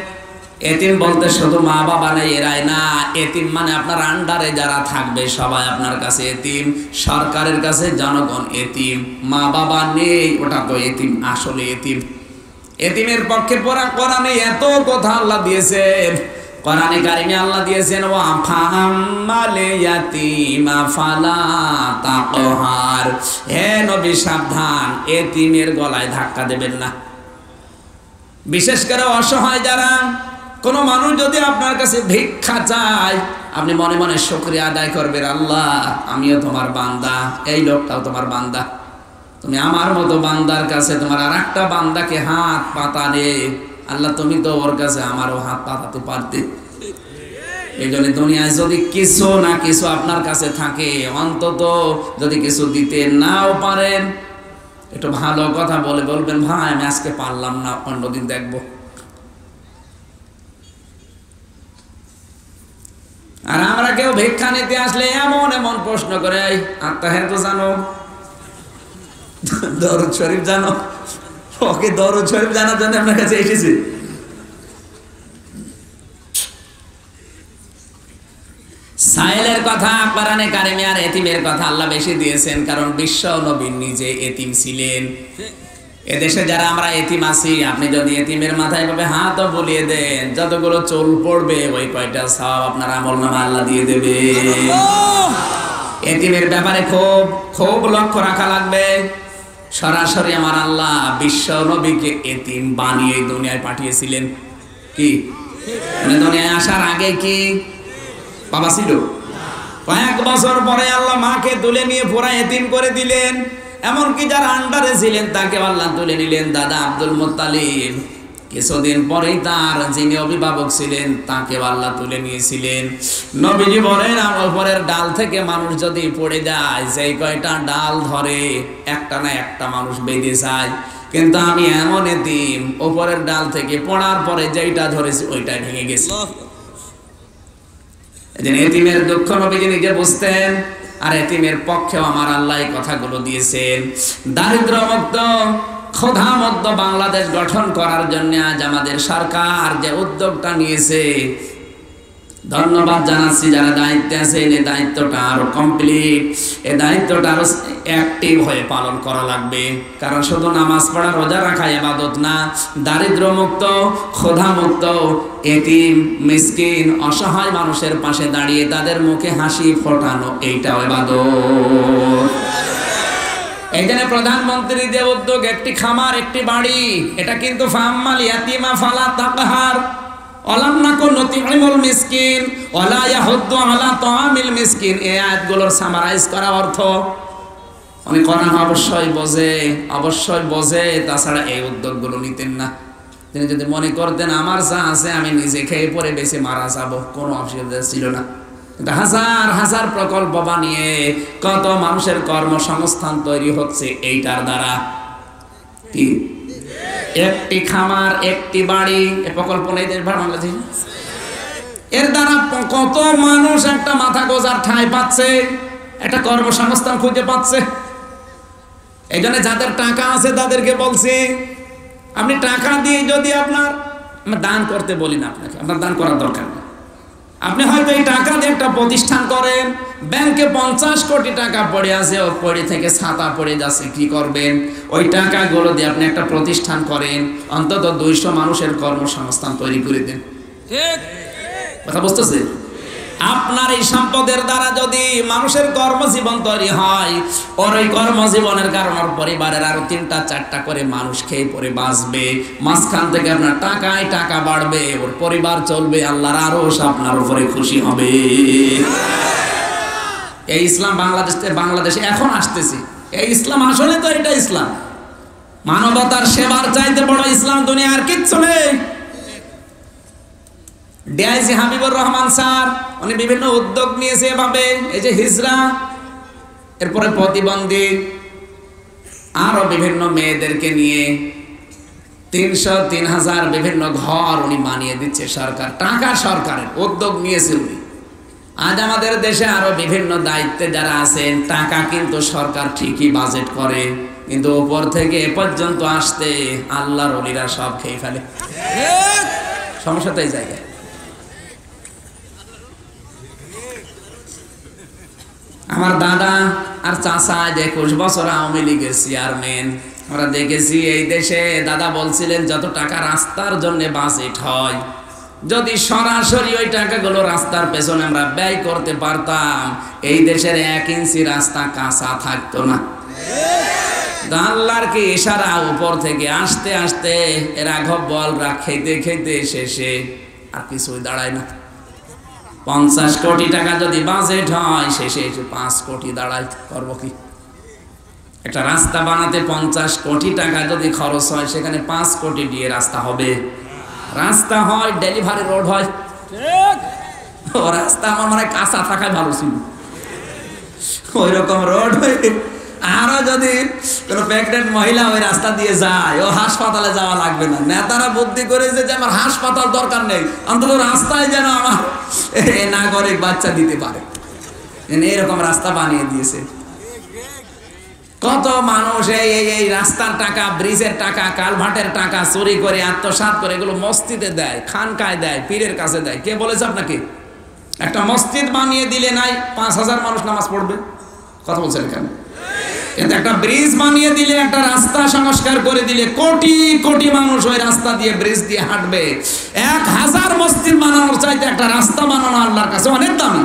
এতিম বলতে শুধু মা বাবা নেই এরাই না, এতিম মানে আপনার আন্ডারে যারা থাকবে সবাই আপনার কাছে এতিম, সরকারের কাছে জনগণ এতিম। মা বাবা নেই ওটা তো এতিম, আসলে এতিম। এতিমের পক্ষে পড়া কোরআনে এত কথা আল্লাহ দিয়েছেন। কোরআনে কারিমে আল্লাহ দিয়েছেন ওয়া ফাআম্মালে ইয়াতীমা ফালা তাকহার। হে নবী সাবধান, এতিমের গলায় ধাক্কা দেবেন না। বিশেষ করে অসহায় যারা, কোন মানুষ যদি আপনার কাছে ভিক্ষা চায়, আপনি মনে মনে শুকরিয়া আদায় করবেন, আল্লাহ আমিও তোমার বান্দা, এই লোকটাও তোমার বান্দা, তুমি আমার মতো বান্দার কাছে তোমার আর একটা বান্দাকে হাত পাতালে, আল্লাহ তুমি তো ওর কাছে আমারও হাত পাতাতে পারতে। এই জন্য দুনিয়ায় যদি কিছু না কিছু আপনার কাছে থাকে, অন্তত যদি কিছু দিতে নাও পারেন, একটু ভালো কথা বলে বলবেন, ভাই আমি আজকে পারলাম না, অন্যদিন দেখবো। আর আমরা কেউ ভিক্ষা নিতে আসলে এমন এমন প্রশ্ন করে, আত্মা তো জানো, দরুদ শরীফ জানো, ওকে দরুদ শরীফ জানার জন্য আপনার কাছে এসেছি। সাইলের কথা কোরআনে কারিমে আর এতিমের কথা আল্লাহ বেশি দিয়েছেন, কারণ বিশ্ব নবী নিজে এতিম ছিলেন। এদেশে যারা আমরা এতিম আছি, আপনি যদি এতিমের মাথায় ভাবে হাতও বুলিয়ে দেন, যতগুলো চুল পড়বে ওই কয়টা সওয়াব আপনার আমলনামা আল্লাহ দিয়ে দেবে। এতিমের ব্যাপারে খুব খুব লক্ষ্য রাখা লাগবে। সরাসরি আমার আল্লাহ বিশ্ব নবীকে এতিম বানিয়ে দুনিয়ায় পাঠিয়েছিলেন। কি মানে দুনিয়ায় আসার আগে কি বাবা ছিল? কয়েক বছর পরে আল্লাহ মাকে তুলে নিয়ে পুরা এতিম করে দিলেন। এমনকি যারা আন্ডারে ছিলেন তাকে আল্লাহ তুলে নিলেন, দাদা আব্দুল মুত্তালিব। কিছুদিন পরেই তার যিনি অভিভাবক ছিলেন তাকে আল্লাহ তুলে নিয়েছিলেন। নবীজি বলেন, উপরের ডাল থেকে মানুষ যদি পড়ে যায়, যেই কয়টা ডাল ধরে একটা না একটা মানুষ বেঁধে যায়, কিন্তু আমি এমন এতিম, উপরের ডাল থেকে পড়ার পরে যেইটা ধরেছি ওইটাই ভেঙে গেছে। এতিমের দুঃখ নবীজি নিজে বুঝতেন, আর এতিমের পক্ষেও আমার আল্লাহ এই কথাগুলো দিয়েছেন। দারিদ্র মুক্ত ক্ষুধামুক্ত বাংলাদেশ গঠন করার জন্য আজ আমাদের সরকার যে উদ্যোগটা নিয়েছে, ধন্যবাদ জানাচ্ছি যারা দায়িত্বে আছেন। এই দায়িত্বটা আরো কমপ্লিট, এই দায়িত্বটা আরো অ্যাক্টিভ হয়ে পালন করা লাগবে। কারণ শুধু নামাজ পড়া রোজা রাখা ইবাদত না, দারিদ্র মুক্ত ক্ষুধা মুক্ত এতিম মিসকিন অসহায় মানুষের পাশে দাঁড়িয়ে তাদের মুখে হাসি ফোটানো, এইটাও ইবাদত। এই জন্য প্রধানমন্ত্রী যে উদ্যোগ, একটি খামার একটি বাড়ি, এটা কিন্তু ফাম্মাল ইয়াতিমা ফালা তাকহার, অলাম নাকুন নুতিমুল মিসকিন ওয়ালা ইয়াহুদ্দু আলা তাআমিল মিসকিন। এই আয়াতগুলোর সামারাইজ করা অর্থ উনি কোরআন অবশ্যই বোঝে, তাছাড়া এই উদ্যোগগুলো নিতেন না। তিনি যদি মনে করতেন আমার যা আছে আমি নিজে খেয়ে পরে বেঁচে মারা যাব, কোনো অসুবিধা ছিল না। কিন্তু হাজার হাজার প্রকল্প বানিয়ে কত মানুষের কর্মসংস্থান তৈরি হচ্ছে এইটার দ্বারা। কি একটি খামার একটি বাড়ি, এ প্রকল্প নেই দেশ বাংলাদেশে, এর দ্বারা কত মানুষ একটা মাথা গোজার ঠাঁই পাচ্ছে, একটা কর্মসংস্থান খুঁজে পাচ্ছে। এই জন্য যাদের টাকা আছে তাদেরকে বলছি, আপনি টাকা দিয়ে যদি আপনার দান করতে বলি না, আপনার দান করার দরকার নেই। আপনি হয়তো এই টাকা দিয়ে একটা প্রতিষ্ঠান করেন, ব্যাংকে 50 কোটি টাকা পড়ে আছে, ও পড়ে থেকে ছাতা পড়ে যাচ্ছে, কি করবেন? ওই টাকাগুলো দিয়ে আপনি একটা প্রতিষ্ঠান করেন, অন্তত 200 মানুষের কর্মসংস্থান তৈরি করে দেন। কথা বুঝতেছে? আপনার এই সম্পদের দ্বারা যদি মানুষের কর্মজীবন তৈরি হয়, ওর ওই কর্মজীবনের কারণে ওর পরিবারের আরো 3-4টা করে মানুষ খেয়ে পরে বাঁচবে, মাঝখান থেকে আপনার টাকায় টাকা বাড়বে, ওর পরিবার চলবে, আল্লাহর আরশ আপনার উপরে খুশি হবে। এই ইসলাম বাংলাদেশে এখন আসতেছে। এই ইসলাম আসলে তো এটা ইসলাম, মানবতার সেবার চাইতে বড় ইসলাম দুনিয়া আর কিচ্ছু নেই। ডিআইজি হাবিবুর রহমান স্যার উনি বিভিন্ন উদ্যোগ নিয়েছে এভাবে, এই যে হিজরা, এরপরে প্রতিবন্ধী, আরো বিভিন্ন মেয়েদেরকে নিয়ে 300-3000 বিভিন্ন ঘর উনি বানিয়ে দিচ্ছে সরকার, টাকা সরকারের উদ্যোগ নিয়েছে উনি। আজ আমাদের দেশে আরো বিভিন্ন দায়িত্বে যারা আছেন, টাকা কিন্তু সরকার ঠিকই বাজেট করে, কিন্তু উপর থেকে এ পর্যন্ত আসতে আল্লাহর ওলিরা সব খেয়ে ফেলে। সমস্যা তো এই জায়গায়। আমার দাদা আর চাচা 21 বছর আওয়ামী লীগের চেয়ারম্যান। আমরা দেখেছি এই দেশে, দাদা বলছিলেন যত টাকা রাস্তার জন্য বাজেট হয়, যদি সরাসরি ওই টাকাগুলো রাস্তার পেছনে আমরা ব্যয় করতে পারতাম, এই দেশের 1 ইঞ্চি রাস্তা কাঁচা থাকতো না। আল্লাহর কি ইশারা, উপর থেকে আসতে আসতে রাঘব বলরা খেতে খেতে শেষে আর কিছুই দাঁড়ায় না। 50 কোটি টাকা যদি বাজেট হয়, শেষে 5 কোটি দাঁড়ায়। করবো কি? একটা রাস্তা বানাতে 50 কোটি টাকা যদি খরচ হয়, সেখানে 5 কোটি দিয়ে রাস্তা হবে? রাস্তা হয় ডেলিভারি রোড হয়। ও রাস্তা আমার মানে কাঁচা থাকায় ভালো ছিল, ওই রকম রোড হয়। আরো যদি কোনো প্রেগনেন্ট মহিলা ওই রাস্তা দিয়ে যায়, ও হাসপাতালে যাওয়া লাগবে না। নেতারা বুদ্ধি করেছে যে আমার হাসপাতাল দরকার নেই, অন্তত রাস্তায় যেন আমার নাগরিক বাচ্চা দিতে পারে, এরকম রাস্তা বানিয়ে দিয়েছে। কত মানুষ এই রাস্তার টাকা, ব্রিজের টাকা, কালভার্টের টাকা চুরি করে আত্মসাৎ করে এগুলো মসজিদে দেয়, খানকায় দেয়, পীরের কাছে দেয়। কে বলেছে আপনাকে? একটা মসজিদ বানিয়ে দিলে নাই 5000 মানুষ নামাজ পড়বে? কথা বলছেন কেন? কিন্তু একটা ব্রিজ বানিয়ে দিলে, একটা রাস্তা সংস্কার করে দিলে কোটি কোটি মানুষ ওই রাস্তা দিয়ে, ব্রিজ দিয়ে হাঁটবে। 1000 মসজিদ বানানোর চাইতে একটা রাস্তা বানানো আল্লাহর কাছে অনেক দামি।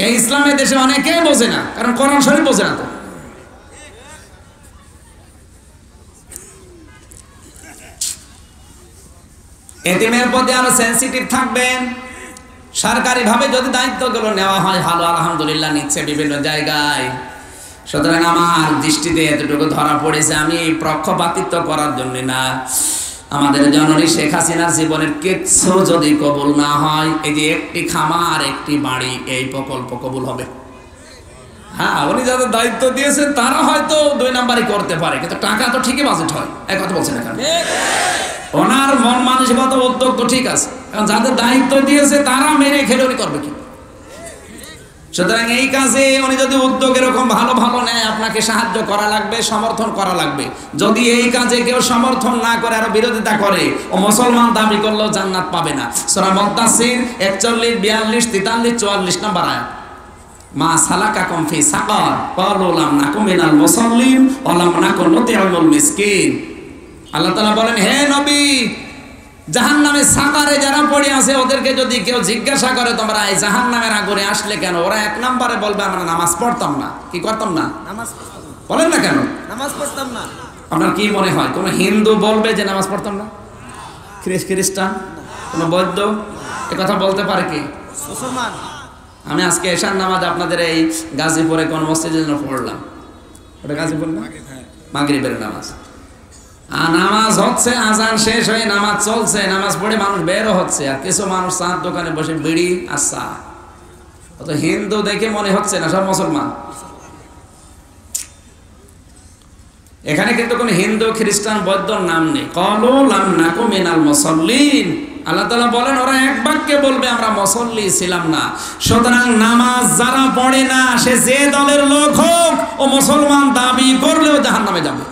এই ইসলামের দেশে অনেকেই বোঝে না, কারণ কোরআন শরীফ বোঝে না। তো এতিমের প্রতি আরো সেনসিটিভ থাকবেন। সরকারি ভাবে যদি দায়িত্বগুলো নেওয়া হয়, ভালো, আলহামদুলিল্লাহ নিচ্ছে বিভিন্ন জায়গায়। সুতরাং আমার দৃষ্টিতে এতটুকু ধরা পড়েছে, আমি এই পক্ষপাতিত্ব করার জন্য না, আমাদের জননী শেখ হাসিনার জীবনের কিচ্ছু যদি কবুল না হয়, এই যে একটি খামার, একটি বাড়ি, এই প্রকল্প কবুল হবে। হ্যাঁ, উনি যাদের দায়িত্ব দিয়েছেন তারা হয়তো 2 নাম্বারই করতে পারে, কিন্তু টাকা তো ঠিকই বাজেট হয়। এক কথা বলছেন না কেন? ওনার মন মানসিকতা, উদ্যোগ তো ঠিক আছে, কারণ যাদের দায়িত্ব দিয়েছে তারা মেরে খেলে উনি করবে কি? সুতরাং এই কাজে উনি যদি উদ্যোগ এরকম ভালো ভালো নেয়, আপনাকে সাহায্য করা লাগবে, সমর্থন করা লাগবে। যদি এই কাজে কেউ সমর্থন না করে, আরো বিরোধিতা করে, ও মুসলমান দাবি করলেও জান্নাত পাবে না। সূরা মুদ্দাসসির 41, 42, 43, 44 নম্বর আয়াত। মা সালাকাকুম ফি সাকার ক্বালু লাম নাকু মিনাল মুসাল্লিন ওয়া লাম নাকু নুতি'মুল মিসকিন। আল্লাহ তাআলা বলেন, হে নবী, জাহান্নামে সাকারে যারা পড়ে আছে, ওদেরকে যদি কেউ জিজ্ঞাসা করে তোমরা এই জাহান্নামের আগুনে আসলে কেন, ওরা 1 নম্বরে বলবে আমরা নামাজ পড়তাম না। কি করতাম না? নামাজ পড়তাম। বলেন না কেন? নামাজ পড়তাম না। আপনার কি মনে হয় কোন হিন্দু বলবে যে নামাজ পড়তাম না? খ্রিস্টান, কোন বৌদ্ধ এ কথা বলতে পারে কি? মুসলমান। আমি আজকে এশার নামাজ আপনাদের এই গাজীপুরে কোন মসজিদে যেন পড়লাম, ওটা গাজীপুর না, মাগরিবের নামাজ। নামাজ হচ্ছে, আজান শেষ হয়ে নামাজ চলছে, নামাজ পড়ে মানুষ বেরও হচ্ছে, আর কিছু মানুষ চার দোকানে বসে বিড়ি আর চা। অত হিন্দু দেখে মনে হচ্ছে না, সব মুসলমান। এখানে কিন্তু কোন হিন্দু, খ্রিস্টান, বৌদ্ধর নাম নেই। ক্বালু লাম নাকু মিনাল মুসাল্লিন। আল্লাহ তাআলা বলেন, ওরা এক বাক্যে বলবে আমরা মুসল্লি ছিলাম না। সুতরাং নামাজ যারা পড়ে না, সে যে দলের লোক হোক, ও মুসলমান দাবি করলেও জাহান্নামে যাবে।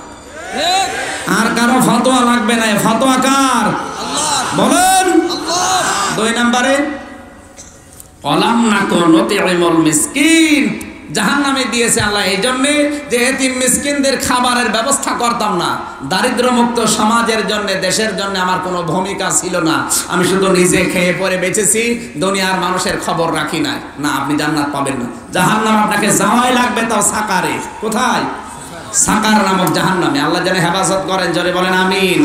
আর কারো ফতোয়া লাগবে না। ফতোয়া কার? বলেন। 2 নম্বরে ওয়ালাম নাকু নুতি'মুল মিসকিন, জাহান্নামে দিয়েছে আল্লাহ এই জন্য যে এতিম মিসকিনদের খাবারের ব্যবস্থা করতাম না। দারিদ্র্যমুক্ত সমাজের জন্য, দেশের জন্য আমার কোনো ভূমিকা ছিল না। আমি শুধু নিজে খেয়ে পরে বেঁচেছি, দুনিয়ার মানুষের খবর রাখি নাই। না, আপনি জান্নাত পাবেন না। জাহান্নাম আপনাকে যাওয়াই লাগবে, তাও সাকারে। কোথায়? সাকার নামক জাহান্নামে। আল্লাহ যেন হেফাজত করেন, জোরে বলেন আমিন।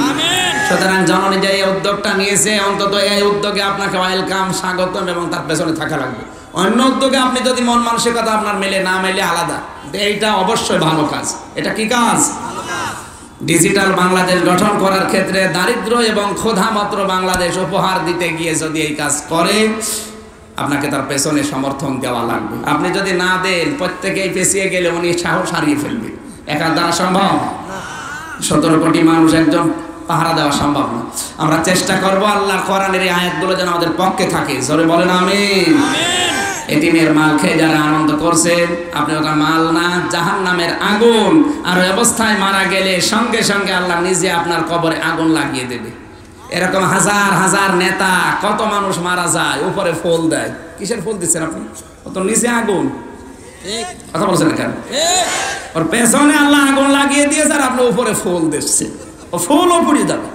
সুতরাং জননী যে এই উদ্যোগটা নিয়েছে, অন্তত এই উদ্যোগে আপনাকে ওয়েলকাম, স্বাগতম, এবং তার পেছনে থাকা লাগবে। অন্য উদ্যোগে আপনি যদি মন মানসিকতা আপনার মেলে না মেলে আলাদা, এইটা অবশ্যই ভালো কাজ। এটা কি কাজ? ডিজিটাল বাংলাদেশ গঠন করার ক্ষেত্রে দারিদ্র এবং ক্ষুধামাত্র বাংলাদেশ উপহার দিতে গিয়ে যদি এই কাজ করে, আপনাকে তার পেছনে সমর্থন দেওয়া লাগবে। আপনি যদি না দেন, প্রত্যেকেই পেছিয়ে গেলে উনি সাহস হারিয়ে ফেলবে। একার দ্বারা সম্ভব? 17 কোটি মানুষ একজন পাহারা দেওয়া সম্ভব না। আমরা চেষ্টা করব আল্লাহর কোরআনের এই আয়াতগুলো যেন আমাদের পক্ষে থাকে, জোরে বলেন আমিন। এতিমের মাল খেয়ে যারা আনন্দ করছেন, আপনি ওটা মাল না, জাহান্নামের আগুন। আর ওই অবস্থায় মারা গেলে সঙ্গে সঙ্গে আল্লাহ নিজে আপনার কবরে আগুন লাগিয়ে দেবে। এরকম হাজার হাজার নেতা, কত মানুষ মারা যায়, উপরে ফুল দেয়। কিসের ফুল দিচ্ছেন আপনি? ও তো নিচে আগুন। কথা বলছেন কেন? ওর পেছনে আল্লাহ আগুন লাগিয়ে দিয়েছে, আর আপনি উপরে ফুল দিচ্ছেন, ও ফুলও পুড়িয়ে যাবে।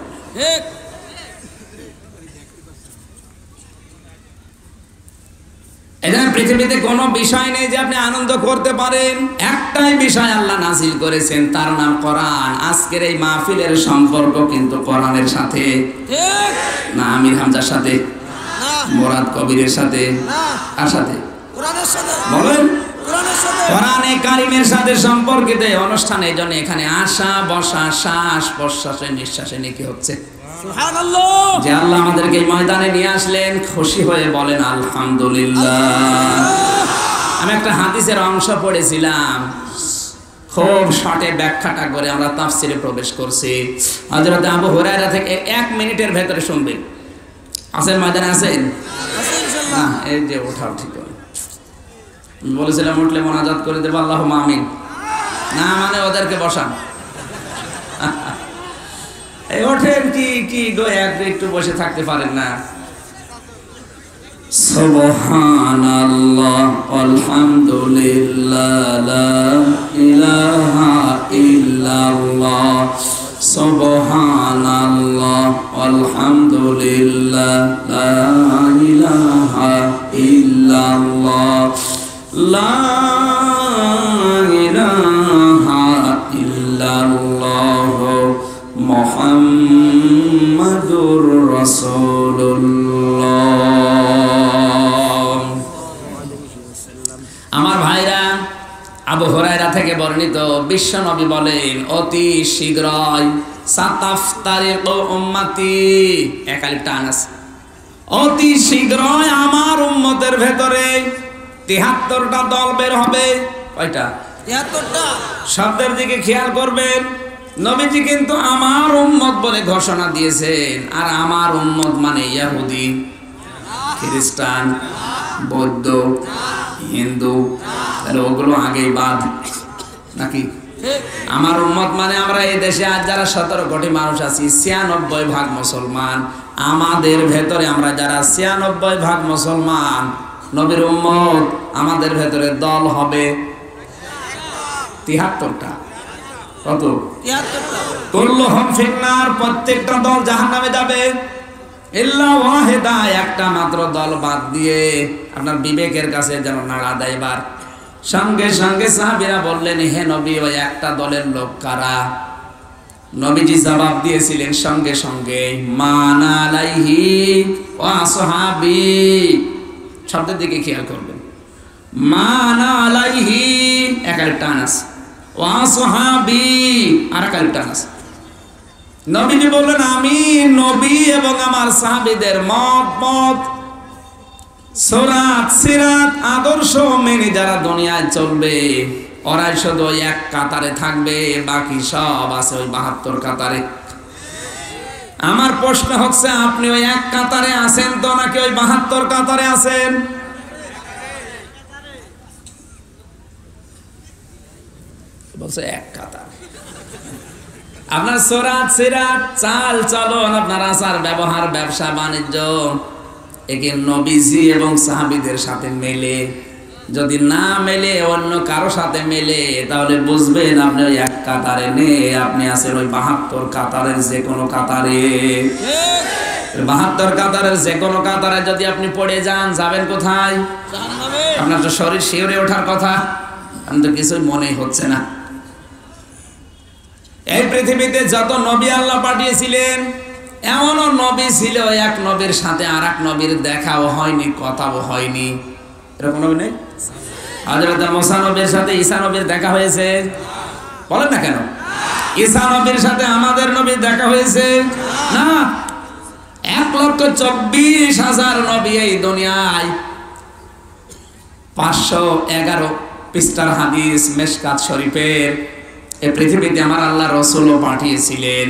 এখানে পৃথিবীতে কোনো বিষয় নেই যে আপনি আনন্দ করতে পারেন। একটাই বিষয় আল্লাহ নাযিল করেছেন, তার নাম কোরআন। আজকের এই মাহফিলের সম্পর্ক কিন্তু কোরআনের সাথে না, আমির হামজার সাথে, মুরাদ কবিরের সাথে, কার সাথে? কোরআনের সাথে। বলেন, কোরআনে কারিমের সাথে সম্পর্কিত এই অনুষ্ঠানে। এই জন্য এখানে আসা বসা, শ্বাস প্রশ্বাসে নিঃশ্বাসে নেকি হচ্ছে। যে আল্লাহ আমাদেরকে এই ময়দানে নিয়ে আসলেন, খুশি হয়ে বলেন আলহামদুলিল্লাহ। আমি একটা হাদিসের অংশ পড়েছিলাম, খুব শর্টে ব্যাখ্যাটা করে আমরা তাফসিরে প্রবেশ করছি। হযরত আবু হুরায়রা থেকে 1 মিনিটের ভেতরে শুনবেন। আছেন ময়দানে? আছেন? এই যে ওঠাও ঠিক করে বলেছিলাম, উঠলে মোনাজাত করে দেবো আল্লাহুম্মা আমিন। না মানে ওদেরকে বসান। এই ওঠেন, কি গো, একটু বসে থাকতে পারেন না? সুবহানাল্লাহ আলহামদুলিল্লাহ লা ইলাহা ইল্লাল্লাহ, সুবহানাল্লাহ আলহামদুলিল্লাহ লা ইলাহা ইল্লাল্লাহ, লা ইলাহা ইল্লাল্লাহ মুহাম্মাদুর রাসূলুল্লাহ। আমার ভাইরা, আবু হুরায়রা থেকে বর্ণিত, বিশ্ব নবী বলেন, অতি শীঘ্রই সাতাফতারিকু উম্মতি, একালিপটা আনাস, অতি শীঘ্রই আমার উম্মতের ভেতরে ৭৩টা দল বের হবে। কয়টা? ৭৩টা। শব্দের দিকে খেয়াল করবেন। নবীজি কিন্তু আমার উম্মত বলে ঘোষণা দিয়েছেন। আর আমার উম্মত মানে ইহুদি, খ্রিস্টান, বৌদ্ধ, হিন্দু, তাহলে ওগুলো আগেই বাদ নাকি? আমার উম্মত মানে আমরা এই দেশে আজ যারা ১৭ কোটি মানুষ আছি, ৯৬% মুসলমান। আমাদের ভেতরে আমরা যারা ৯৬% মুসলমান, নবীর উম্মত, আমাদের ভেতরে দল হবে ৭৩টা। কত? ৭৩টা। কুল্লুহুম ফিন্নার, প্রত্যেকটা দল জাহান্নামে যাবে, ইল্লা ওয়াহিদা, একটা মাত্র দল বাদ দিয়ে। আপনার বিবেকের কাছে যেন নাড়া দেয় এবার। সঙ্গে সঙ্গে সাহাবীরা বললেন, হে নবী, ওই একটা দলের লোক কারা? নবীজি জবাব দিয়েছিলেন সঙ্গে সঙ্গে, মান আলাইহি ওয়া আসহাবি। শব্দের দিকে খেয়াল করবেন। মান আলাইহি একালিপটা আনাস, ওয়া আসহাবি আর একালিপটা আনাস। নবীজি বললেন, আমি নবী এবং আমার সাহাবীদের মত, সুরাত, সিরাত, আদর্শ মেনে যারা দুনিয়ায় চলবে, ওরাই শুধু এক কাতারে থাকবে, বাকি সব আছে ওই ৭২ কাতারে। আমার প্রশ্ন হচ্ছে, আপনি ওই এক কাতারে আছেন তো, নাকি ওই ৭২ কাতারে আছেন? বলছে এক কাতার। আপনার সুরাত, সিরাত, চাল চলন, আপনার আচার ব্যবহার, ব্যবসা বাণিজ্য, একে নবীজি এবং সাহাবীদের সাথে মেলে। যদি না মেলে, অন্য কারো সাথে মেলে, তাহলে বুঝবেন আপনি ওই এক কাতারে নেই, আপনি আছেন ওই ৭২ কাতারের যে কোনো কাতারে। ৭২ কাতারের যে কোনো কাতারে যদি আপনি পড়ে যান, যাবেন কোথায়? আপনার তো শরীর শিউরে ওঠার কথা, আমি তো কিছুই মনেই হচ্ছে না। এই পৃথিবীতে যত নবী আল্লাহ পাঠিয়েছিলেন, এমনও নবী ছিল এক নবীর সাথে আর এক নবীর দেখাও হয়নি, কথাও হয়নি। এরকম নবী নেই? হযরত মুসা নবীর সাথে ঈসা নবীর দেখা হয়েছে? বলেন না কেন? ঈসা নবীর সাথে আমাদের নবীর দেখা হয়েছে না? ১,২৪,০০০ নবী এই দুনিয়ায়। ৫১১ পৃষ্ঠার হাদিস মেশকাত শরীফের। এই পৃথিবীতে আমার আল্লাহ রাসূলও পাঠিয়েছিলেন।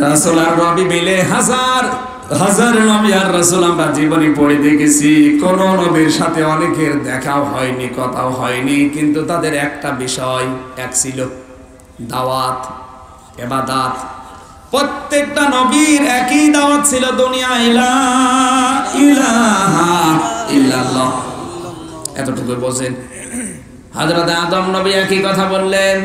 রাসূল আর নবী মিলে ১,০০০ হাজার নবী আর রাসূল আমরা জীবনে পড়ে দেখেছি, কোন নবীর সাথে অনেকের দেখাও হয়নি, কথাও হয়নি, কিন্তু তাদের একটা বিষয় এক ছিল, দাওয়াত, ইবাদত। প্রত্যেকটা নবীর একই দাওয়াত ছিল, দুনিয়ায় লা ইলাহা ইল্লাল্লাহ। এতটুকু বোঝেন। হযরত আদম নবী একই কথা বললেন,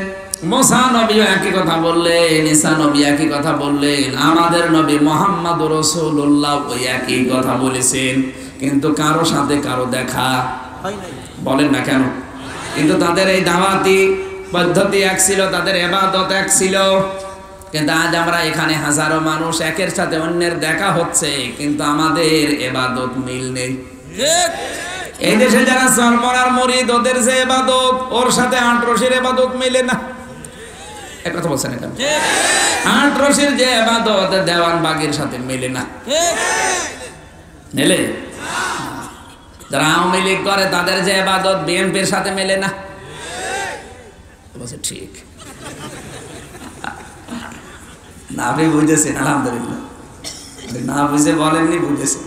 মুসা নবী একই কথা বললেন, ঈসা নবী একই কথা বললেন, আমাদের নবী মুহাম্মদুর রাসূলুল্লাহ ওই একই কথা বলেছেন, কিন্তু কারো সাথে কারো দেখা হয় নাই। বলেন না কেন? কিন্তু তাদের এই দাওয়াতি পদ্ধতি এক ছিল, তাদের ইবাদত এক ছিল। কিন্তু আজ আমরা এখানে হাজারো মানুষ, একের সাথে অন্যের দেখা হচ্ছে, কিন্তু আমাদের ইবাদত মিল নেই। ঠিক। এই দেশে যারা সরমরার মুরিদ, ওদের যে ইবাদত ওর সাথে আট রশির ইবাদত মিলে না। এক কথা বলছেন কেন? আট রশির যে ইবাদত দেওয়ান বাগের সাথে মিলে না। মেলে? যারা আওয়ামী লীগ করে তাদের যে ইবাদত বিএনপির সাথে মেলে না। বলছে ঠিক না, আপনি বুঝেছেন, আলহামদুলিল্লাহ। না বুঝে বলেননি, বুঝেছেন।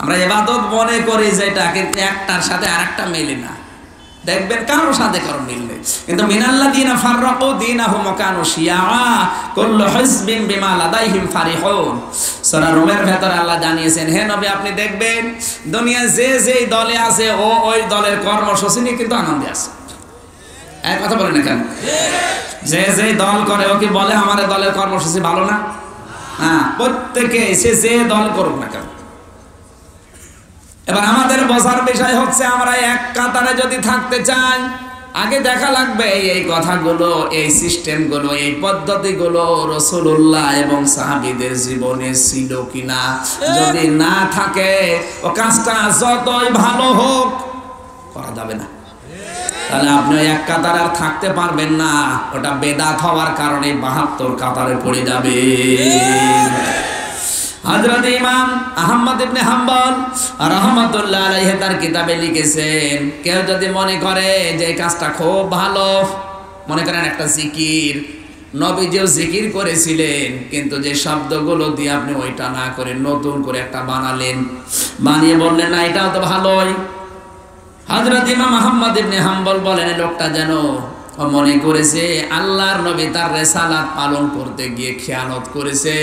আমরা ইবাদত মনে করি যেটা, কিন্তু একটার সাথে আরেকটা মেলে না। দেখবেন কারোর সাথে কারো মিল নেই। কিন্তু মিনাল্লাযীনা ফাররাকু দীনাহুম ওয়া কানু শিয়া কুল্লু হিজবিন বিমা লাদাইহিম ফারিহুন। সূরা রুমের ভেতরে আল্লাহ জানিয়েছেন, হে নবী আপনি দেখবেন দুনিয়ায় যে যেই দলে আছে ও ওই দলের কর্মসূচি নিয়ে কিন্তু আনন্দে আছে। এক কথা বলেন না কেন? যে যেই দল করে ও কি বলে আমার দলের কর্মসূচি ভালো না? হ্যাঁ, প্রত্যেকে সে যে দল করুক না কেন। এবার আমাদের বোঝার বিষয় হচ্ছে, আমরা এক কাতারে যদি থাকতে চাই, আগে দেখা লাগবে এই কথাগুলো, এই সিস্টেমগুলো, এই পদ্ধতিগুলো রাসূলুল্লাহ এবং সাহাবীদের জীবনে ছিল কিনা। যদি না থাকে, ও কাজটা যতই ভালো হোক করা যাবে না। তাহলে আপনি এক কাতারে আর থাকতে পারবেন না, ওটা বেদাত হওয়ার কারণে 72 কাতারে পড়ে যাবে। হযরত ইমাম আহমদ ইবনে হাম্বল রাহমাতুল্লাহ আলাইহি তার কিতাবে লিখেছেন, কেউ যদি মনে করে যে এই কাজটা খুব ভালো, মনে করেন একটা জিকির, নবীজিও জিকির করেছিলেন, কিন্তু যে শব্দগুলো দিয়ে আপনি ওইটা না করে নতুন করে একটা বানালেন, বানিয়ে বললেন না এটাও তো ভালোই। হযরত ইমাম আহমদ ইবনে হাম্বল বলেন, লোকটা যেন মনে করেছে আল্লাহর নবী তার রিসালাত পালন করতে গিয়ে খেয়ানত করেছে,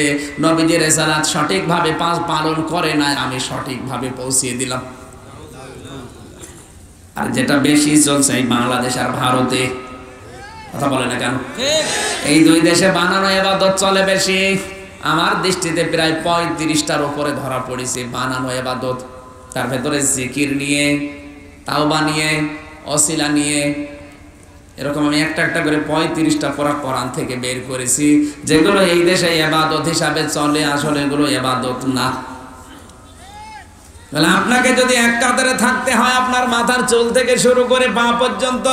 নবীজি রিসালাত সঠিকভাবে পালন করে না, আমি সঠিকভাবে পৌঁছিয়ে দিলাম। আর যেটা বেশি চলছে এই বাংলাদেশ আর ভারতে, কথা বলে না কেন? এই দুই দেশে বানানো ইবাদত চলে বেশি। আমার দৃষ্টিতে প্রায় 35টার উপরে ধরা পড়েছে বানানো ইবাদত। তার ভেতরে জিকির নিয়ে, তাওবা নিয়ে, ওসিলা নিয়ে, এরকম আমি একটা একটা করে 35টা কোরআন থেকে বের করেছি, যেগুলো এই দেশে ইবাদত হিসাবে চলে, আসলে এগুলো ইবাদত না। তাহলে আপনাকে যদি এক কাতারে থাকতে হয়, আপনার মাথার চুল থেকে শুরু করে পা পর্যন্ত,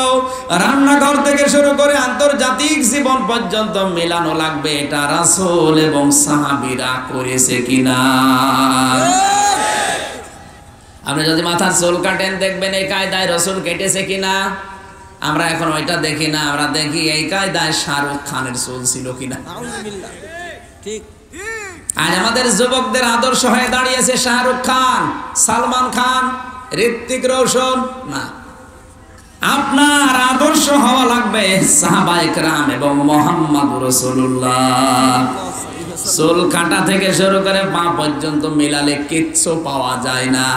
রান্নাঘর থেকে শুরু করে আন্তর্জাতিক জীবন পর্যন্ত মেলানো লাগবে এটা রাসূল এবং সাহাবীরা করেছে কিনা। আপনি যদি মাথার চুল কাটেন, দেখবেন এই কায়দায় রাসূল কেটেছে কিনা। আমরা এখন ওইটা দেখি না, আমরা দেখি এই কায়দায় শাহরুখ খানের চুল ছিল কিনা। ঠিক। আজ আমাদের যুবকদের আদর্শ হয়ে দাঁড়িয়েছে শাহরুখ খান, সালমান খান, ঋত্বিক রোশন না। আপনার আদর্শ হওয়া লাগবে সাহাবায়ে কেরাম এবং মুহাম্মদুর রাসূলুল্লাহ। চুল কাটা থেকে শুরু করে পা পর্যন্ত মিলালে কিচ্ছু পাওয়া যায় না।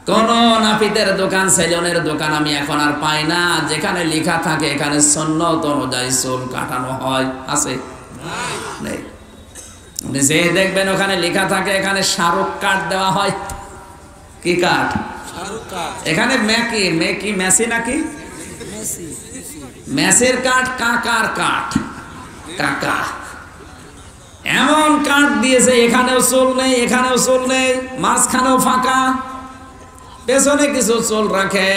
কোন নাপিতের দোকান, সেলুনের দোকান আমি এখন আর পাই না যেখানে লেখা থাকে এখানে সুন্নত অনুযায়ী চুল কাটানো হয়। আছে? নেই। যে দেখবেন ওখানে লেখা থাকে এখানে শাহরুখ কাট দেওয়া হয়। কি কাট? এখানে মেসি নাকি মেসির কাট, কাকার কাট, কাকা এমন কাট দিয়েছে, এখানেও চুল নেই, এখানেও চুল নেই, মাঝখানেও ফাঁকা, পেছনে কিছু চুল রাখে,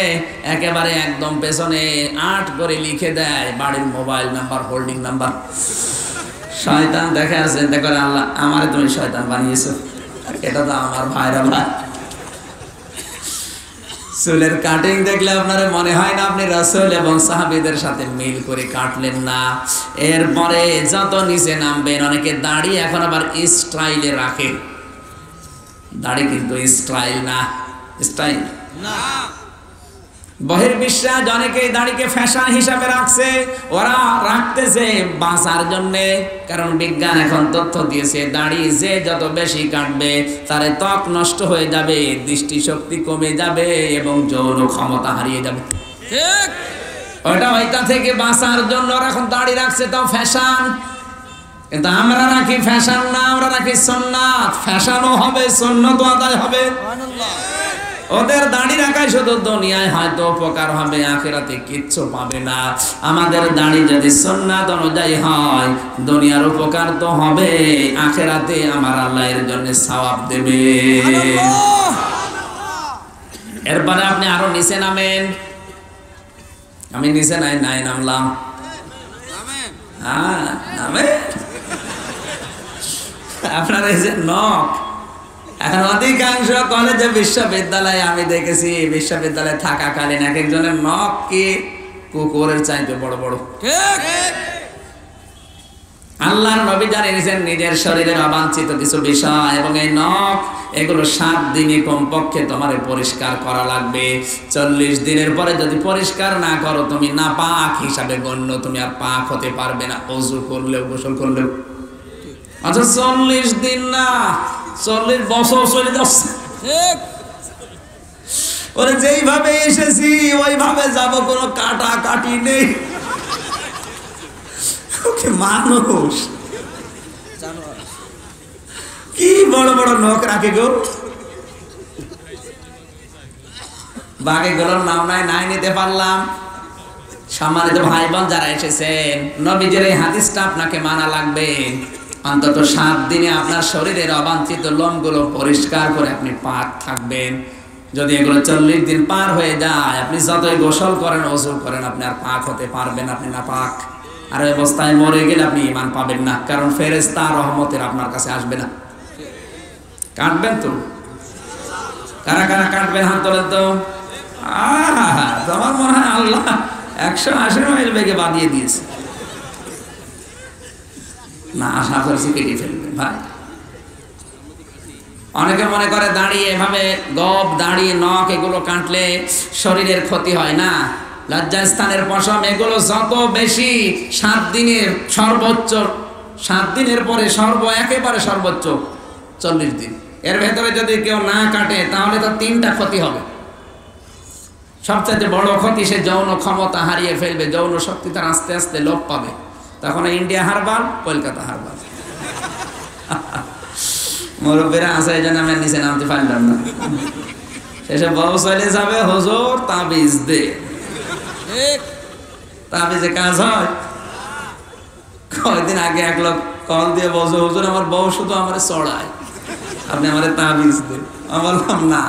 একেবারে একদম পেছনে 8 করে লিখে দেয় বাড়ির মোবাইল নাম্বার, হোল্ডিং নাম্বার। শয়তান দেখে আছে, দেখো আল্লাহ আমারে তুমি শয়তান বানিয়েছো, এটা তো আমার ভাইরা ভাই। চুলের কাটিং দেখলে আপনার মনে হয় না আপনি রাসূল এবং সাহাবীদের সাথে মিল করে কাটলেন না। এরপরে যত নিচে নামবেন, অনেকে দাড়ি এখন আবার স্টাইলে রাখে, দাড়ি কিন্তু স্টাইল না, স্টাইল না। বহির্বিশ্বাস অনেকেই দাড়িকে ফ্যাশন হিসাবে রাখছে, ওরা রাখতেছে বাঁচার জন্যে। কারণ বিজ্ঞান এখন তথ্য দিয়েছে দাড়ি যে যত বেশি কাটবে তার ত্বক নষ্ট হয়ে যাবে, দৃষ্টিশক্তি কমে যাবে এবং যৌন ক্ষমতা হারিয়ে যাবে। ঠিক, ওইটা থেকে বাঁচার জন্য ওরা এখন দাড়ি রাখছে, তাও ফ্যাশন। কিন্তু আমরা রাখি ফ্যাশন না, আমরা রাখি সুন্নাত। ফ্যাশনও হবে, সুন্নাতও আদায় হবে। ওদের দাড়ি রাখায় শুধু দুনিয়ায় হয়তো উপকার হবে, আখিরাতে কিচ্ছু পাবে না। আমাদের দাড়ি যদি সুন্নাত অনুযায়ী হয়, দুনিয়ার উপকার তো হবে, আখিরাতে আমার আল্লাহ এর জন্য সওয়াব দেবে। এরপরে আপনি আরো নিচে নামেন। আমি নিচে নাই নামলাম। নামে আপনার এই যে নখ, এখন অধিকাংশ কলেজে বিশ্ববিদ্যালয়ে আমি দেখেছি, বিশ্ববিদ্যালয়ে থাকাকালীন এক একজনের নখ কি কুকুরের চাইতে বড় বড়। আল্লাহর নবী জানিয়েছেন নিজের শরীরের অবাঞ্ছিত কিছু বিষয়, এবং এই নখ এগুলো 7 দিনে কমপক্ষে তোমার পরিষ্কার করা লাগবে। 40 দিনের পরে যদি পরিষ্কার না করো তুমি নাপাক হিসাবে গণ্য, তুমি আর পাক হতে পারবে না, ওযু করলেও গোসল করলেও। আচ্ছা 40 দিন না, 40 বছর চলে যাচ্ছে। ওরে যেইভাবে এসেছি ওইভাবে যাব, কোনো কাটা কাটি নেই। মানুষ কি বড় বড় নখ রাখে গো। বাকিগুলোর নাম নাই নিতে পারলাম। সম্মানিত ভাই বোন যারা এসেছেন, নবীজির এই হাদিসটা আপনাকে মানা লাগবে। অন্তত 7 দিনে আপনার শরীরের অবাঞ্ছিত লোমগুলো পরিষ্কার করে আপনি পাক থাকবেন। যদি এগুলো 40 দিন পার হয়ে যায়, আপনি যতই গোসল করেন, ওযু করেন, আপনি আর পাক হতে পারবেন, আপনি না পাক। আর এই অবস্থায় মরে গেলে আপনি ঈমান পাবেন না, কারণ ফেরেশতা রহমতের আপনার কাছে আসবে না। কাটবেন তো? কারা কারা কাটবেন হাত তোলেন তো। তোমার মনে হয় আল্লাহ 180 মাইল বেগে বাঁধিয়ে দিয়েছে। না, আশা করছি কেটে ফেলবেন ভাই। অনেকে মনে করে দাঁড়িয়ে এভাবে গব, দাঁড়িয়ে নখ এগুলো কাটলে শরীরের ক্ষতি হয় না। লজ্জাস্থানের পশম এগুলো যত বেশি 7 দিনের সর্বোচ্চ, 7 দিনের পরে একেবারে সর্বোচ্চ 40 দিন, এর ভেতরে যদি কেউ না কাটে তাহলে তো 3টা ক্ষতি হবে। সবচেয়ে বড় ক্ষতি, সে যৌন ক্ষমতা হারিয়ে ফেলবে, যৌন শক্তি তার আস্তে আস্তে লোপ পাবে। তখন ইন্ডিয়া হারবাল, কলকাতা হারবাল। মুরব্বীরা আছে, এই জন্য আমি নিচে নামতে পারলাম না। শেষে বউ চলে যাবে, হুজুর তাবিজ দে। তাবিজে কাজ হয়? কয়েকদিন আগে এক লোক কল দিয়ে বলছে, হুজুর আমার বউ শুধু আমার চড়ায়, আপনি আমার তাবিজ দেন। আমি বললাম না,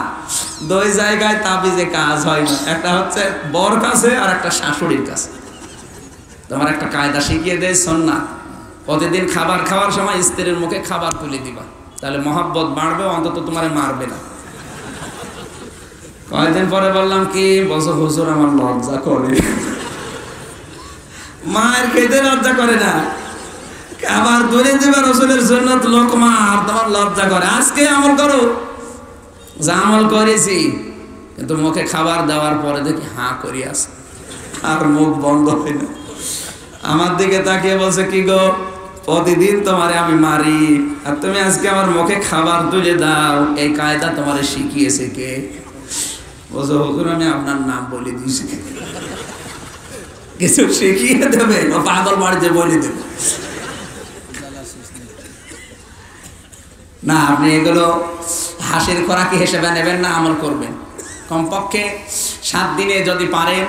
2 জায়গায় তাবিজে কাজ হয় না। একটা হচ্ছে বর কাছে আর একটা শাশুড়ির কাছে। তোমার একটা কায়দা শিখিয়ে দেয় সুন্নাত, প্রতিদিন খাবার খাওয়ার সময় স্ত্রীর মুখে খাবার তুলে দিবা, তাহলে মহব্বত বাড়বে, অন্তত তোমারে মারবে না। কয়েকদিন পরে বললাম কি, বলছো হুজুর আমার লজ্জা করে। মায়ের খেতে লজ্জা করে না, খাবার তুলে দিবা রাসূলের সুন্নাত লোকমা, আর তোমার লজ্জা করে। আজকে আমল করো, যা আমল করেছি, কিন্তু মুখে খাবার দেওয়ার পরে দেখি হাঁ করি আছে, আর মুখ বন্ধ হয় না। আমার দিকে তাকিয়ে বলছে, কি গো, প্রতিদিন তোমারে আমি মারি, আর তুমি আজকে আমার মুখে খাবার তুলে দাও, এই কায়দা তোমারে শিখিয়েছে কে? বলছে হুজুর আমি আপনার নাম বলে দিয়েছি। কিছু শিখিয়ে দেবে, পাগল বাড়িতে বলে দেবে না। আপনি এগুলো হাসির খোরাকি হিসেবে নেবেন না, আমল করবেন। কমপক্ষে 7 দিনে যদি পারেন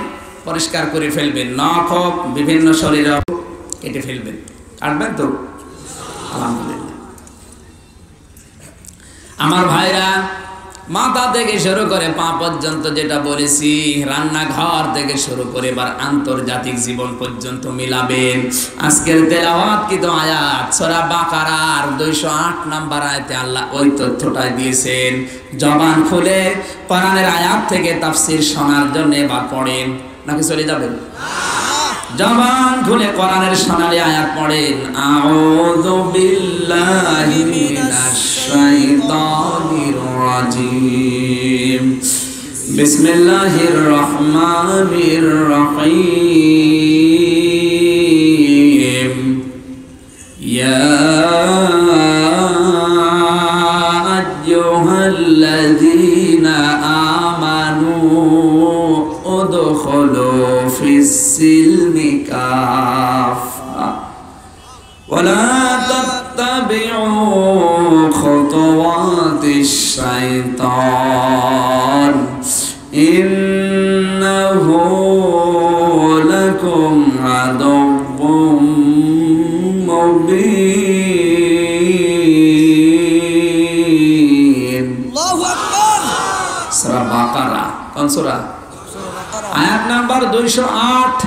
পরিষ্কার করে ফেলবেন, নখ হোক, বিভিন্ন শরীর কেটে ফেলবেন। কাটবেন তো? আলহামদুলিল্লাহ। আমার ভাইরা, মাথা থেকে শুরু করে পা পর্যন্ত যেটা বলেছি, রান্নাঘর থেকে শুরু করে এবার আন্তর্জাতিক জীবন পর্যন্ত মিলাবেন। আজকের তেলাওয়াতকৃত আয়াত সূরা বাকারার 208 নম্বর আয়াতে আল্লাহ ওই তথ্যটাই দিয়েছেন। জবান খুলে কোরআনের আয়াত থেকে তাফসীর শোনার জন্য এবার পড়েন, নাকি চলে যাবেন? জবান খুলে কোরআনের সোনালী আয়াত পড়েন, আউযু বিল্লাহি মিনাশ শাইতানির রাজিম, বিসমিল্লাহির রহমানির রহিম, ইয়া আইয়ুহাল্লাযীনা আমানু উদখুলু ফিস-সিলমি কাফা ওয়া লা তাত্তাবিউ খুতুওয়াতিশ শাইতান ইন্নাহু লাকুম আদুউম মুবিন। আল্লাহু আকবার। সূরা বাকারা, কোন সূরা? আয়াত নাম্বার 208।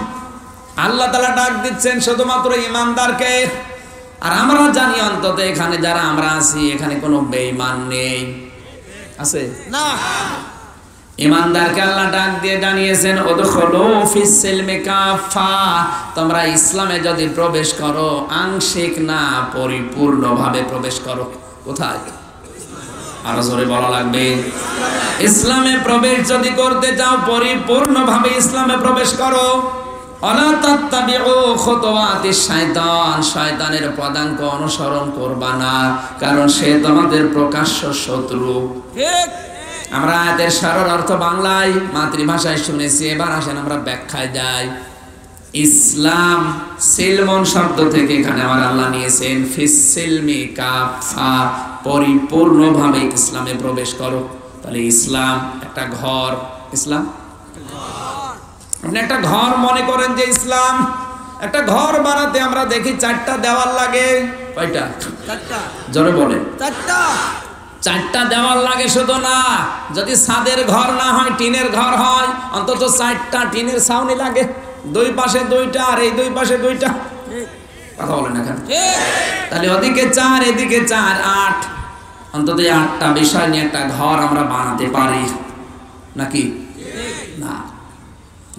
আল্লাহ তাআলা ডাক দিচ্ছেন শুধুমাত্র ঈমানদারকে। আর আমরা জানি অন্তত এখানে যারা আমরা আছি এখানে কোনো বেঈমান নেই, আছে না? ঈমানদারকে আল্লাহ ডাক দিয়ে জানিয়েছেন, উদখুলু ফিস-সিলমি কাফা, তোমরা ইসলামে যদি প্রবেশ করো আংশিক না পরিপূর্ণভাবে প্রবেশ করো। কোথায়? আরো জোরে বলা লাগবে। ইসলামে প্রবেশ যদি করতে চাও পরিপূর্ণভাবে ইসলামে প্রবেশ করো। ওয়ালা তাত্তাবিউ খুতুওয়াতিশ শাইতান, শয়তানের পদাঙ্ক অনুসরণ করবা না, কারণ সে তোমাদের প্রকাশ্য শত্রু। ঠিক। আমরা আয়াতের সরল অর্থ বাংলায় মাতৃভাষায় শুনেছি, এবার আসেন আমরা ব্যাখ্যায় যাই। ইসলাম সিলমন শব্দ থেকে এখানে আমার আল্লাহ নিয়েছেন ফিস-সিলমি কাফা, পরিপূর্ণভাবে ইসলামে প্রবেশ করো। তাহলে ইসলাম একটা ঘর। ইসলাম আপনি একটা ঘর মনে করেন যে ইসলাম একটা ঘর বানাতে আমরা দেখি 4টা দেওয়াল লাগে। কয়টা? 4টা। জোরে বলেন। 4টা। 4টা দেওয়াল লাগে শুধু না, যদি ছাদের ঘর না হয় টিনের ঘর হয় অন্তত 4টা টিনের ছাউনি লাগে, 2 পাশে 2টা আর এই 2 পাশে 2টা। কথা বলেন না কেন? তাহলে ওদিকে 4 এদিকে 4, 8, অন্তত 8টা বিষয় নিয়ে একটা ঘর আমরা বানাতে পারি নাকি না?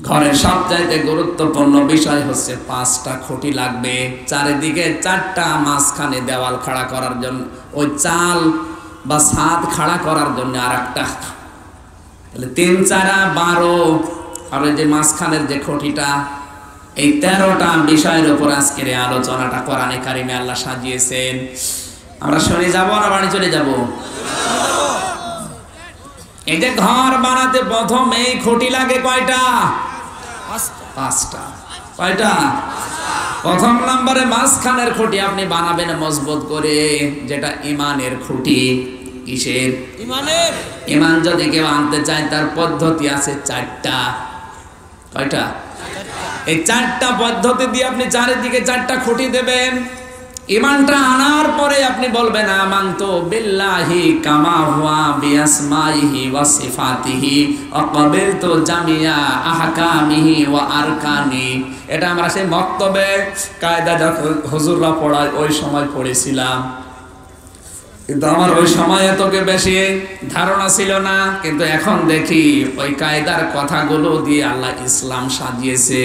ঘরের সবচাইতে গুরুত্বপূর্ণ বিষয় হচ্ছে 5টা খুঁটি লাগবে, চারিদিকে 4টা, মাঝখানে দেওয়াল খাড়া করার জন্য ওই চাল বা ছাদ খাড়া করার জন্য আর একটা। তাহলে 3, 4, 12, আর ওই যে মাঝখানের যে খুঁটিটা, এই 13টা বিষয়ের উপর আজকের এই আলোচনাটা কোরআনে কারিমে আল্লাহ সাজিয়েছেন। আমরা শুনে যাব না বাড়ি চলে যাব? এই যে ঘর বানাতে প্রথম এই খুঁটি লাগে কয়টা? 5টা। কয়টা? প্রথম নম্বরে মাঝখানের খুঁটি আপনি বানাবেন মজবুত করে, যেটা ঈমানের খুঁটি। কিসের? ঈমানের। ঈমান যদি কেউ আনতে চায় তার পদ্ধতি আছে 4টা। কয়টা? এই 4টা পদ্ধতি দিয়ে আপনি চারিদিকে 4টা খুঁটি দেবেন। ঈমানটা আনার পরে আপনি বলবেন আমানতু বিল্লাহি কামা হুয়া বিআসমাইহি ওয়া সিফাতিহি ওয়া ক্বাবিলতু জামিয়া আহকামিহি ওয়া আরকানি। এটা আমরা সেই মক্তবে কায়দা যখন হুজুররা পড়ায় ওই সময় পড়েছিলাম, কিন্তু আমার ওই সময় এতকে বেশি ধারণা ছিল না। কিন্তু এখন দেখি ওই কায়দার কথাগুলো দিয়ে আল্লাহ ইসলাম সাজিয়েছে।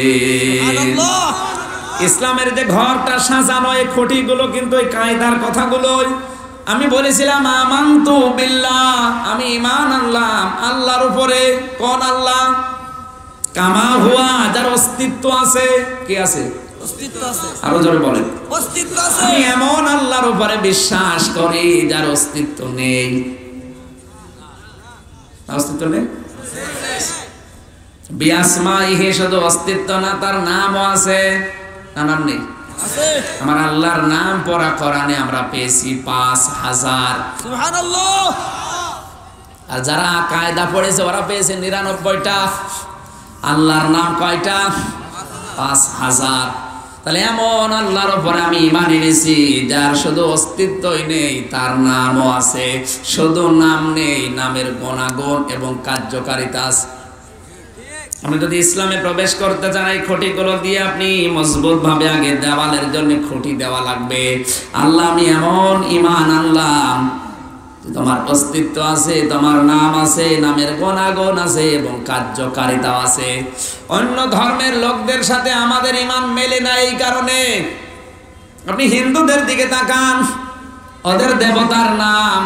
ইসলামের যে ঘরটা সাজানো, এই খুঁটিগুলো কিন্তু এই কায়দার কথাগুলোই। আমি বলেছিলাম আমানতু বিল্লাহ, আমি ঈমান আনলাম আল্লাহর উপরে। কোন আল্লাহ? কামা হুয়া, যার অস্তিত্ব আছে। কি আছে? অস্তিত্ব আছে। আরো জোরে বলেন। অস্তিত্ব আছে। আমি এমন আল্লাহর উপরে বিশ্বাস করি যার অস্তিত্ব নেই। অস্তিত্ব নেই? বিআসমাইহি, শুধু অস্তিত্ব না, তার নামও আছে। নাম নেই? আমার আল্লাহর নাম পড়া কোরআনে আমরা পেয়েছি 5000। সুবহানাল্লাহ। আর যারা কায়দা পড়েছে ওরা পেয়েছে 99টা। আল্লাহর নাম কয়টা? 5000। তাহলে এমন আল্লাহর উপরে আমি ঈমান এনেছি যার শুধু অস্তিত্বই নেই, তার নামও আছে। শুধু নাম নেই, নামের গুণাগুণ এবং কার্যকারিতা আছে। আপনি যদি ইসলামে প্রবেশ করতে চান এই খুঁটিগুলো দিয়ে আপনি মজবুত ভাবে আগে দেওয়ালের জন্য খুঁটি দেওয়া লাগবে। আল্লাহ আমি এমন ঈমান আনলাম তোমার অস্তিত্ব আছে, তোমার নাম আছে, নামের গুণাগুণ আছে এবং কার্যকারিতা আছে। অন্য ধর্মের লোকদের সাথে আমাদের ঈমান মেলে না। এই কারণে আপনি হিন্দুদের দিকে তাকান, ওদের দেবতার নাম,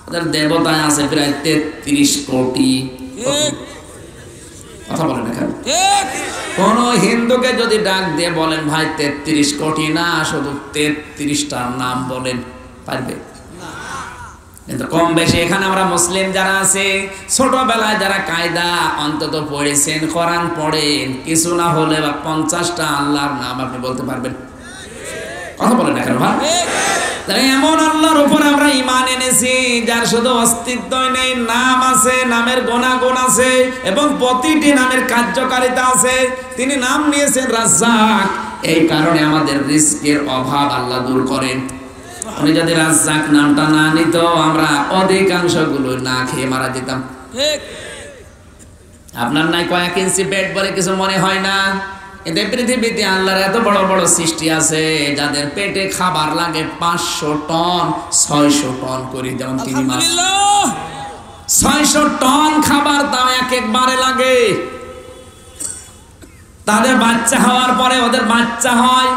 ওদের দেবতায় আছে প্রায় 33 কোটি। কথা বলেন এখানে কোন হিন্দুকে যদি ডাক দিয়ে বলেন ভাই 33 কোটি না, শুধু 33টার নাম বলেন, পারবে? কিন্তু কম বেশি এখানে আমরা মুসলিম যারা আছে, ছোটবেলায় যারা কায়দা অন্তত পড়েছেন, কোরআন পড়েন, কিছু না হলে বা 50টা আল্লাহর নাম আপনি বলতে পারবেন। কথা বলেন না কেন ভাই? এমন আল্লাহর উপর আমরা ঈমান এনেছি যার শুধু অস্তিত্বই নেই, নাম আছে, নামের গুণাগুণ আছে এবং প্রতিটি নামের কার্যকারিতা আছে। তিনি নাম নিয়েছেন রাজ্জাক, এই কারণে আমাদের রিজকের অভাব আল্লাহ দূর করেন। উনি যদি রাজ্জাক নামটা না নিত, আমরা অধিকাংশ গুলো না খেয়ে মারা যেতাম। আপনার নাই কয়েক ইঞ্চি পেট বলে কিছু মনে হয় না, কিন্তু পৃথিবীতে আল্লাহর এত বড় বড় সৃষ্টি আছে যাদের পেটে খাবার লাগে 500 টন 600 টন করে। যেমন তিনি মাছ 600 টন খাবার দাও এক একবারে লাগে। তাদের বাচ্চা হওয়ার পরে ওদের বাচ্চা হয়,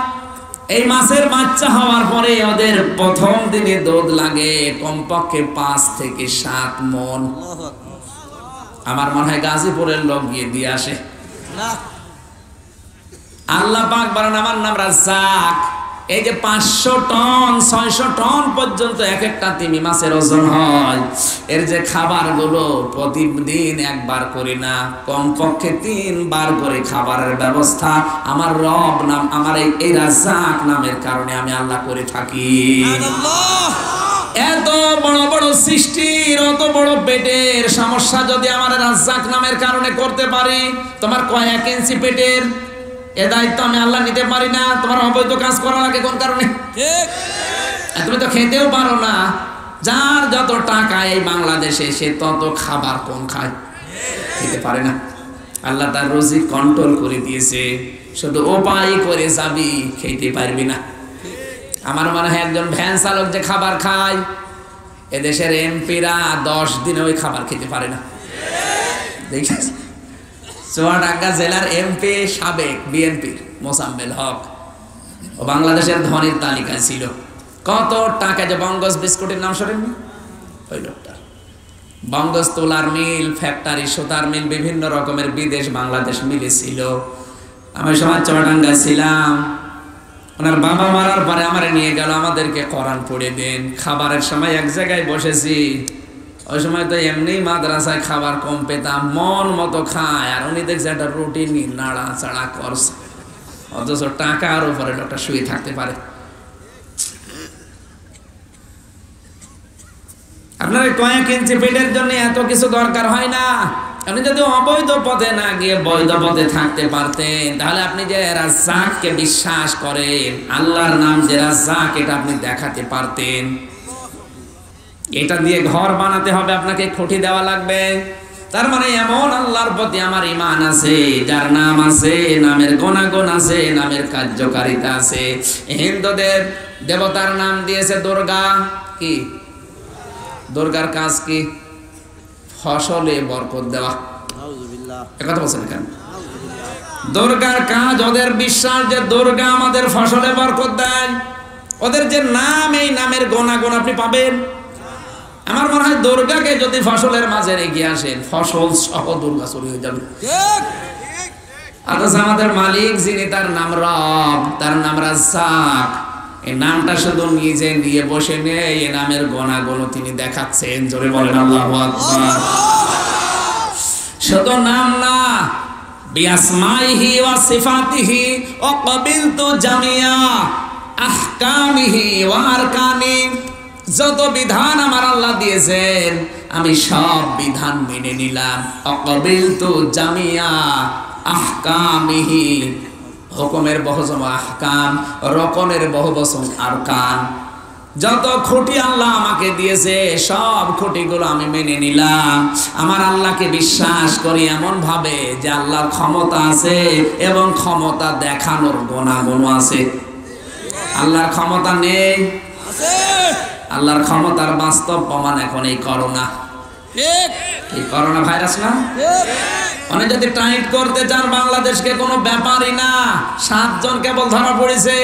এই মাছের বাচ্চা হওয়ার পরে ওদের প্রথম দিনে দুধ লাগে কমপক্ষে 5 থেকে 7 মণ। আমার মনে হয় গাজীপুরের লোক গিয়ে দিয়ে আসে। আল্লাহ পাক বলেন আমার নাম রাজ্জাক। এই যে 500 টন 600 টন পর্যন্ত এক একটা তিমি মাছের ওজন হয়, এর যে খাবারগুলো প্রতিদিন একবার করে না, কমপক্ষে 3 বার করে খাবারের ব্যবস্থা আমার রব নাম, আমার এই রাজ্জাক নামের কারণে আমি আল্লাহ করে থাকি। এত বড় বড় সৃষ্টির অত বড় পেটের সমস্যা যদি আমার রাজ্জাক নামের কারণে করতে পারি, তোমার কয়েক ইঞ্চি পেটের এ দায়িত্ব আমি আল্লাহ নিতে পারি না? তোমার অবৈধ কাজ করা লাগে কোন কারণে? তুমি তো খেতেও পারো না। যার যত টাকা এই বাংলাদেশে, সে তত খাবার কম খায়, খেতে পারে না। আল্লাহ তার রুজি কন্ট্রোল করে দিয়েছে, শুধু উপায় করে যাবি, খেতে পারবি না। আমার মনে হয় একজন ভ্যান চালক যে খাবার খায়, এদেশের এমপিরা 10 দিনে ওই খাবার খেতে পারে না। দেখিস চুয়াডাঙ্গা জেলার এমপি সাবেক বিএনপির মোসাম্মেল হক, ও বাংলাদেশের ধনীর তালিকায় ছিল। কত টাকা, যে বঙ্গজ বিস্কুটের নাম শোনেননি? ওই লোকটা বঙ্গজ তোলার মিল, ফ্যাক্টরি, সুতার মিল, বিভিন্ন রকমের বিদেশ বাংলাদেশ মিলে ছিল। আমি সময় চুয়াডাঙ্গায় ছিলাম, ওনার বাবা মারার পরে আমার নিয়ে গেল, আমাদেরকে কোরআন পড়ে দেন। খাবারের সময় এক জায়গায় বসেছি, ওই সময় তো এমনি মাদ্রাসায় খাবার কম পেতাম, মন মতো খায়, আর উনি দেখছে একটা রুটি নাড়া চাড়া করছে, অথচ টাকার উপরে লোকটা শুয়ে থাকতে পারে। আপনার কয়েক ইঞ্চি পেটের জন্য এত কিছু দরকার হয় না। আপনি যদি অবৈধ পথে না গিয়ে বৈধ পথে থাকতে পারতেন, তাহলে আপনি যে রাজ্জাককে বিশ্বাস করেন, আল্লাহর নাম যে রাজ্জাক, এটা আপনি দেখাতে পারতেন। এটা দিয়ে ঘর বানাতে হবে, আপনাকে খুঁটি দেওয়া লাগবে। তার মানে এমন আল্লাহর প্রতি আমার ঈমান আছে যার নাম আছে, নামের গুণাগুণ আছে, নামের কার্যকারিতা আছে। হিন্দুদের দেবতার নাম দিয়েছে দুর্গা। কি দুর্গার কাজ কি? ফসলে বরকত দেওয়া। কথা বলছেন কেন? দুর্গার কাজ, ওদের বিশ্বাস যে দুর্গা আমাদের ফসলে বরকত দেয়। ওদের যে নাম, এই নামের গুণাগুণ আপনি পাবেন। আমার মনে হয় দুর্গাকে যদি ফসলের মাঝে রেখে আসেন, ফসল সহ দুর্গা চলে হয়ে যাবে। অথচ আমাদের মালিক যিনি, তার নাম রব, তার নাম রাজ্জাক, এই নামটা শুধু নিজে নিয়ে বসে নেই, এই নামের গুণাগুণ তিনি দেখাচ্ছেন। জোরে বলেন আল্লাহু আকবার। শুধু নাম না, বিআসমাইহি ওয়া সিফাতিহি ওয়া ক্বাবিলতু জামিয়া আহকামিহি ওয়া আরকানি। যত বিধান আমার আল্লাহ দিয়েছেন, আমি সব বিধান মেনে নিলাম। অকবিলতু জামিয়া আহকামিহি, হুকুমের বহুবচন আহকাম, রকমের বহুবচন আরকান। যত খুঁটি আল্লাহ আমাকে দিয়েছে, সব খুঁটিগুলো আমি মেনে নিলাম। আমার আল্লাহকে বিশ্বাস করি এমন ভাবে যে আল্লাহর ক্ষমতা আছে এবং ক্ষমতা দেখানোর গুণাগুণ আছে। আল্লাহর ক্ষমতা নেই, আল্লাহর ক্ষমতার বাস্তব প্রমাণ এখন এই করোনা। এই করোনা ভাইরাস না, অনেক যদি টাইট করতে চান বাংলাদেশকে কোনো ব্যাপারই না। 7 জন কেবল ধরা পড়েছে,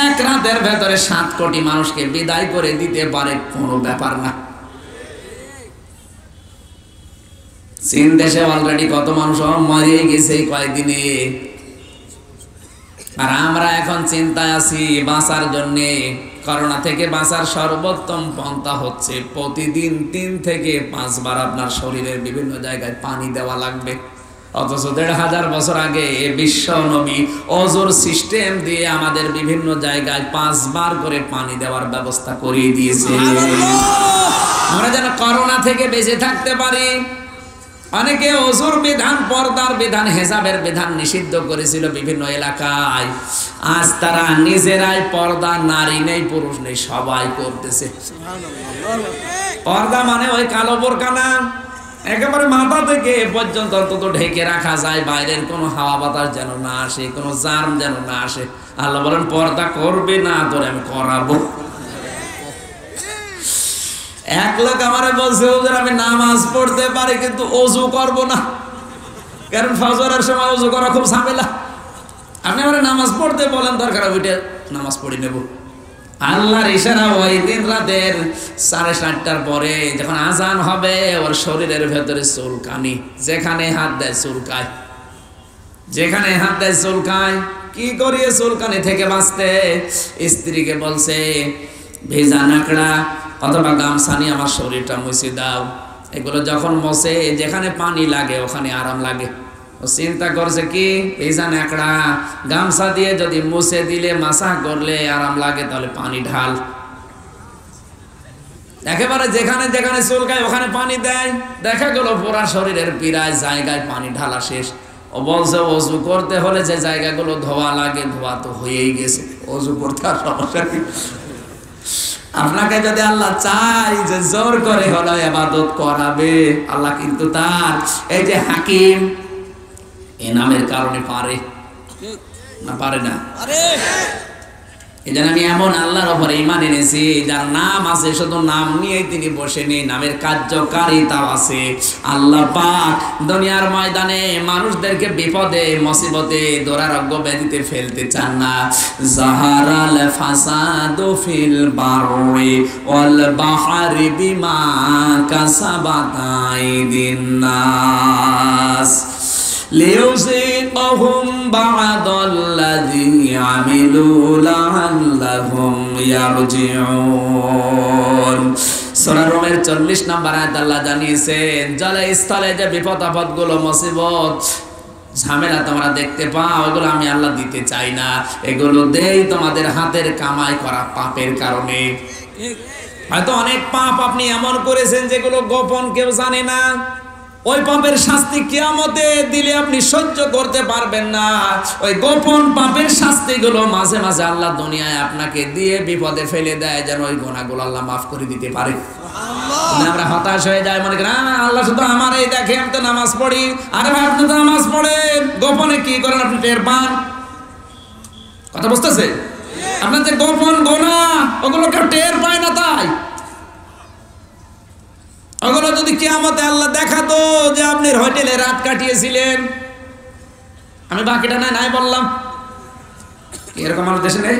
এক রাতের ভেতরে 7 কোটি মানুষকে বিদায় করে দিতে পারে, কোনো ব্যাপার না। চীন দেশে অলরেডি কত মানুষ মরে গেছে কয়েকদিনে, আর আমরা এখন চিন্তায় আছি বাঁচার জন্য। করোনা থেকে বাঁচার সর্বোত্তম পন্থা হচ্ছে প্রতিদিন 3 থেকে 5 বার আপনার শরীরের বিভিন্ন জায়গায় পানি দেওয়া লাগবে। অথচ 1500 বছর আগে বিশ্ব নবী অজুর সিস্টেম দিয়ে আমাদের বিভিন্ন জায়গায় 5 বার করে পানি দেওয়ার ব্যবস্থা করিয়ে দিয়েছে, আমরা যেন করোনা থেকে বেঁচে থাকতে পারি। অনেকে অজুর বিধান, পর্দার বিধান, হেজাবের বিধান নিষিদ্ধ করেছিল বিভিন্ন এলাকায়। আজ তারা নিজেরাই পর্দা, নারী নেই পুরুষ নেই সবাই করতেছে। পর্দা মানে ওই কালো বোরকা না, একেবারে মাথা থেকে পর্যন্ত অন্তত ঢেকে রাখা যায়, বাইরের কোনো হাওয়া বাতাস যেন না আসে, কোনো জার্ম যেন না আসে। আল্লাহ বলেন পর্দা করবে না, তোরে আমি করাবো। এক লোক আমারে বলছে হুজুর আমি নামাজ পড়তে পারি কিন্তু ওযু করব না, কারণ ফজরের সময় ওযু করা খুব ঝামেলা। আপনি আমারে নামাজ পড়তে বলেন, দরকার ওইটা নামাজ পড়ে নেব। আল্লাহর ইশারা ওই দিন রাতের 7:30টার পরে যখন আজান হবে, ওর শরীরের ভেতরে চুলকানি, যেখানে হাত দেয় চুলকায়, যেখানে হাত দেয় চুলকায়। কি করিয়ে চুলকানি থেকে বাঁচতে? স্ত্রীকে বলছে ভেজা নাকড়া অথবা গামছা নিয়ে আমার শরীরটা মুছে দাও। এগুলো যখন মোছে, যেখানে পানি লাগে ওখানে আরাম লাগে। ও চিন্তা করছে কি, ভেজা নাকড়া গামছা দিয়ে যদি মুছে দিলে, মাসা করলে আরাম লাগে, তাহলে পানি ঢাল। একেবারে যেখানে যেখানে চুলকায় ওখানে পানি দেয়। দেখা গেল পুরা শরীরের প্রায় জায়গায় পানি ঢালা শেষ। ও বলছে ওযু করতে হলে যে জায়গাগুলো ধোয়া লাগে, ধোয়া তো হয়েই গেছে, ওযু করতে আর সমস্যা কি? আপনাকে যদি আল্লাহ চাই যে জোর করে হলো ইবাদত করাবে, আল্লাহ কিন্তু তার এই যে হাকিম এই নামের কারণে পারে না, পারে না? এই জন্য আমি এমন আল্লাহর উপরে ঈমান এনেছি যার নাম আছে, শুধু নাম নিয়েই তিনি বসে নেই, নামের কার্যকারিতাও আছে। আল্লাহ পাক দুনিয়ার ময়দানে মানুষদেরকে বিপদে মুসিবতে দুরারোগ্য ব্যাধিতে ফেলতে চান না। জাহারাল ফাসাদু ফিল বাররি ওয়াল বাহরি বিমা কাসাবাত আইদিন নাস লিয়ুযীকাহুম বা'দাল্লাযী আমিলু লাআল্লাহুম ইয়ারজিউন। সূরা রুমের 40 নম্বর আয়াত আল্লাহ জানিয়েছেন, জলে স্থলে যে বিপদ আপদ গুলো, মুসিবত ঝামেলা তোমরা দেখতে পাও, এগুলো আমি আল্লাহ দিতে চাই না। এগুলো দেই তোমাদের হাতের কামাই করা পাপের কারণে। হয়তো অনেক পাপ আপনি এমন করেছেন যেগুলো গোপন কেউ জানে না। ওই পাপের শাস্তি কিয়ামতে দিলে আপনি সহ্য করতে পারবেন না। ওই গোপন পাপের শাস্তিগুলো মাঝে মাঝে আল্লাহ দুনিয়ায় আপনাকে দিয়ে বিপদে ফেলে দেয়, যেন ওই গুনাহগুলো আল্লাহ মাফ করে দিতে পারে। আমরা হতাশ হয়ে যাই, মনে করি আল্লাহ শুধু আমার এই দেখে, আমি তো নামাজ পড়ি। আরে ভাই, আপনি তো নামাজ পড়েন, গোপনে কি করেন আপনি টের পান? কথা বুঝতেছে? আপনার যে গোপন গুনাহ, ওগুলো কেউ টের পায় না। তাই ওগুলো যদি কিয়ামতে আল্লাহ দেখাতো যে আপনি হোটেলে রাত কাটিয়েছিলেন, আমি বাকিটা নাই বললাম, এরকম আমার দেশে নেই?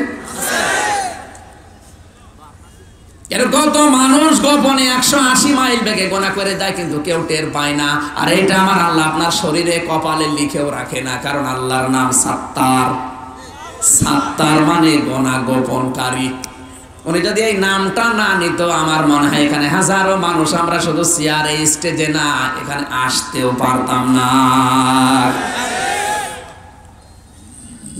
এরকম কত মানুষ গোপনে 180 মাইল বেগে গোনা করে যায়, কিন্তু কেউ টের পায় না। আর এটা আমার আল্লাহ আপনার শরীরে কপালে লিখেও রাখে না, কারণ আল্লাহর নাম সাত্তার। সাত্তার মানে গোনা গোপনকারী। উনি যদি এই নামটা না নিত, আমার মনে হয় এখানে হাজারো মানুষ আমরা শুধু চেয়ারে স্টেজে না, এখানে আসতেও পারতাম না।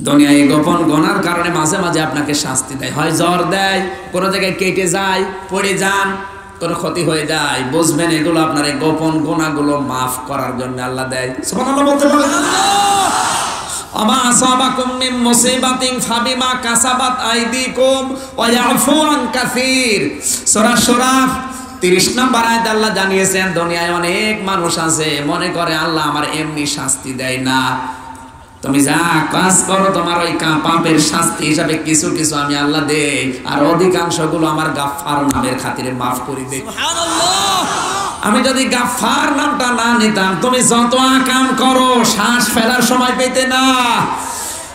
দুনিয়ায় গোপন গোনার কারণে মাঝে মাঝে আপনাকে শাস্তি দেয়, হয় জ্বর দেয়, কোনো জায়গায় কেটে যায়, পড়ে যান, কোনো ক্ষতি হয়ে যায়। বুঝবেন এগুলো আপনার এই গোপন গোনাগুলো মাফ করার জন্য আল্লাহ দেয়। সুবহানাল্লাহ বলতে পারেন? আমা আসাবাকুম মিন মুসিবাতিন ফাবিমা কাসাবাত আইদিকুম ওয়া ইয়াফু আন কাসীর। সূরা সূরা 30 নম্বর আয়াত আল্লাহ জানিয়েছেন, দুনিয়ায় অনেক মানুষ আছে মনে করে আল্লাহ আমার এমনি শাস্তি দেয় না, তুমি যা কাজ করো তোমার ওই পাপের শাস্তি হিসাবে কিছু কিছু আমি আল্লাহ দেই, আর অধিকাংশগুলো আমার গাফফার নামের খাতিরে মাফ করে দেই। সুবহানাল্লাহ। আমি যদি গাফফার নামটা না নিতাম, তুমি যত কাম করো শ্বাস ফেলার সময় পেতে না।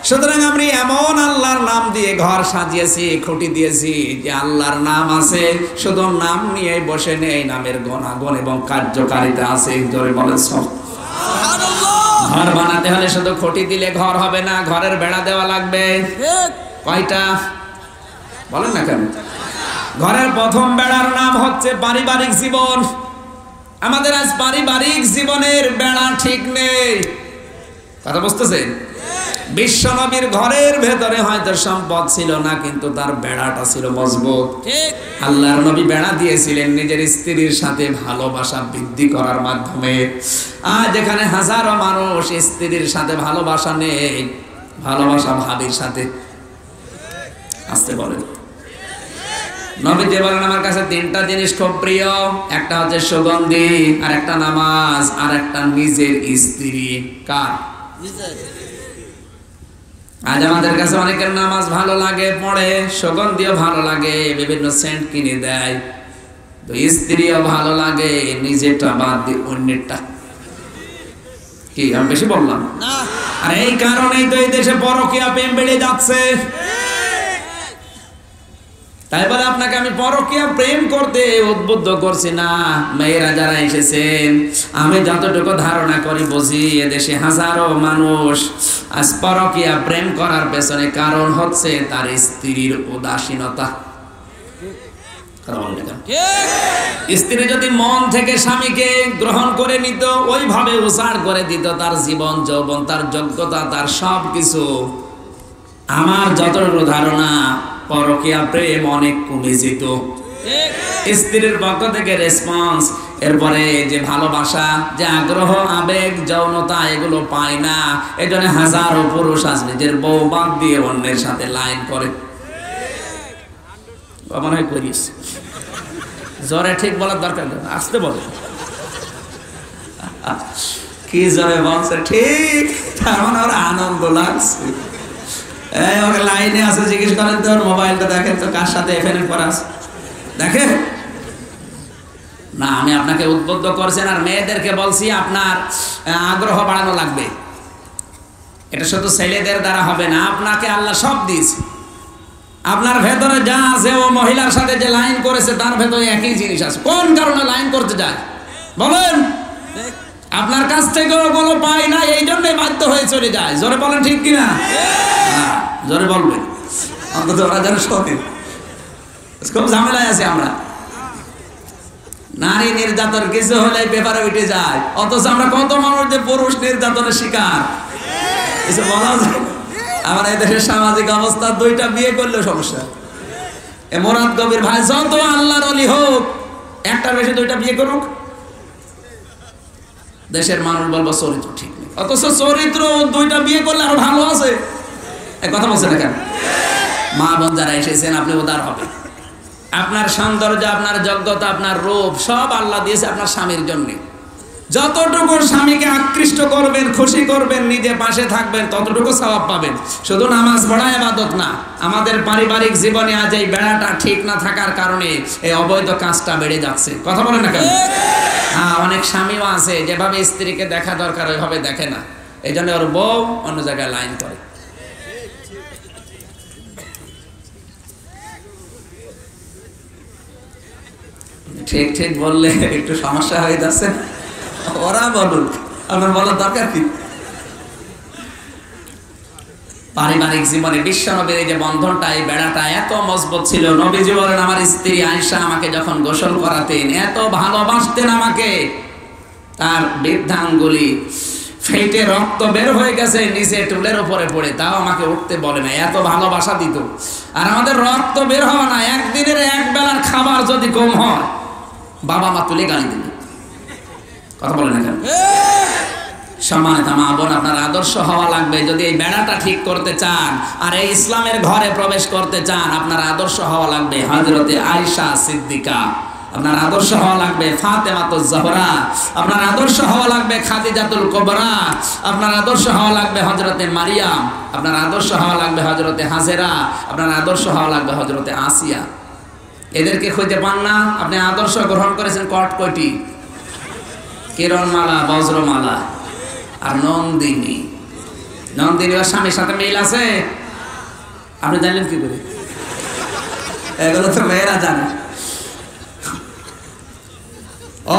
সুতরাং আমি এমন আল্লাহর নাম দিয়ে ঘর সাজিয়েছি, খুঁটি দিয়েছি যে আল্লাহর নাম আছে, শুধু নাম নিয়ে বসে নেই, নামের গুণাগুণ এবং কার্যকারিতা আছে। জোরে বলেন সুবহানাল্লাহ। ঘর বানাতে হলে শুধু খুঁটি দিলে ঘর হবে না, ঘরের বেড়া দেওয়া লাগবে। কয়টা বলেন না কেন? ঘরের প্রথম বেড়ার নাম হচ্ছে পারিবারিক জীবন। আমাদের আজ পারিবারিক জীবনের বেড়া ঠিক নেই, কথা বুঝতেছেন? বিশ্ব নবীর ঘরের ভেতরে হয়তো সম্পদ ছিল না, কিন্তু তার বেড়াটা ছিল মজবুত। আল্লাহর নবী বেড়া দিয়েছিলেন নিজের স্ত্রীর সাথে ভালোবাসা বৃদ্ধি করার মাধ্যমে। আজ এখানে হাজারো মানুষ স্ত্রীর সাথে ভালোবাসা নেই, ভালোবাসা ভাবির সাথে। আসতে বলেন। নবীজি বলেন আমার কাছে তিনটা জিনিস খুব প্রিয়, একটা হচ্ছে সুগন্ধি, আর একটা নামাজ, আর একটা নিজের স্ত্রী। কার? আজ আমাদের কাছে অনেকের নামাজ ভালো লাগে, পড়ে, সুগন্ধিও ভালো লাগে, বিভিন্ন সেন্ট কিনে দেয়, তো স্ত্রীও ভালো লাগে, নিজেরটা বাদ দিয়ে অন্যেরটা। কি আমি বেশি বললাম না? আর এই কারণেই তো এই দেশে পরকীয়া প্রেম বেড়ে যাচ্ছে। তাই বলে আপনাকে আমি পরকীয়া প্রেম করতে উদ্বুদ্ধ করছি না। মেয়েরা যারা এসেছেন, আমি যতটুকু ধারণা করি বুঝি, এদেশে হাজারো মানুষ আজ পরকীয়া প্রেম করার পেছনে কারণ হচ্ছে তার স্ত্রীর উদাসীনতা। স্ত্রী যদি মন থেকে স্বামীকে গ্রহণ করে নিত, ওইভাবে উজাড় করে দিত তার জীবন যৌবন, তার যোগ্যতা, তার সব কিছু, আমার যতটুকু ধারণা পরকীয়া প্রেম অনেক কমে যেত। স্ত্রীর পক্ষ থেকে রেসপন্স, এরপরে যে ভালোবাসা, যে আগ্রহ, আবেগ, যৌনতা, এগুলো পায় না। এই জন্য হাজারো পুরুষ আজ নিজের বউ বাদ দিয়ে অন্যের সাথে লাইন করে। মনে হয় করিস জোরে ঠিক বলার দরকার নেই, আসতে বলে কি জোরে বলছে ঠিক, তার মানে ওর আনন্দ লাগছে। লাইনে আছে, জিজ্ঞেস করেন তো মোবাইলটা দেখেন তো কার সাথে এফএনএ করা আছে, দেখেন না। আমি আপনাকে উদ্বুদ্ধ করছেন, আর মেয়েদেরকে বলছি আপনার আগ্রহ বাড়ানো লাগবে। এটা শুধু ছেলেদের দ্বারা হবে না, আপনাকে আল্লাহ সব দিয়েছে। আপনার ভেতরে যা আছে, ও মহিলার সাথে যে লাইন করেছে তার ভেতরে একই জিনিস আছে। কোন কারণে লাইন করতে যায় বলেন? আপনার কাছ থেকে ওগুলো পাই না, এই জন্যই বাধ্য হয়ে চলে যায়। জোরে বলেন ঠিক কিনা? জোরে বলবেন, অন্তত ওরা যেন শোনে। খুব ঝামেলায় আছে আমরা। নারী নির্যাতন কিছু হলে পেপারে উঠে যায়, অথচ আমরা কত মানুষ যে পুরুষ নির্যাতনের শিকার, কিছু বলা যায়। আমার এই দেশের সামাজিক অবস্থা, দুইটা বিয়ে করলেও সমস্যা। এ মোরাদ কবির ভাই যত আল্লাহর ওলি হোক, একটার বেশি দুইটা বিয়ে করুক, দেশের মানুষ বলবো চরিত্র ঠিক নেই। অথচ চরিত্র দুইটা বিয়ে করলে আরো ভালো আছে। কথা বলছে না কেন? মা বোন যারা এসেছেন, আপনি উদার হবেন। আপনার সৌন্দর্য, আপনার যোগ্যতা, আপনার রূপ সব আল্লাহ দিয়েছে আপনার স্বামীর জন্য। যতটুকু স্বামীকে আকৃষ্ট করবেন, খুশি করবেন, নিজে পাশে থাকবেন, ততটুকু সওয়াব পাবেন। শুধু নামাজ পড়া ইবাদত না, আমাদের পারিবারিক জীবনে আজ এই বেড়াটা ঠিক না থাকার কারণে এই অবৈধ কাজটা বেড়ে যাচ্ছে। কথা বলেন না কেন? অনেক স্বামীও আছে যেভাবে স্ত্রীকে দেখা দরকার ওইভাবে দেখে না, এই জন্য ওর বউ অন্য জায়গায় লাইন করে। ঠিক ঠিক বললে একটু সমস্যা হয়ে যাচ্ছে, ওরা বলুন, আপনার বলার দরকার কি? পারিবারিক জীবনে বিশ্ব নবীর এই যে বন্ধনটা, এই বেড়াটা এত মজবুত ছিল। নবীজি বলেন আমার স্ত্রী আয়েশা আমাকে যখন গোসল করাতেন, এত ভালোবাসতেন আমাকে, তার বৃদ্ধাঙ্গুলি ফেটে রক্ত বের হয়ে গেছে নিচে টুলের উপরে পড়ে, তাও আমাকে উঠতে বলে না, এত ভালোবাসা দিত। আর আমাদের রক্ত বের হওয়া না, একদিনের এক বেলার খাবার যদি কম হয়, বাবা মা তুলে গালি দিল। কথা বলে না কেন? সম্মানিত মা বোন, আপনার আদর্শ হওয়া লাগবে। যদি এই বেড়াটা ঠিক করতে চান আর এই ইসলামের ঘরে প্রবেশ করতে চান, আপনার আদর্শ হওয়া লাগবে হযরতে আয়েশা সিদ্দিকা আপনার আদর্শ হওয়া লাগবে ফাতেমাতুজ জাহরা, আপনার আদর্শ হওয়া লাগবে খাদিজাতুল কুবরা, আপনার আদর্শ হওয়া লাগবে হযরতে মারিয়াম, আপনার আদর্শ হওয়া লাগবে হযরতে হাজেরা, আপনার আদর্শ হওয়া লাগবে হযরতে আসিয়া। এদেরকে খুঁজে পান না? আপনি আদর্শ গ্রহণ করেছেন কয়টি? কিরণমালা, বজ্রমালা আর নন্দিনী। নন্দিনী ওর স্বামীর সাথে মিল আছে? আপনি জানলেন কি করে? এগুলো তো মেয়েরা জানে।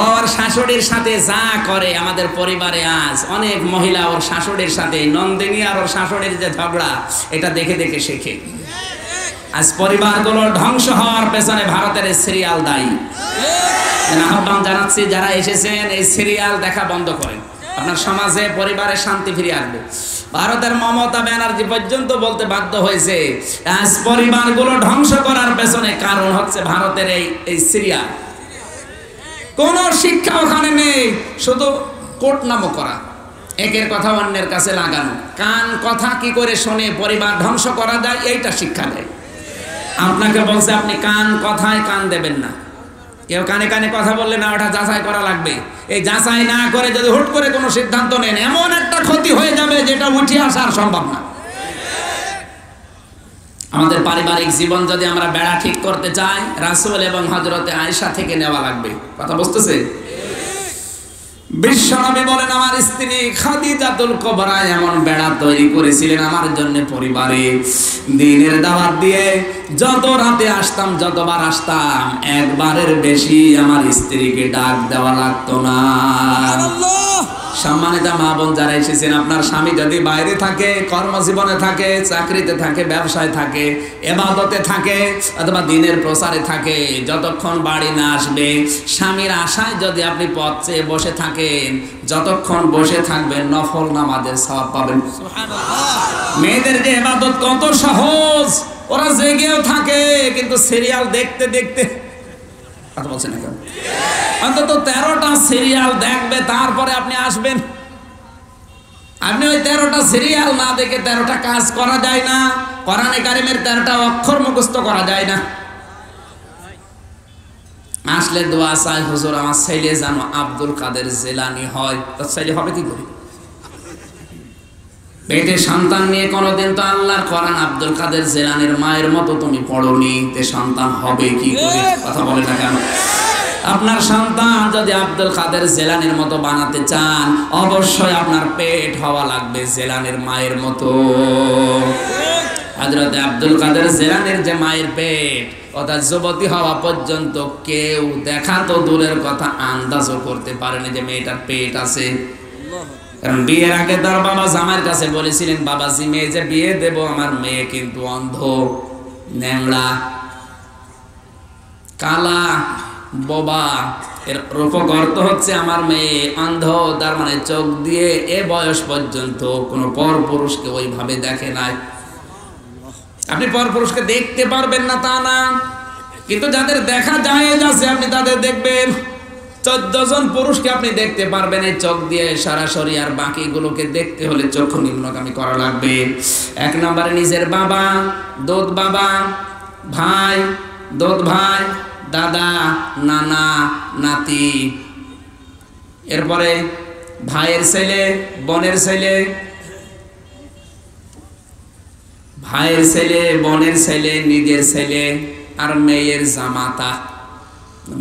ওর শাশুড়ির সাথে যা করে আমাদের পরিবারে আজ অনেক মহিলা ওর শাশুড়ির সাথে, নন্দিনী আর ওর শাশুড়ির যে ঝগড়া, এটা দেখে দেখে শেখে। আজ পরিবারগুলো ধ্বংস হওয়ার পেছনে ভারতের সিরিয়াল দায়ী। আহ্বান জানাচ্ছি যারা এসেছেন এই সিরিয়াল দেখা বন্ধ করেন, আপনার সমাজে পরিবারে শান্তি ফিরে আসবে। ভারতের মমতা ব্যানার্জি পর্যন্ত বলতে বাধ্য হয়েছে আজ পরিবারগুলো ধ্বংস করার পেছনে কারণ হচ্ছে ভারতের এই সিরিয়াল। কোন শিক্ষা ওখানে নেই, শুধু কোট নামক করা, একের কথা অন্যের কাছে লাগানো, কান কথা কি করে শুনে পরিবার ধ্বংস করা যায় এইটা শিক্ষা দেয়। আপনাকে বলছে আপনি কান কথায় কান দেবেন না, কেউ কানে কানে কথা বললে না, ওটা যাচাই করা লাগবে। এই যাচাই না করে যদি হুট করে কোনো সিদ্ধান্ত নেন, এমন একটা ক্ষতি হয়ে যাবে যেটা উঠে আসার সম্ভব না। আমাদের পারিবারিক জীবন যদি আমরা বেড়া ঠিক করতে চাই, রাসূল এবং হযরতে আয়েশা থেকে নেওয়া লাগবে। কথা বুঝতেছে? বিশ্বনবী বলেন আমার স্ত্রী খাদিজাতুল কুবরা এমন বেড়া তৈরি করেছিলেন আমার জন্য পরিবারে, দিনের দাওয়াত দিয়ে যত রাতে আসতাম, যতবার আসতাম, একবারের বেশি আমার স্ত্রীকে ডাক দেওয়া লাগতো না। সম্মানিত মা বোন যারা এসেছেন, আপনার স্বামী যদি বাইরে থাকে, কর্মজীবনে থাকে, চাকরিতে থাকে, ব্যবসায় থাকে, ইবাদতে থাকে অথবা দিনের প্রচারে থাকে, যতক্ষণ বাড়ি না আসবে স্বামীর আশায় যদি আপনি পথ চেয়ে বসে থাকেন, যতক্ষণ বসে থাকবেন নফল নামাজের সওয়াব পাবেন। মেয়েদের যে ইবাদত কত সহজ, ওরা জেগেও থাকে কিন্তু সিরিয়াল দেখতে দেখতে, কথা বলছেন না কেন, অন্তত 13টা সিরিয়াল দেখবে তারপরে আপনি আসবেন। আপনি ওই 13টা সিরিয়াল না দেখে 13টা কাজ করা যায় না, কোরআনে কারিমের 13টা অক্ষর মুখস্থ করা যায় না। আসলে দোয়া চাই, হুজুর আমার ছেলে যেন আব্দুল কাদের জিলানী হয়। তো ছেলে হবে কি করে? পেটে সন্তান নিয়ে কোনোদিন তো আল্লাহর কোরআন আব্দুল কাদের জিলানীর মায়ের মতো তুমি পড়োনি, তে সন্তান হবে কি করে? কথা বলে না কেন? আপনার সন্তান যদি আব্দুল কাদের জিলানীর মতো বানাতে চান, অবশ্যই আপনার পেট হওয়া লাগবে জিলানীর মায়ের মতো। হযরত আব্দুল কাদের জিলানীর যে মায়ের পেট, ওটা যুবতী হওয়া পর্যন্ত কেউ দেখা তো দূরের কথা আন্দাজও করতে পারেনি যে মেয়েটার পেট আছে। কারণ বিয়ের আগে তার বাবা জামাইয়ের কাছে বলেছিলেন, বাবাজি মেয়ে যে বিয়ে দেব, আমার মেয়ে কিন্তু অন্ধ, ন্যাংড়া, কালা, বোবা। এর রূপক হচ্ছে আমার মেয়ে অন্ধ, তার মানে চোখ দিয়ে এ বয়স পর্যন্ত কোনো পর পুরুষকে ওইভাবে দেখে নাই। আপনি পর পুরুষকে দেখতে পারবেন না তা না, কিন্তু যাদের দেখা যায় আছে আপনি তাদের দেখবেন। 14 জন পুরুষকে আপনি দেখতে পারবেন এই চোখ দিয়ে সরাসরি, আর বাকিগুলোকে দেখতে হলে চক্ষু নিম্নগামী করা লাগবে। 1 নম্বরে নিজের বাবা, দুধ বাবা, ভাই, দুধ ভাই, দাদা, নানা, নাতি, এরপরে ভাইয়ের ছেলে, বোনের ছেলে, ভাইয়ের ছেলে, বোনের ছেলে, নিজের ছেলে, আর মেয়ের জামাতা,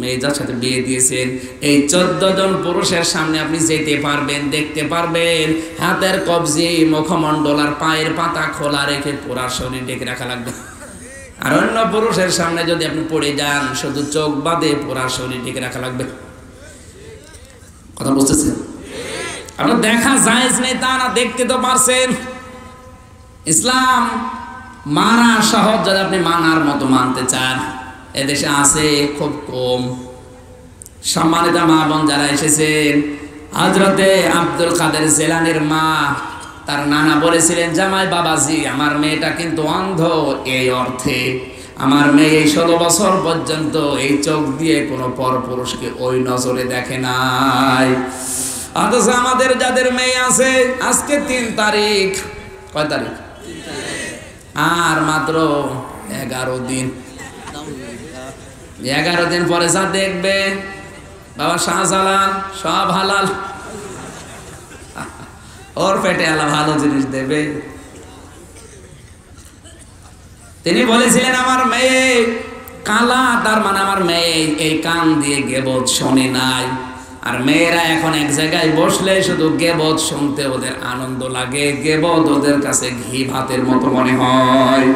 মেয়ে যার সাথে বিয়ে দিয়েছেন। এই 14 জন পুরুষের সামনে আপনি যেতে পারবেন, দেখতে পারবেন। হাতের কবজি, মুখমণ্ডল আর পায়ের পাতা খোলা রেখে পুরা শরীর ঢেকে রাখা লাগবে। আর অন্য পুরুষের সামনে যদি আপনি পড়ে যান, শুধু চোখ বাদে পুরা শরীর ঢেকে রাখা লাগবে। কথা বুঝতেছেন? আপনার দেখা জায়েজ নেই তা না, দেখতে তো পারছেন। ইসলাম মানা সহজ, যদি আপনি মানার মতো মানতে চান। এদেশে আছে খুব কম। সম্মানিত মা বোন যারা এসেছেন, হযরতে আব্দুল কাদের জিলানীর মা, তার নানা বলেছিলেন, জামাই বাবাজি আমার মেয়েটা কিন্তু অন্ধ, এই অর্থে আমার মেয়ে 16 বছর পর্যন্ত এই চোখ দিয়ে কোনো পর পুরুষকে ওই নজরে দেখে নাই। অথচ আমাদের যাদের মেয়ে আছে, আজকে 3 তারিখ, কয় তারিখ? আর মাত্র 11 দিন, 11 দিন পরে যা দেখবে বাবা শাহজালাল সব হালাল, ওর পেটে আল্লাহ ভালো জিনিস দেবে। তিনি বলেছিলেন আমার মেয়ে কালা, তার মানে আমার মেয়ে এই কান দিয়ে গেবত শোনে নাই। আর মেয়েরা এখন এক জায়গায় বসলে শুধু গেবত শুনতে ওদের আনন্দ লাগে, গেবত ওদের কাছে ঘি ভাতের মতো মনে হয়।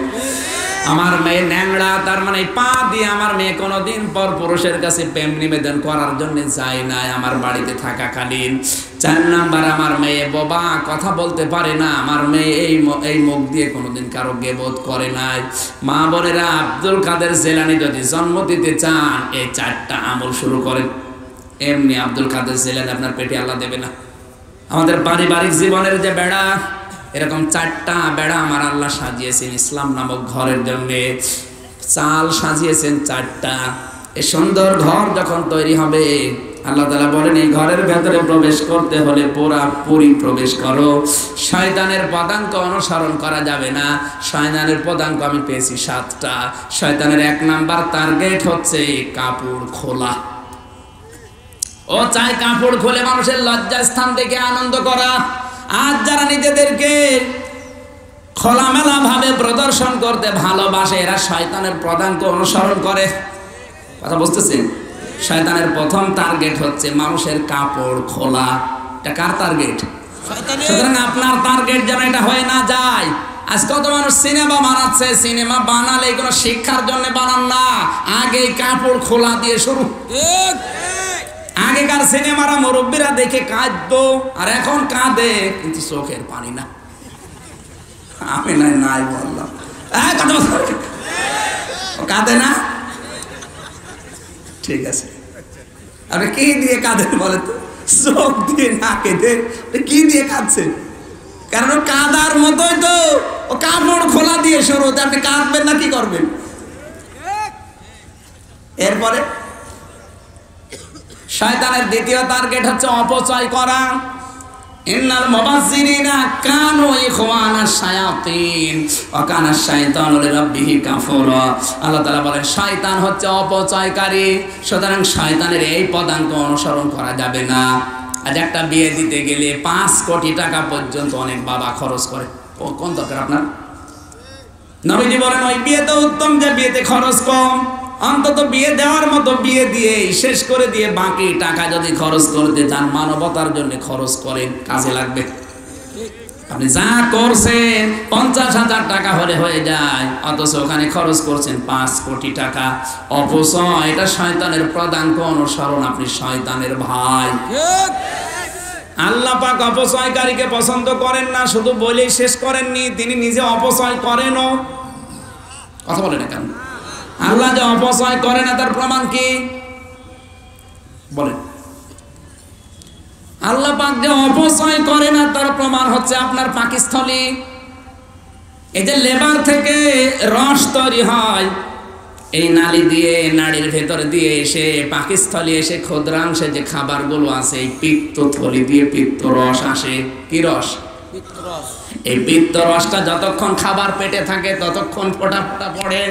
আমার মেয়ে ন্যাংড়া, তার মানে পা দিয়ে আমার মেয়ে কোনোদিন পর পুরুষের কাছে প্রেম নিবেদন করার জন্য যায় নাই আমার বাড়িতে থাকাকালীন। 4 নাম্বার, আমার মেয়ে বোবা, কথা বলতে পারে না। আমার মেয়ে এই মুখ দিয়ে কোনোদিন কারো গেবত করে নাই। মা বোনেরা, আব্দুল কাদের জেলানী যদি জন্ম দিতে চান এই 4টা আমল শুরু করেন। এমনি আব্দুল কাদের জেলানী আপনার পেটে আল্লাহ দেবে না। আমাদের পারিবারিক জীবনের যে বেড়া, এরকম 4টা বেড়া আমার আল্লাহ সাজিয়েছেন ইসলাম নামক ঘরের জন্য। চাল সাজিয়েছেন 4টা। এই সুন্দর ঘর যখন তৈরি হবে, আল্লাহ তাআলা বলেন এই ঘরের ভেতরে প্রবেশ করতে হলে পুরোপুরি প্রবেশ করো। শয়তানের পদাঙ্ক অনুসরণ করা যাবে না। শয়তানের পদাঙ্ক আমি পেয়েছি 7টা। শয়তানের 1 নাম্বার টার্গেট হচ্ছে কাপড় খোলা। ও চাই কাপড় খুলে মানুষের লজ্জাস্থান দেখে আনন্দ করা। আজ যারা নিজেদেরকে খোলামেলা ভাবে প্রদর্শন করতে ভালোবাসে, এরা শয়তানের পদাঙ্ক অনুসরণ করে। কথা বুঝতেছেন? শয়তানের প্রথম টার্গেট হচ্ছে মানুষের কাপড় খোলা। এটা কার টার্গেট? সুতরাং আপনার টার্গেট যেন এটা হয়ে না যায়। আজ কত মানুষ সিনেমা বানাচ্ছে, সিনেমা বানালে কোনো শিক্ষার জন্য বানান না, আগে কাপড় খোলা দিয়ে শুরু। আগেকার সিনেমারা মুরব্বীরা দেখে কাঁদতো, আর এখন কাঁদে কিন্তু চোখের পানি না। আমি নাই বললাম, কাঁদে না? ঠিক আছে, আপনি কি দিয়ে কাঁদেন বলে তো? চোখ দিয়ে না কেঁদে কি দিয়ে কাঁদছেন? কারণ কাঁদার মতোই তো, ও কাপড় খোলা দিয়ে শুরু। আপনি কাঁদবেন না কি করবেন? এরপরে শয়তানের দ্বিতীয় টার্গেট হচ্ছে অপচয় করা। ইন্নাল মুবাজ্জিরিনা কানু ইখওয়ানাশ শায়াতিন ওয়া কানা শাইতানু লিরাব্বিহি কাফুরা। আল্লাহ তাআলা বলেন শয়তান হচ্ছে অপচয়কারী। সুতরাং শয়তানের এই পদাঙ্ক অনুসরণ করা যাবে না। আজ একটা বিয়ে দিতে গেলে 5 কোটি টাকা পর্যন্ত অনেক বাবা খরচ করে। কোন দরকার আপনার? নবীজি বলেন ওই বিয়ে তো উত্তম যে বিয়েতে খরচ কম। অন্তত বিয়ে দেওয়ার মতো বিয়ে দিয়ে শেষ করে দিয়ে বাকি টাকা যদি খরচ করতে চান মানবতার জন্য খরচ করেন, কাজে লাগবে। আপনি যা করছেন 50,000 টাকা হলে হয়ে যায়, অথচ ওখানে খরচ করছেন 5 কোটি টাকা। অপচয়, এটা শয়তানের পদাঙ্ক অনুসরণ। আপনি শয়তানের ভাই। আল্লাহ পাক অপচয়কারীকে পছন্দ করেন না, শুধু বলেই শেষ করেননি, তিনি নিজে অপচয় করেনও। কথা বলেন না কেন? আল্লাহ যে অপচয় করে না তার প্রমাণ কি বলেন? আল্লাহ পাক যে অপচয় করে না তার প্রমাণ হচ্ছে আপনার পাকস্থলী। এই যে লেবার থেকে রস তৈরি হয়, এই নালী দিয়ে, নাড়ির ভেতর দিয়ে এসে পাকস্থলী এসে ক্ষুদ্রাংশে যে খাবারগুলো আছে, এই পিত্তথলি দিয়ে পিত্ত রস আসে। কি রস? এই পিত্ত রসটা যতক্ষণ খাবার পেটে থাকে ততক্ষণ ফোঁটা ফোঁটা পড়ে।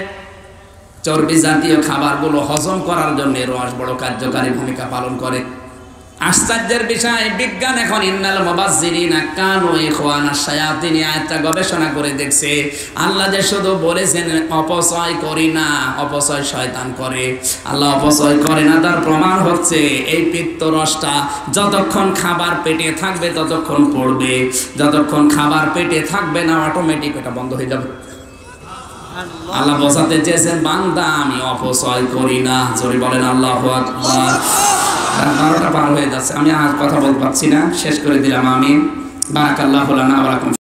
চর্বি জাতীয় খাবারগুলো হজম করার জন্য রস বড় কার্যকারী ভূমিকা পালন করে। আশ্চর্যের বিষয়, বিজ্ঞান এখন ইন্নাল মুবাজ্জিরিনা কানু ইখওয়ানাশ শায়াতিন আয়াতটা গবেষণা করে দেখছে। আল্লাহ যে শুধু বলেছেন অপচয় করি না, অপচয় শয়তান করে। আল্লাহ অপচয় করে না তার প্রমাণ হচ্ছে এই পিত্ত রসটা যতক্ষণ খাবার পেটে থাকবে ততক্ষণ পড়বে, যতক্ষণ খাবার পেটে থাকবে না অটোমেটিক এটা বন্ধ হয়ে যাবে। আল্লাহ বোঝাতে চেয়েছেন বান্দা আমি অপচয় করি না। জোরে বলেন আল্লাহু আকবার। 12টা পার হয়ে যাচ্ছে, আমি আর কথা বলতে পারছি না, শেষ করে দিলাম। আমিন। বারাকাল্লাহু লানা ওয়া লাকুম।